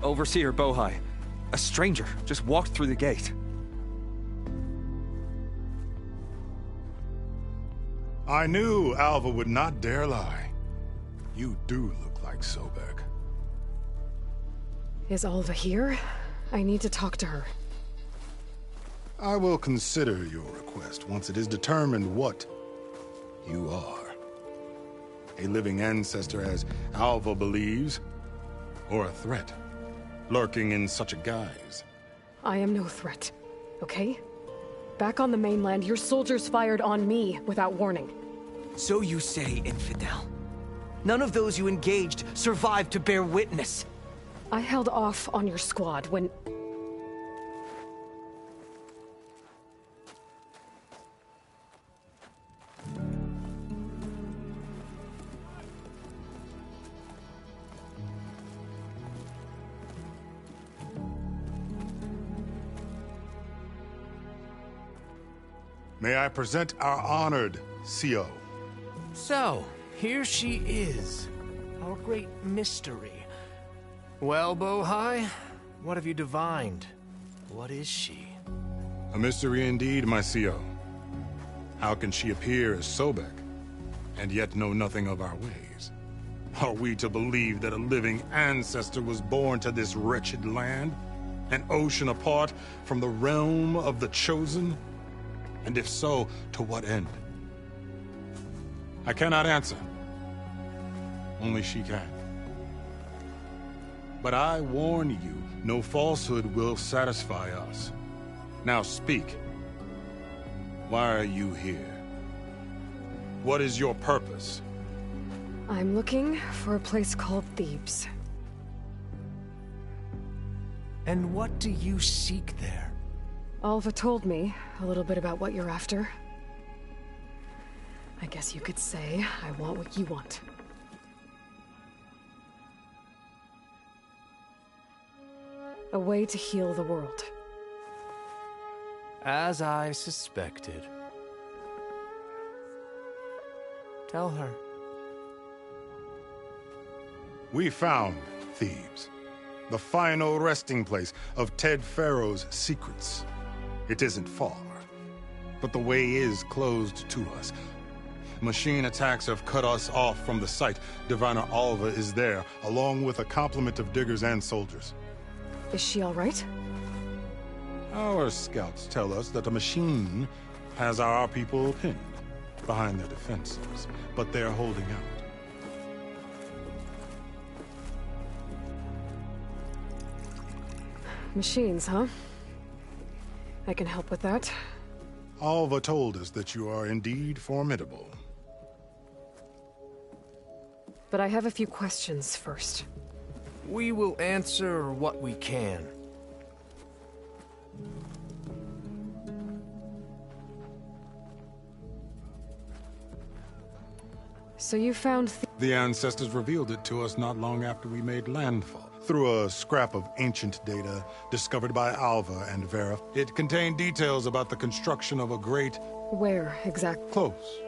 Overseer Bohai. A stranger just walked through the gate. I knew Alva would not dare lie. You do look like Sobek. Is Alva here? I need to talk to her. I will consider your request once it is determined what you are. A living ancestor, as Alva believes, or a threat, lurking in such a guise. I am no threat, okay? Back on the mainland, your soldiers fired on me without warning. So you say, infidel. None of those you engaged survived to bear witness. I held off on your squad when... May I present our honored CO. So, here she is. Our great mystery. Well, Bohai, what have you divined? What is she? A mystery indeed, my CO. How can she appear as Sobek, and yet know nothing of our ways? Are we to believe that a living ancestor was born to this wretched land? An ocean apart from the realm of the Chosen? And if so, to what end? I cannot answer. Only she can. But I warn you, no falsehood will satisfy us. Now speak. Why are you here? What is your purpose? I'm looking for a place called Thebes. And what do you seek there? Alva told me a little bit about what you're after. I guess you could say I want what you want. A way to heal the world. As I suspected. Tell her. We found Thebes, the final resting place of Ted Pharaoh's secrets. It isn't far, but the way is closed to us. Machine attacks have cut us off from the site. Diviner Alva is there, along with a complement of diggers and soldiers. Is she all right? Our scouts tell us that a machine has our people pinned behind their defenses, but they're holding out. Machines, huh? I can help with that. Alva told us that you are indeed formidable. But I have a few questions first. We will answer what we can. So you found the ancestors revealed it to us not long after we made landfall. Through a scrap of ancient data discovered by Alva and Vera. It contained details about the construction of a great... Where, exactly? Close.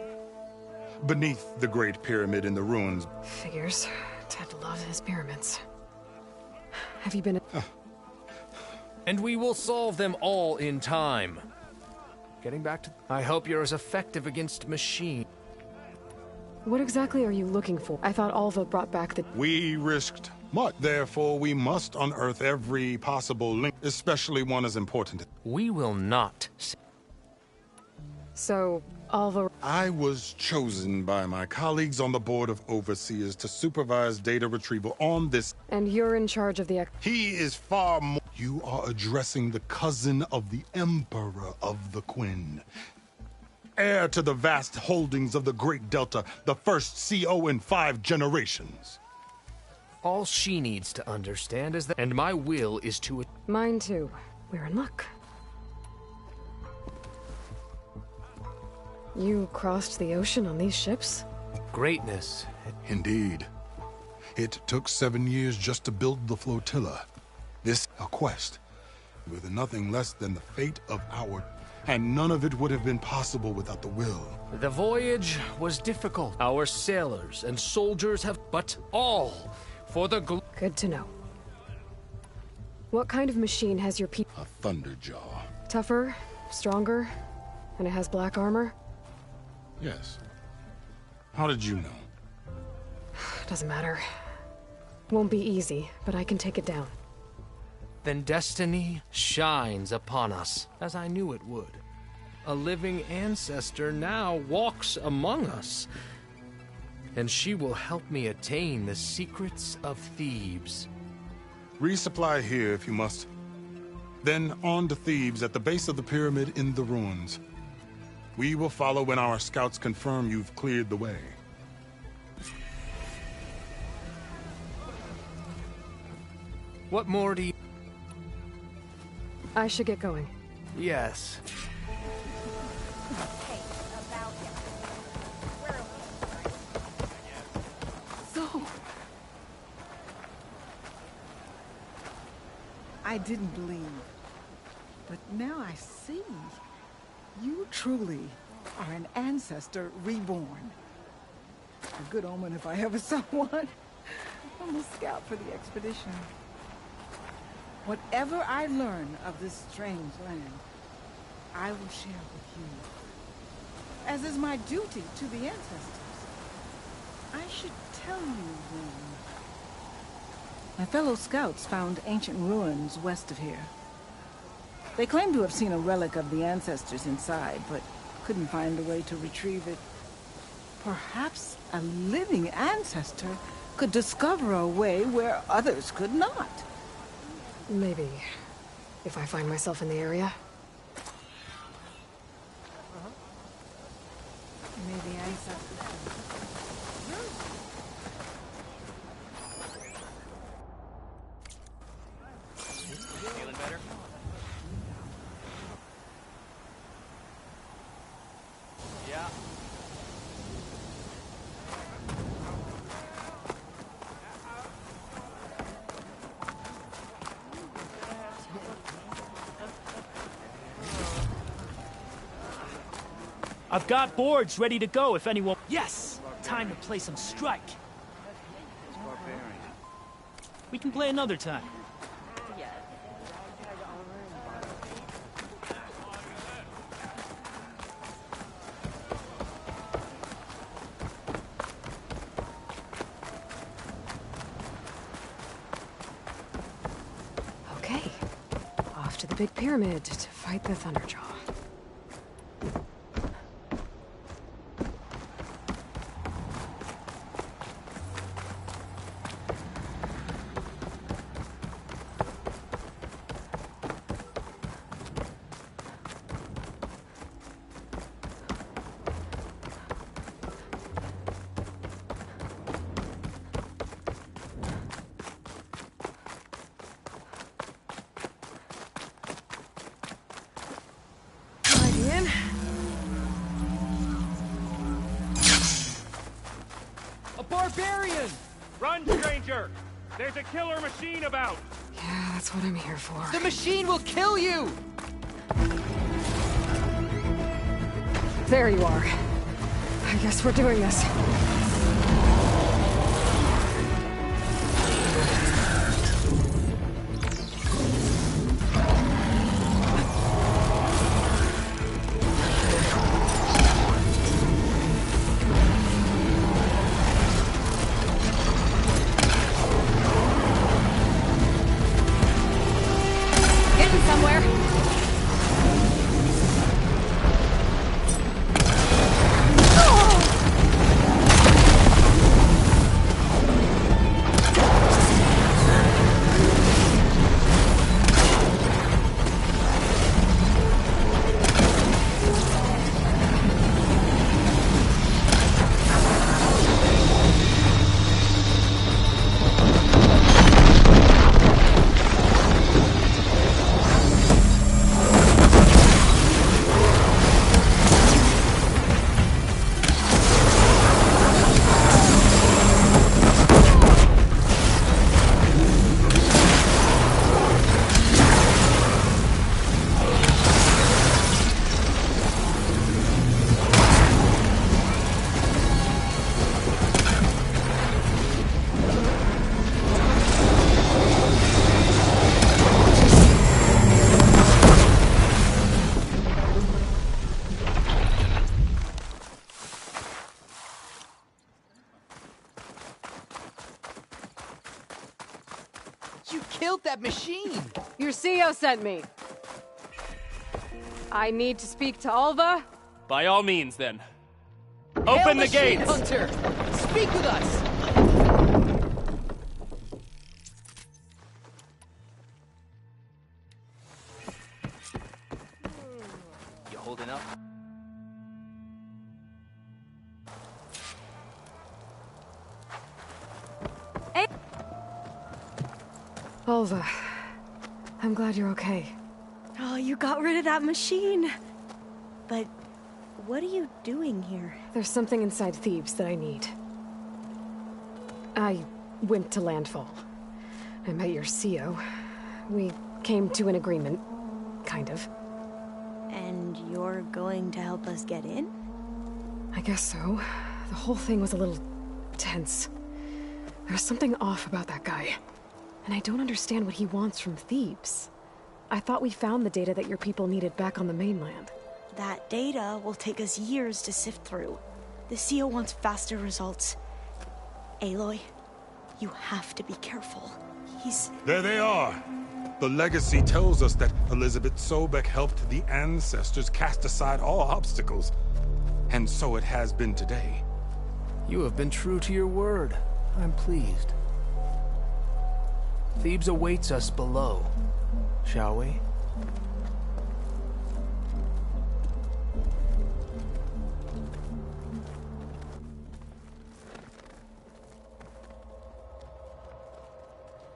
Beneath the Great Pyramid in the ruins. Figures. Ted loves his pyramids. Have you been... And we will solve them all in time. Getting back to... I hope you're as effective against machine. What exactly are you looking for? I thought Alva brought back the... We risked much. Therefore, we must unearth every possible link, especially one as important. We will not. So, Alva... I was chosen by my colleagues on the Board of Overseers to supervise data retrieval on this... And you're in charge of the... He is far more... You are addressing the cousin of the Emperor of the Quen. heir to the vast holdings of the Great Delta, the first CO in 5 generations. All she needs to understand is that, and my will is to... Mine too. We're in luck. You crossed the ocean on these ships? Greatness. Indeed. It took 7 years just to build the flotilla. This a quest, with nothing less than the fate of our... And none of it would have been possible without the will. The voyage was difficult. Our sailors and soldiers have... But all for the... Good to know. What kind of machine has your people? A Thunderjaw. Tougher, stronger, and it has black armor? Yes. How did you know? Doesn't matter. Won't be easy, but I can take it down. Then destiny shines upon us, as I knew it would. A living ancestor now walks among us, and she will help me attain the secrets of Thebes. Resupply here if you must. Then on to Thebes at the base of the pyramid in the ruins. We will follow when our scouts confirm you've cleared the way. What more do you... I should get going. Yes. So... I didn't believe. But now I see. You truly are an ancestor reborn. A good omen if I ever saw one. I'm a scout for the expedition. Whatever I learn of this strange land, I will share with you. As is my duty to the ancestors. I should tell you then. My fellow scouts found ancient ruins west of here. They claim to have seen a relic of the ancestors inside, but couldn't find a way to retrieve it. Perhaps a living ancestor could discover a way where others could not. Maybe. If I find myself in the area. Maybe I saw... Feeling better? Yeah. I've got boards ready to go if anyone... Yes! Time to play some Strike. We can play another time. Okay. Off to the big pyramid to fight the Thunderjaw. Barbarian! Run, stranger! There's a killer machine about! Yeah, that's what I'm here for. The machine will kill you! There you are. I guess we're doing this. You killed that machine! Your CEO sent me. I need to speak to Alva. By all means, then. Hail Open the Machine gates! Hunter! Speak with us! You holding up? Alva, I'm glad you're okay. Oh, you got rid of that machine. But what are you doing here? There's something inside Thebes that I need. I went to Landfall. I met your CEO. We came to an agreement, kind of. And you're going to help us get in? I guess so. The whole thing was a little tense. There's something off about that guy. And I don't understand what he wants from Thebes. I thought we found the data that your people needed back on the mainland. That data will take us years to sift through. The CEO wants faster results. Aloy, you have to be careful. There they are! The legacy tells us that Elizabeth Sobek helped the ancestors cast aside all obstacles. And so it has been today. You have been true to your word. I'm pleased. Thebes awaits us below, shall we?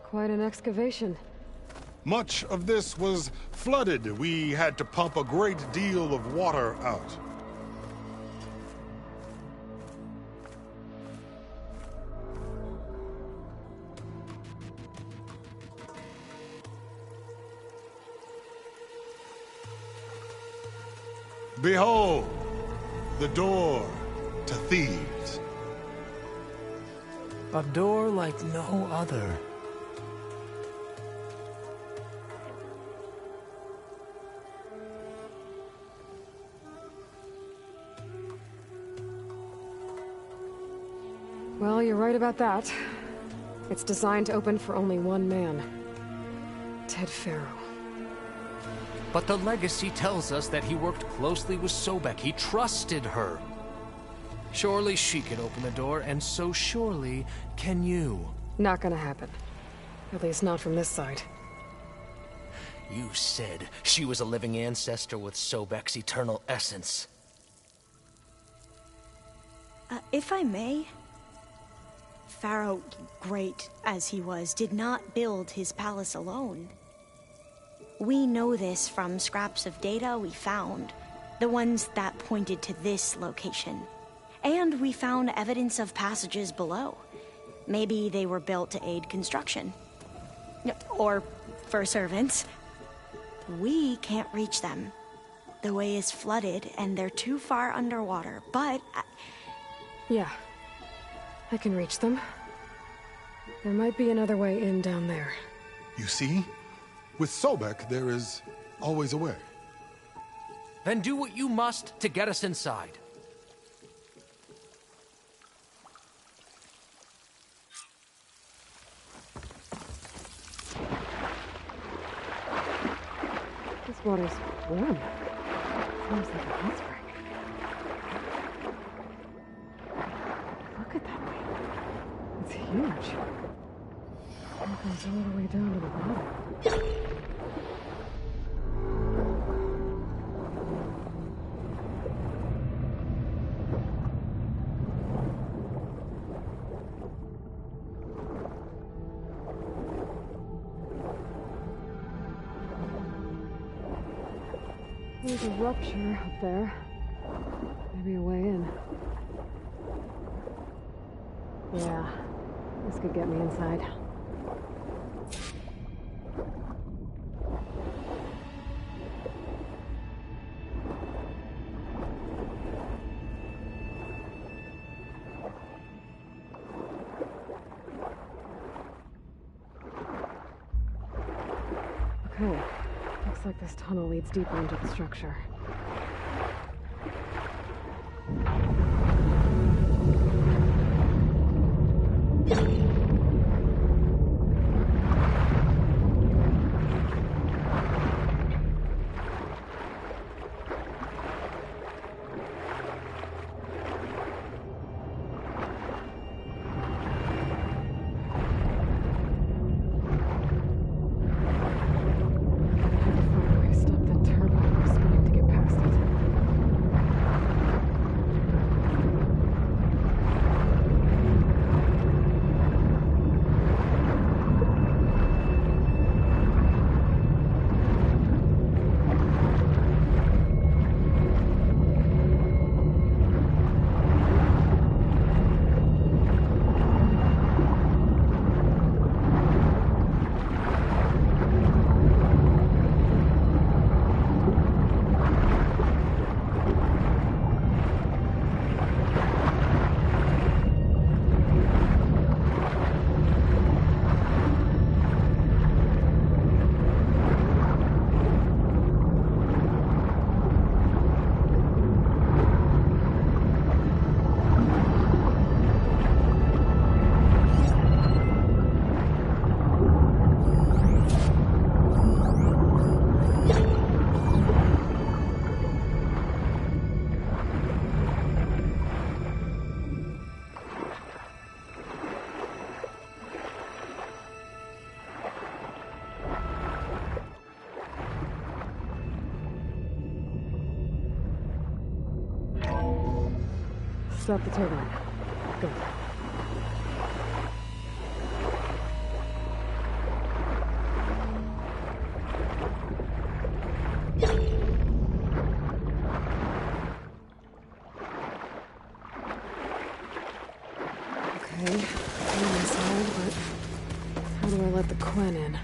Quite an excavation. Much of this was flooded. We had to pump a great deal of water out. Behold, the door to Thebes. A door like no other. Well, you're right about that. It's designed to open for only one man. Ted Faro. But the legacy tells us that he worked closely with Sobek. He trusted her. Surely she can open the door, and so surely can you. Not gonna happen. At least not from this side. You said she was a living ancestor with Sobek's eternal essence. If I may, Pharaoh, great as he was, did not build his palace alone. We know this from scraps of data we found, the ones that pointed to this location. And we found evidence of passages below. Maybe they were built to aid construction. Or for servants. We can't reach them. The way is flooded and they're too far underwater, but... Yeah. I can reach them. There might be another way in down there. You see? With Sobek, there is always a way. Then do what you must to get us inside. This water's warm. Seems like a hot spring. Look at that thing. It's huge. It goes all the way down to the bottom. There's a rupture up there. Maybe a way in. Yeah, this could get me inside. Okay, looks like this tunnel leads deeper into the structure. Stop the turbine. Go. Okay, I'm inside, but how do I let the Quen in?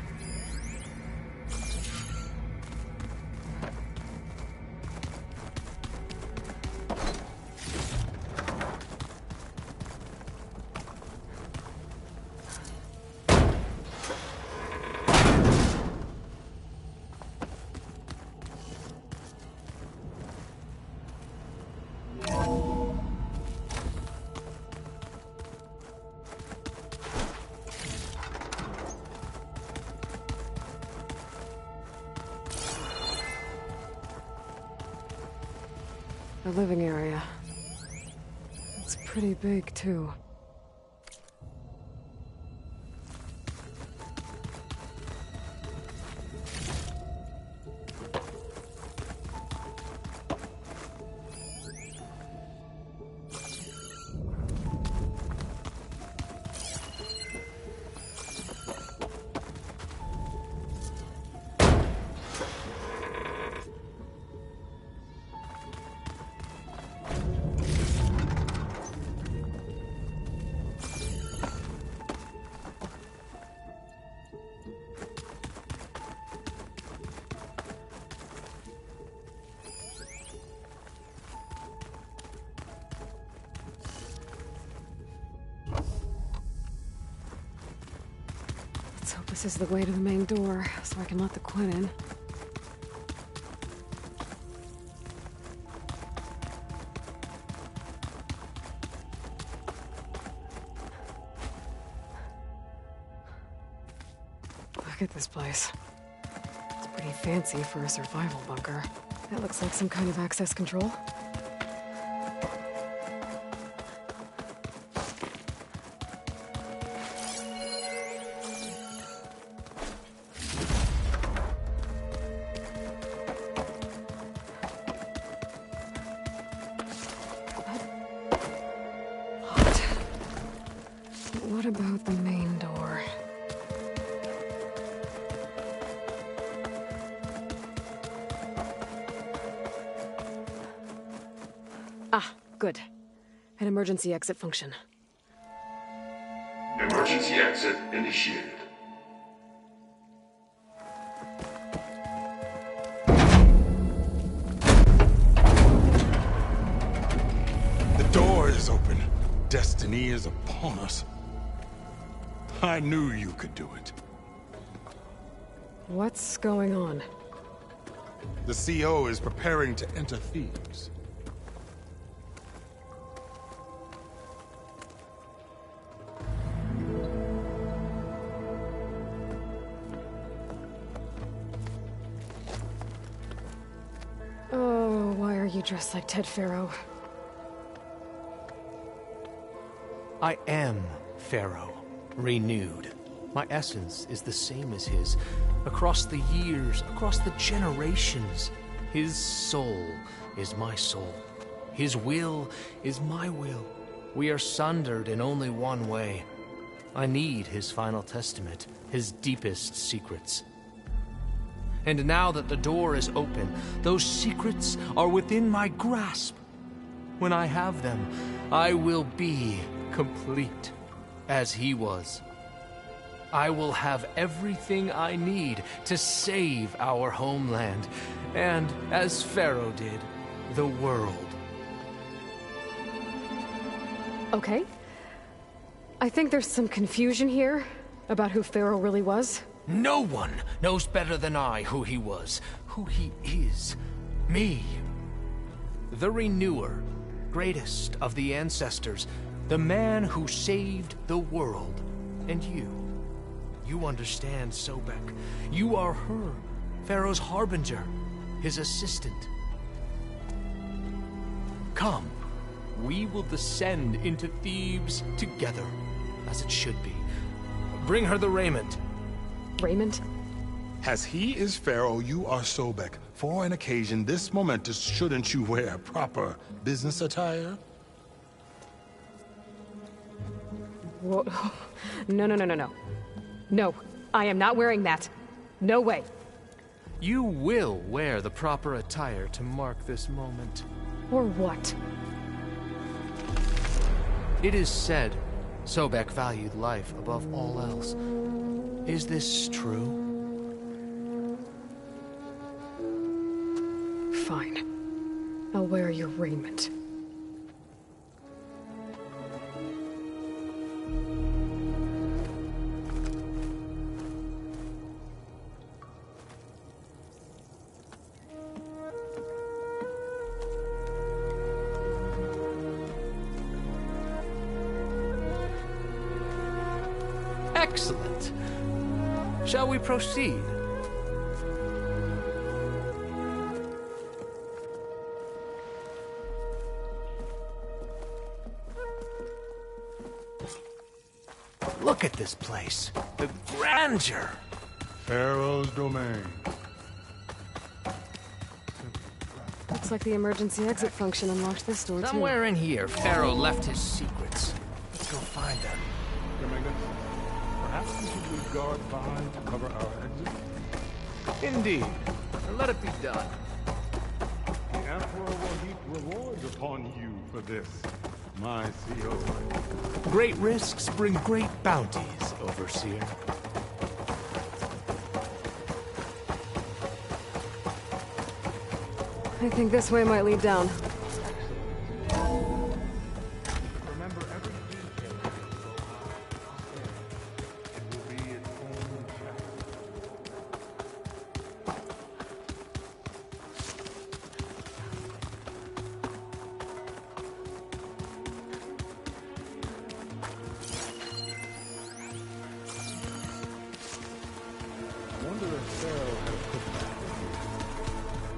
The living area. It's pretty big, too. Let's hope this is the way to the main door, so I can let the Quen in. Look at this place. It's pretty fancy for a survival bunker. That looks like some kind of access control. What about the main door? Ah, good. An emergency exit function. Emergency exit initiated. The door is open. Destiny is upon us. I knew you could do it. What's going on? The CO is preparing to enter Thebes. Oh, why are you dressed like Ted Faro? I am Pharaoh, renewed. My essence is the same as his. Across the years, across the generations, his soul is my soul. His will is my will. We are sundered in only one way. I need his final testament, his deepest secrets. And now that the door is open, those secrets are within my grasp. When I have them, I will be complete, as he was. I will have everything I need to save our homeland, and, as Pharaoh did, the world. Okay. I think there's some confusion here about who Pharaoh really was. No one knows better than I who he was, who he is. Me. The Renewer, greatest of the ancestors, the man who saved the world. And you. You understand, Sobek. You are her, Pharaoh's harbinger, his assistant. Come, we will descend into Thebes together, as it should be. Bring her the raiment. Raiment? As he is Pharaoh, you are Sobek. For an occasion this momentous, shouldn't you wear proper business attire? Whoa. No, no, no, no, no. No, I am not wearing that. No way. You will wear the proper attire to mark this moment. Or what? It is said Sobek valued life above all else. Is this true? Fine. I'll wear your raiment. Excellent. Shall we proceed? Look at this place. The grandeur. Pharaoh's domain. Looks like the emergency exit function unlocked this door, too. Somewhere in here, Pharaoh left his secrets. Let's go find them. Domingus, perhaps we should leave guard behind to cover our exit? Indeed. Let it be done. The Emperor will heap rewards upon you for this, my CO. Great risks bring great bounties, Overseer. I think this way might lead down. Remember every detail. It will be its own chapter. I wonder if Pharaoh had put that in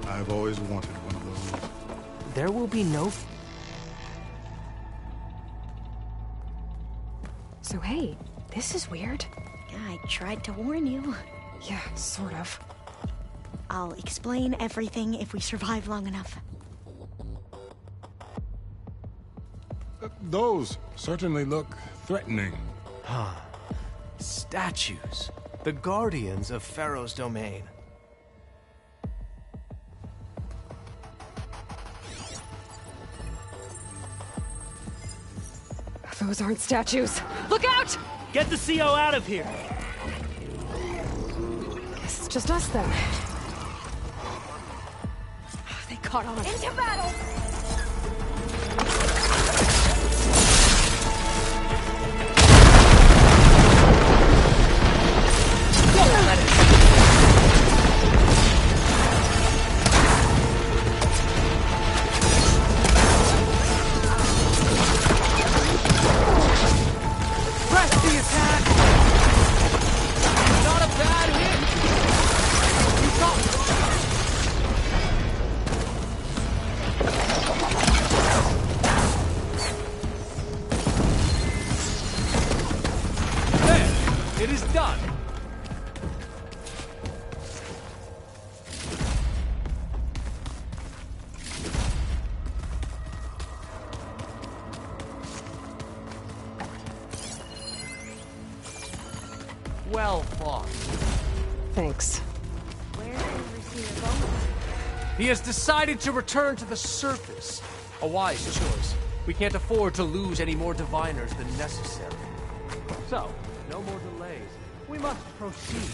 here. I've always wanted one of those. There will be no... So hey, this is weird. I tried to warn you. Yeah, sort of. I'll explain everything if we survive long enough. Those certainly look threatening. Huh. Statues. The guardians of Pharaoh's domain. Those aren't statues. Look out! Get the CO out of here! Guess it's just us then. They caught on. Into battle! It is done! Well fought. Thanks. Where's Overseer going? He has decided to return to the surface. A wise choice. We can't afford to lose any more diviners than necessary. So, no more delays. We must proceed.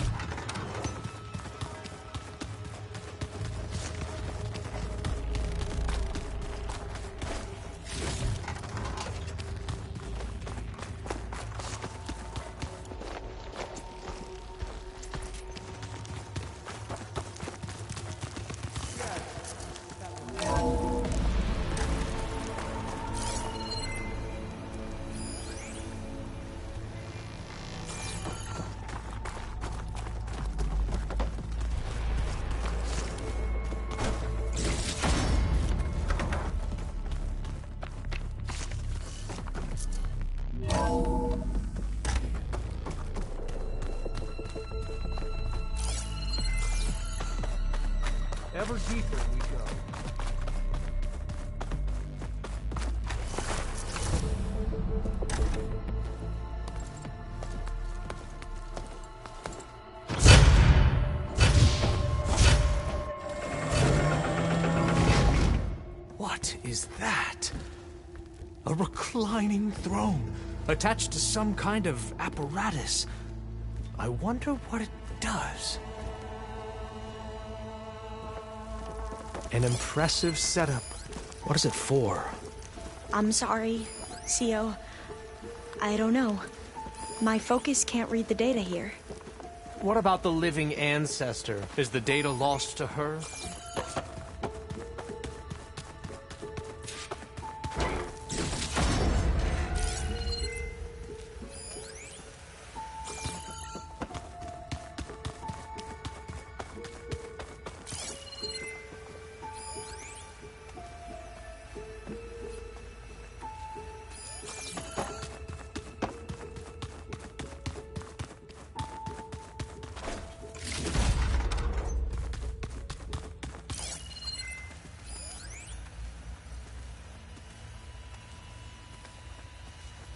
Ever deeper we go. is that? A reclining throne, attached to some kind of apparatus. I wonder what it does. An impressive setup. What is it for? I'm sorry, CO. I don't know. My focus can't read the data here. What about the living ancestor? Is the data lost to her?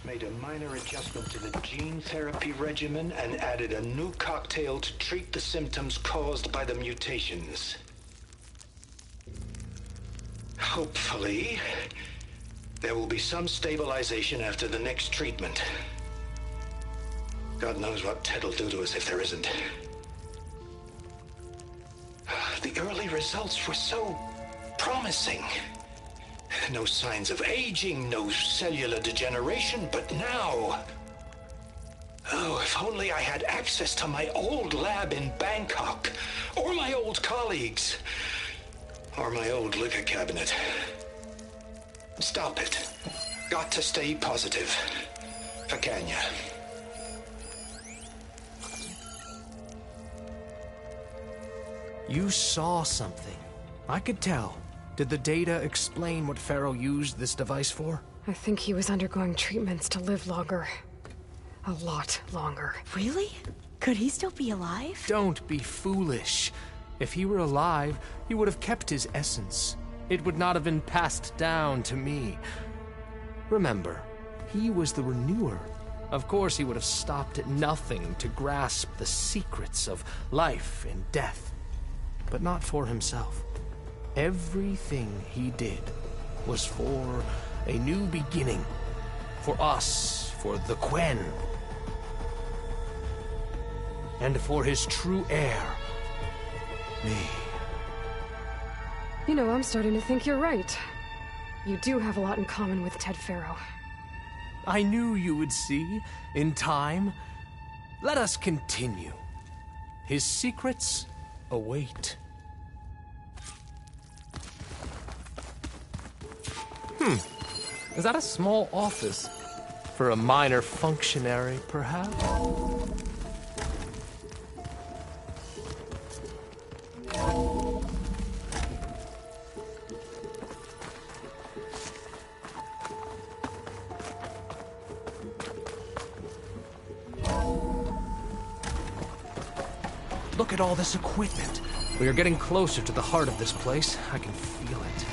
Made a minor adjustment to the gene therapy regimen and added a new cocktail to treat the symptoms caused by the mutations. Hopefully, there will be some stabilization after the next treatment. God knows what Ted will do to us if there isn't. The early results were so promising. No signs of aging, no cellular degeneration, but now... Oh, if only I had access to my old lab in Bangkok, or my old colleagues, or my old liquor cabinet. Stop it. Got to stay positive. For Kenya. You saw something. I could tell. Did the data explain what Pharaoh used this device for? I think he was undergoing treatments to live longer. A lot longer. Really? Could he still be alive? Don't be foolish. If he were alive, he would have kept his essence. It would not have been passed down to me. Remember, he was the renewer. Of course, he would have stopped at nothing to grasp the secrets of life and death. But not for himself. Everything he did was for a new beginning. For us, for the Quen. And for his true heir, me. You know, I'm starting to think you're right. You do have a lot in common with Ted Pharaoh. I knew you would see, in time. Let us continue. His secrets await. Is that a small office? For a minor functionary, perhaps? Look at all this equipment. We are getting closer to the heart of this place. I can feel it.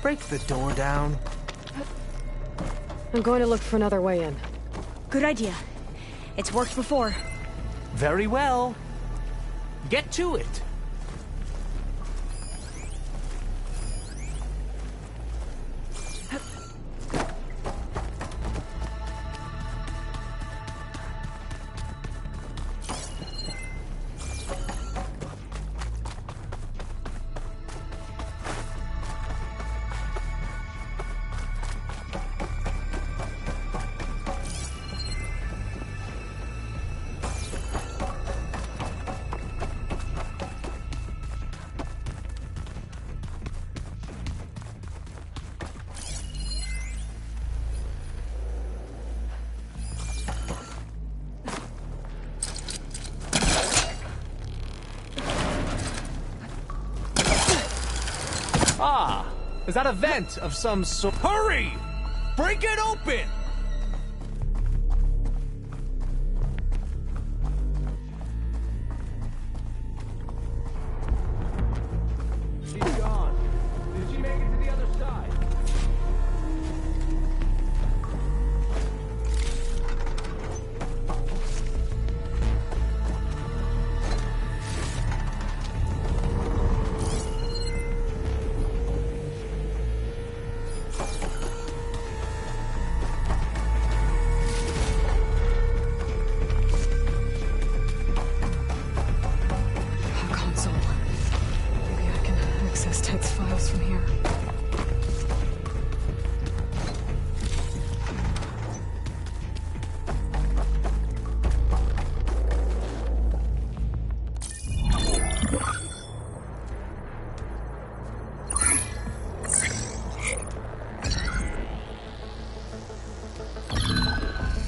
Break the door down. I'm going to look for another way in. Good idea. It's worked before. Very well. Get to it. Ah, is that a vent of some sort? Hurry! Break it open!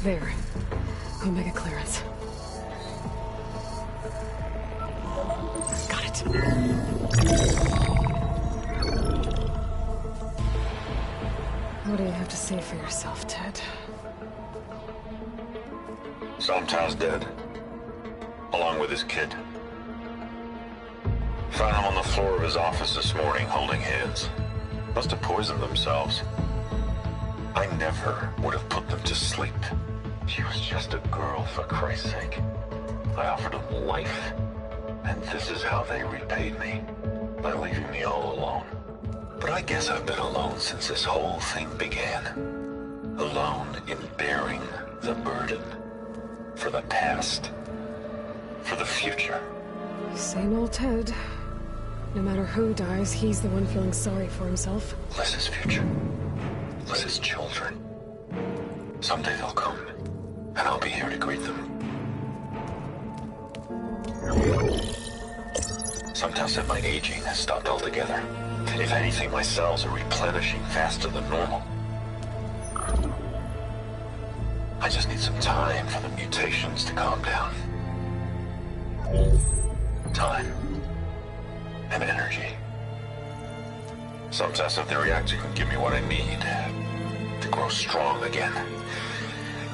There. Omega clearance. Got it. What do you have to say for yourself, Ted? Sometimes dead. Along with his kid. Found him on the floor of his office this morning, holding hands. Must have poisoned themselves. I never would have put them to sleep. She was just a girl, for Christ's sake. I offered them life, and this is how they repaid me. By leaving me all alone. But I guess I've been alone since this whole thing began. Alone in bearing the burden. For the past. For the future. Same old Ted. No matter who dies, he's the one feeling sorry for himself. Liz's future. Liz's children. Someday they'll come, and I'll be here to greet them. Sometimes that my aging has stopped altogether. If anything, my cells are replenishing faster than normal. I just need some time for the mutations to calm down. Time. And energy. Some test of the reactor can give me what I need to grow strong again.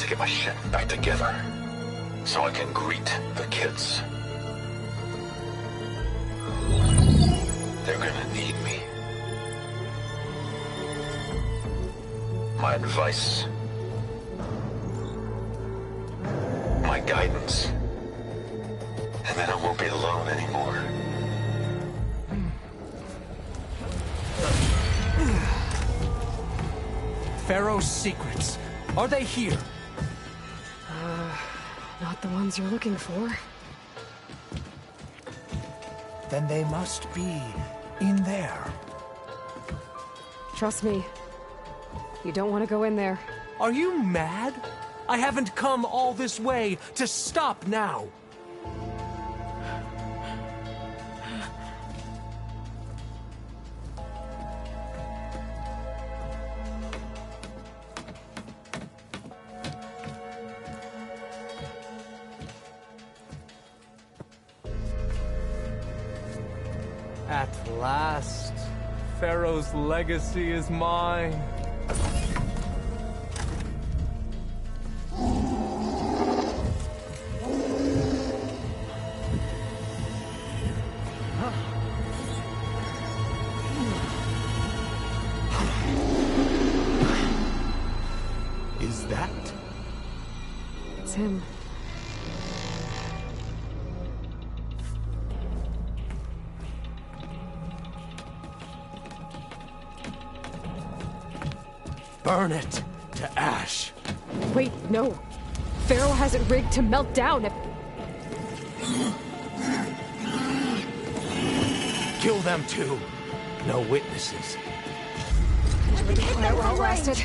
To get my shit back together. So I can greet the kids. They're gonna need me. My advice. My guidance. And then I won't be alone anymore. Pharaoh's secrets. Are they here? Not the ones you're looking for. Then they must be in there. Trust me. You don't want to go in there. Are you mad? I haven't come all this way to stop now. At last, Pharaoh's legacy is mine. Is that? It's him. Burn it to ash. Wait, no. Pharaoh has it rigged to melt down if... Kill them too. No witnesses. Fire well lasted.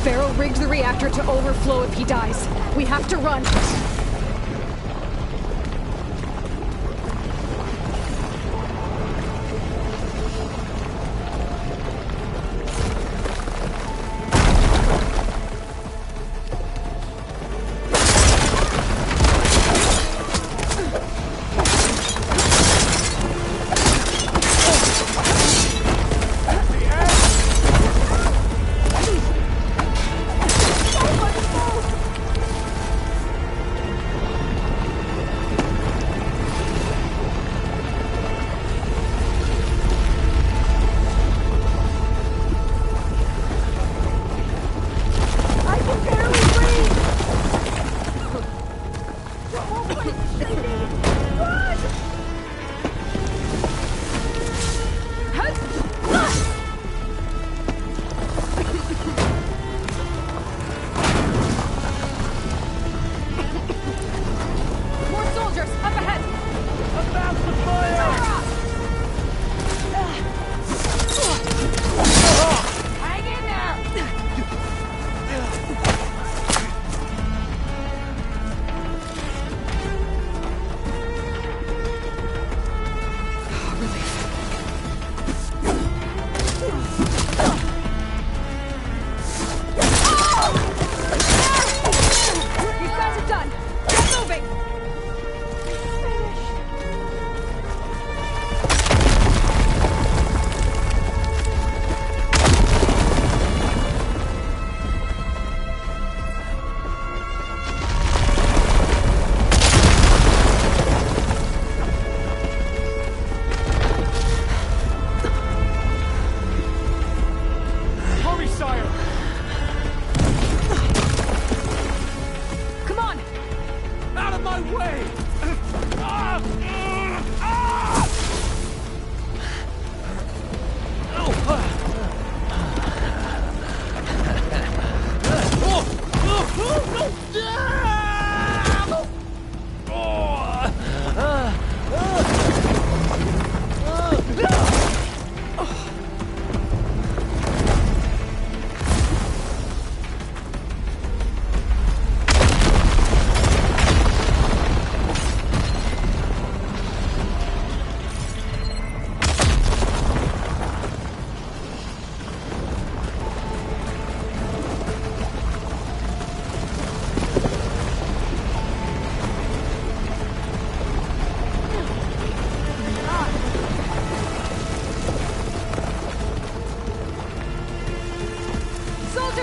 Pharaoh rigged the reactor to overflow if he dies. We have to run.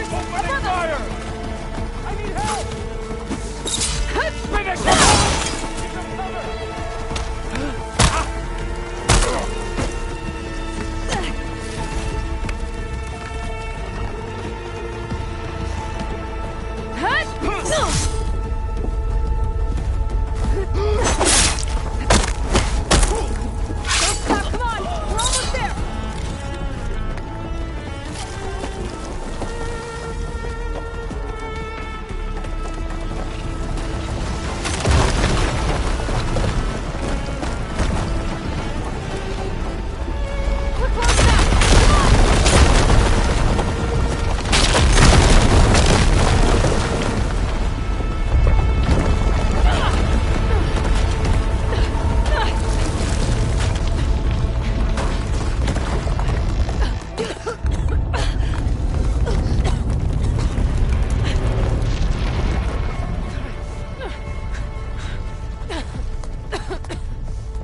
Soldiers! Above us! I need help! Finish Come on! We're almost there!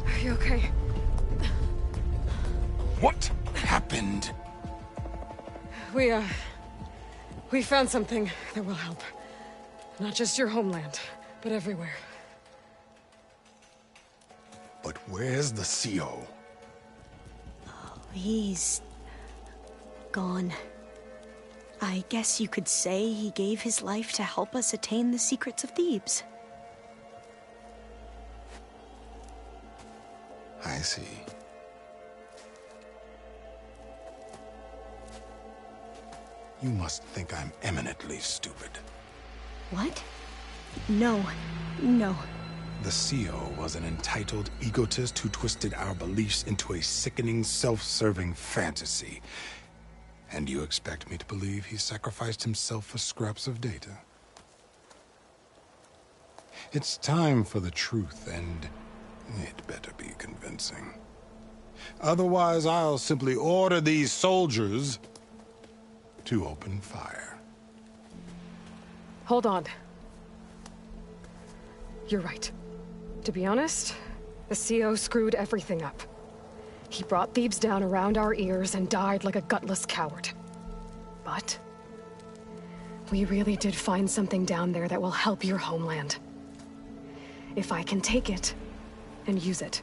Are you okay? What happened? We found something that will help. Not just your homeland, but everywhere. But where's the CO? He's gone. I guess you could say he gave his life to help us attain the secrets of Thebes. I see. You must think I'm eminently stupid. What? No. The CO was an entitled egotist who twisted our beliefs into a sickening, self-serving fantasy. And you expect me to believe he sacrificed himself for scraps of data? It's time for the truth, and it better be convincing. Otherwise, I'll simply order these soldiers to open fire. Hold on. You're right. To be honest, the CO screwed everything up. He brought Thebes down around our ears and died like a gutless coward. But we really did find something down there that will help your homeland. If I can take it and use it.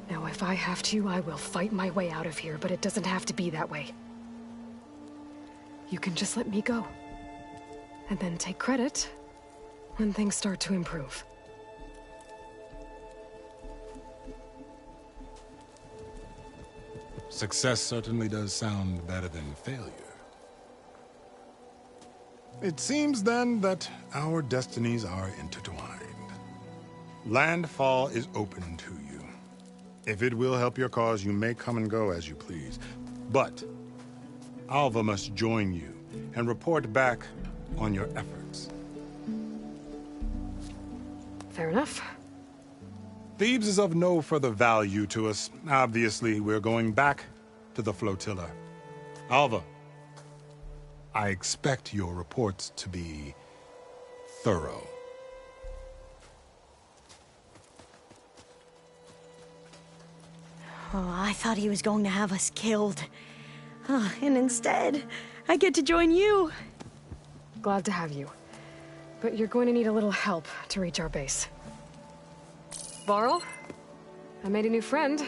Now, if I have to, I will fight my way out of here, but it doesn't have to be that way. You can just let me go. And then take credit when things start to improve. Success certainly does sound better than failure. It seems then that our destinies are intertwined. Landfall is open to you. If it will help your cause, you may come and go as you please. But Alva must join you and report back on your efforts. Fair enough. Thebes is of no further value to us. Obviously, we're going back to the flotilla. Alva, I expect your reports to be thorough. Oh, I thought he was going to have us killed. And instead, I get to join you. Glad to have you. But you're going to need a little help to reach our base. Varl, I made a new friend.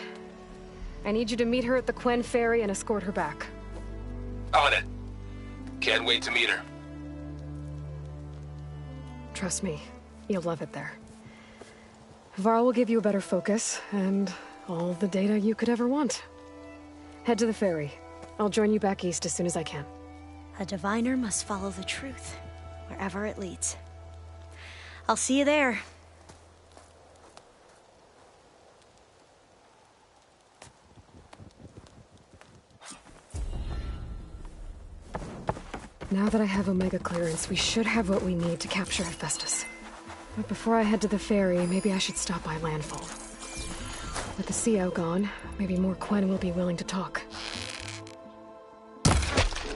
I need you to meet her at the Quen Ferry and escort her back. On it. Can't wait to meet her. Trust me, you'll love it there. Varl will give you a better focus, and all the data you could ever want. Head to the ferry. I'll join you back east as soon as I can. A diviner must follow the truth, wherever it leads. I'll see you there. Now that I have Omega clearance, we should have what we need to capture Hephaestus. But before I head to the ferry, maybe I should stop by Landfall. With the CO gone, maybe more Quen will be willing to talk.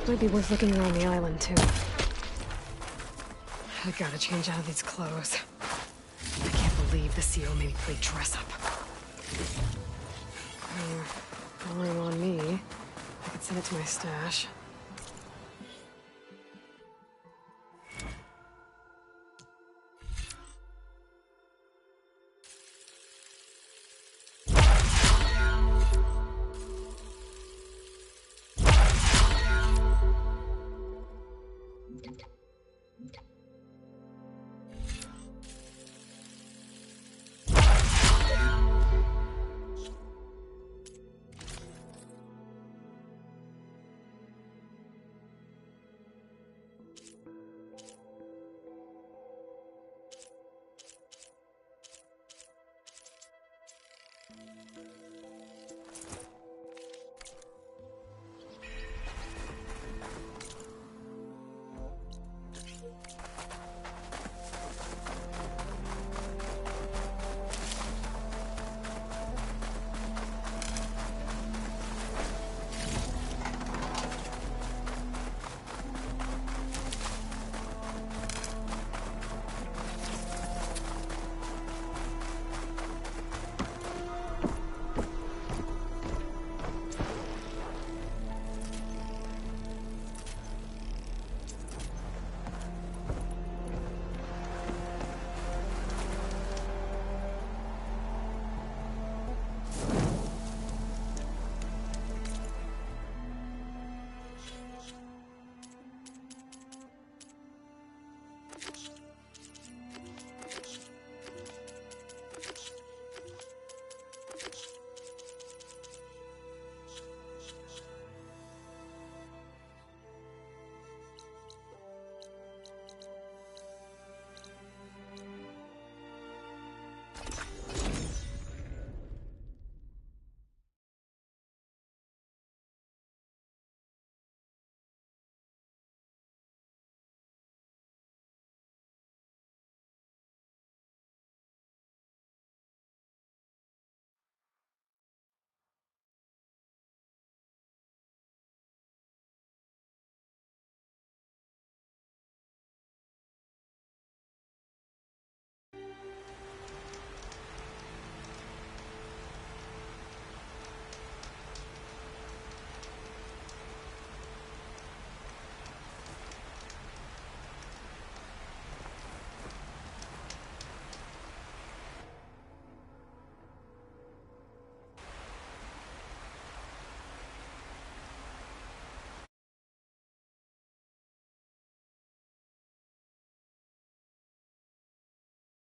Might be worth looking around the island, too. I gotta change out of these clothes. I can't believe the CO made me play dress up. Falling on me. I could send it to my stash.